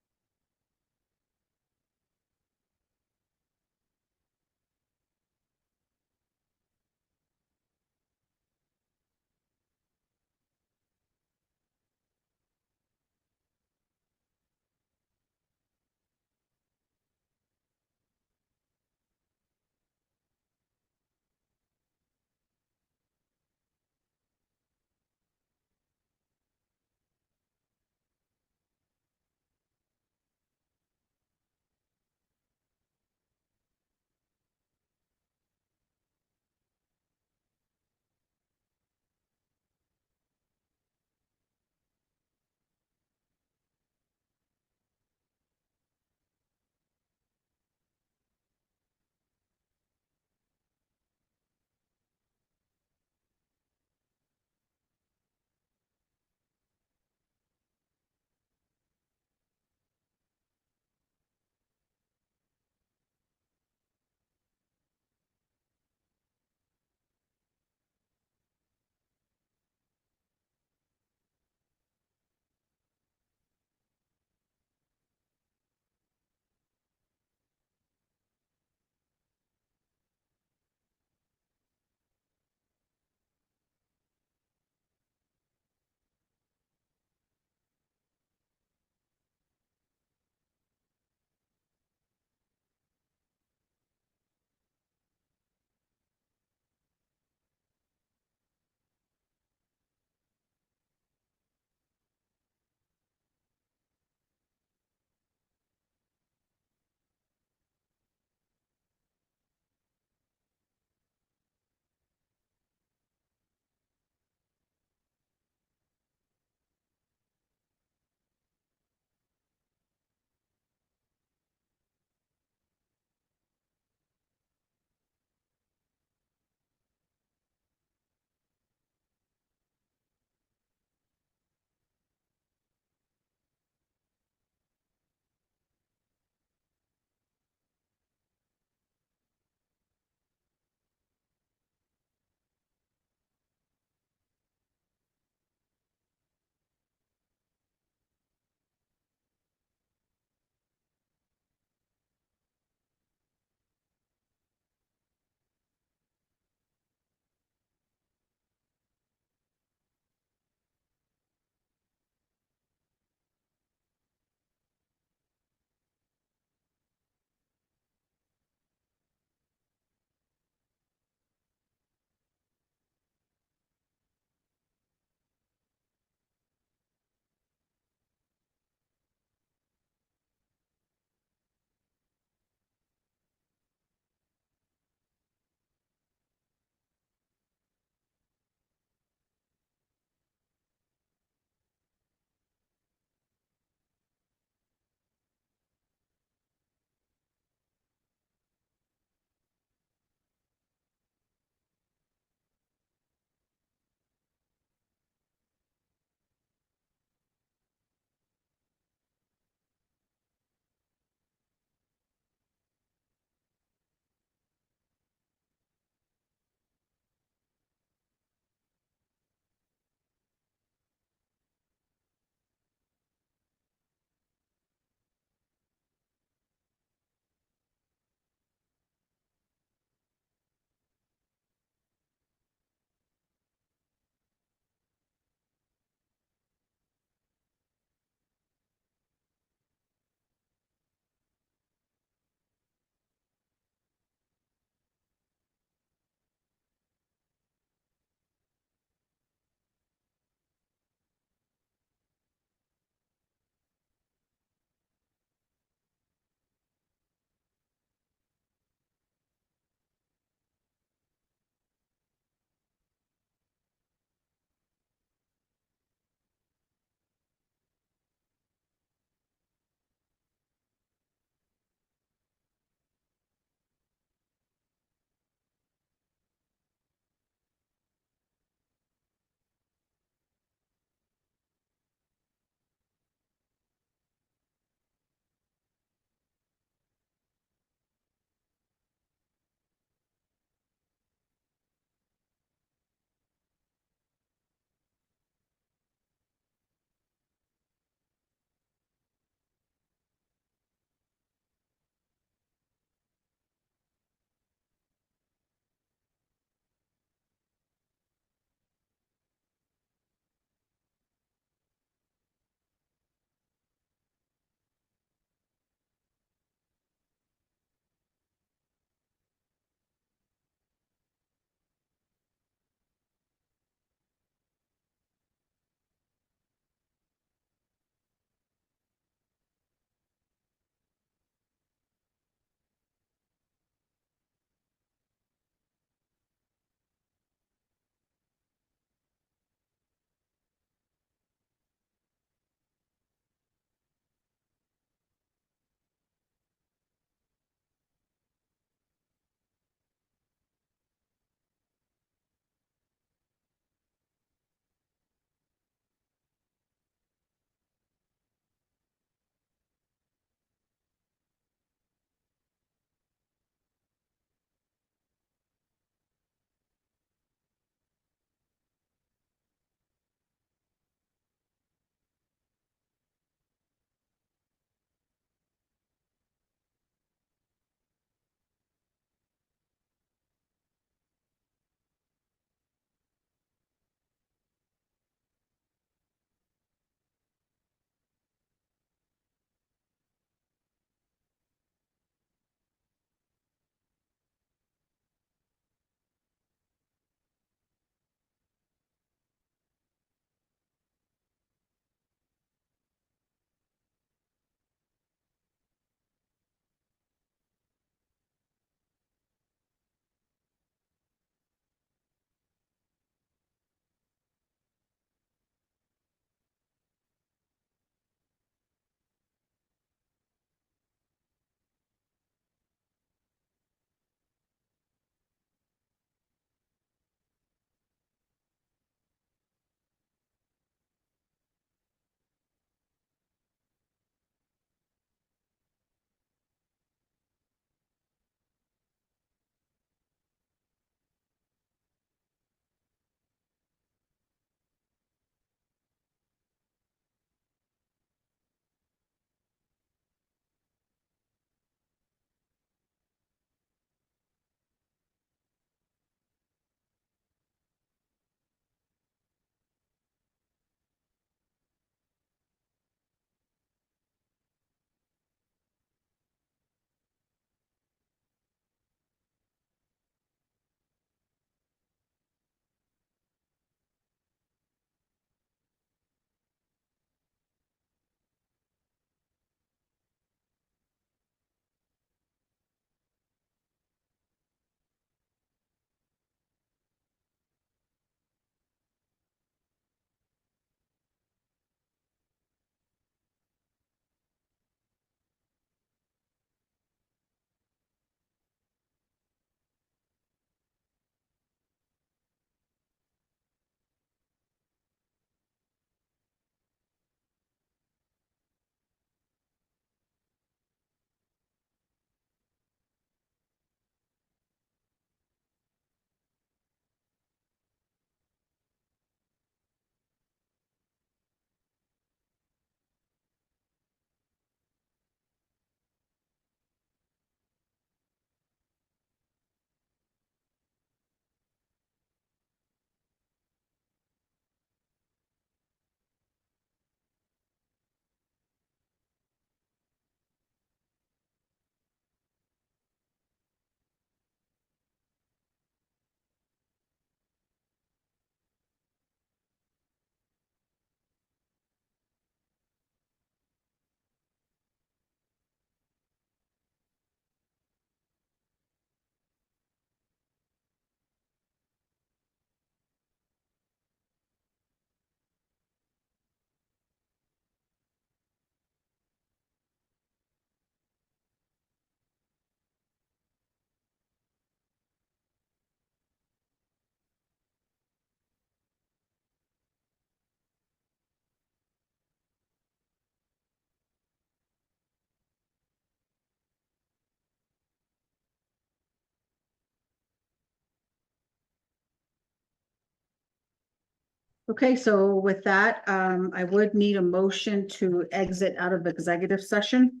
Okay, so with that, I would need a motion to exit out of executive session.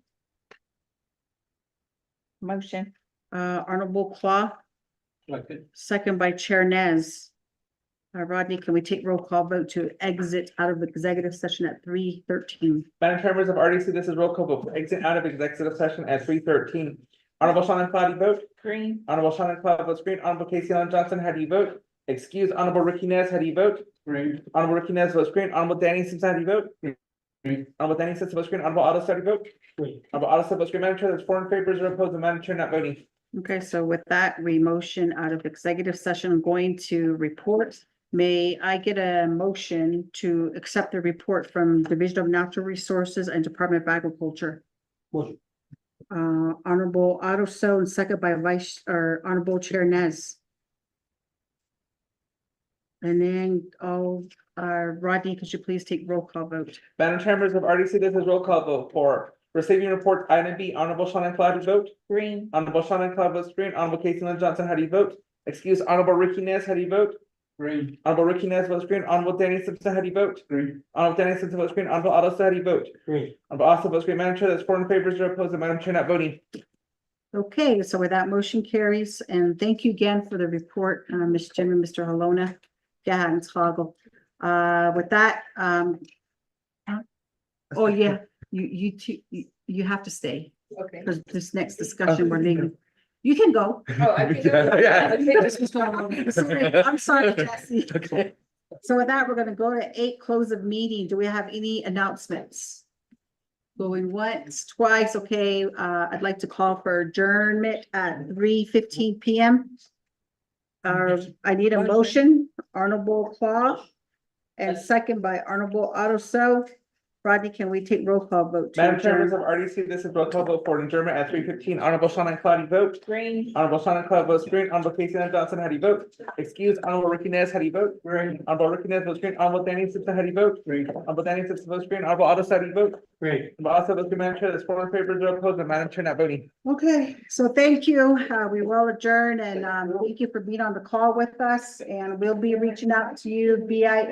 Motion. Honorable Claw, second by Chair Nez. Rodney, can we take roll call vote to exit out of executive session at 3:13? Madam Chair, members of RDC, this is roll call vote for exit out of executive session at 3:13. Honorable Shannon Cloud, you vote? Green. Honorable Shannon Cloud votes green. Honorable Casey Allen Johnson, how do you vote? Excuse Honorable Ricky Nez, how do you vote? Green. Honorable Ricky Nez votes green. Honorable Danny Simpson, how do you vote? Green. Honorable Danny Simpson votes green. Honorable Otto, how do you vote? Green. Honorable Otto votes green. Madam Chair, there's 4 in favor, 0 opposed, and Madam Chair not voting. Okay, so with that, we motion out of executive session, going to report. May I get a motion to accept the report from Division of Natural Resources and Department of Agriculture? Motion. Honorable Otto and second by Honorable Chair Nez. And then, Rodney, could you please take roll call vote? Madam Chair, members of RDC, this is roll call vote for receiving report item B. Honorable Shannon Cloud, how do you vote? Green. Honorable Shannon Cloud votes green. Honorable Casey Lynn Johnson, how do you vote? Excuse Honorable Ricky Nez, how do you vote? Green. Honorable Ricky Nez votes green. Honorable Danny Simpson, how do you vote? Green. Honorable Danny Simpson votes green. Honorable Otto, how do you vote? Green. Honorable Otto votes green. Madam Chair, that's 4 in favor, 0 opposed, and Madam Chair not voting. Okay, so with that motion carries, and thank you again for the report, Ms. Jim and Mr. Halona. Yeah, and Toggle. With that, oh yeah, you two, you have to stay, Okay. because this next discussion we're leaving. You can go. Oh, I can go. Yeah. Sorry, I'm sorry, Jesse. Okay. So with that, we're gonna go to 8, close of meeting. Do we have any announcements? Going once, twice, okay, I'd like to call for adjournment at 3:15 PM. I need a motion, Honorable Claw, and second by Honorable Otto. Rodney, can we take roll call vote? to Madam Chair, adjourn? members of RDC, this is roll call vote for adjournment at 3:15. Honorable Shannon Cloud, you vote? Green. Honorable Shannon Cloud votes green. Honorable Casey Lynn Johnson, how do you vote? Excuse Honorable Ricky Nez, how do you vote? Green. Honorable Ricky Nez votes green. Honorable Danny Simpson, how do you vote? Green. Honorable Danny Simpson votes green. Honorable Otto, how do you vote? Green. Honorable Otto votes green. Madam Chair, that's 4 in favor, 0 opposed, and Madam Chair not voting. Okay, so thank you. We will adjourn, and thank you for being on the call with us, and we'll be reaching out to you via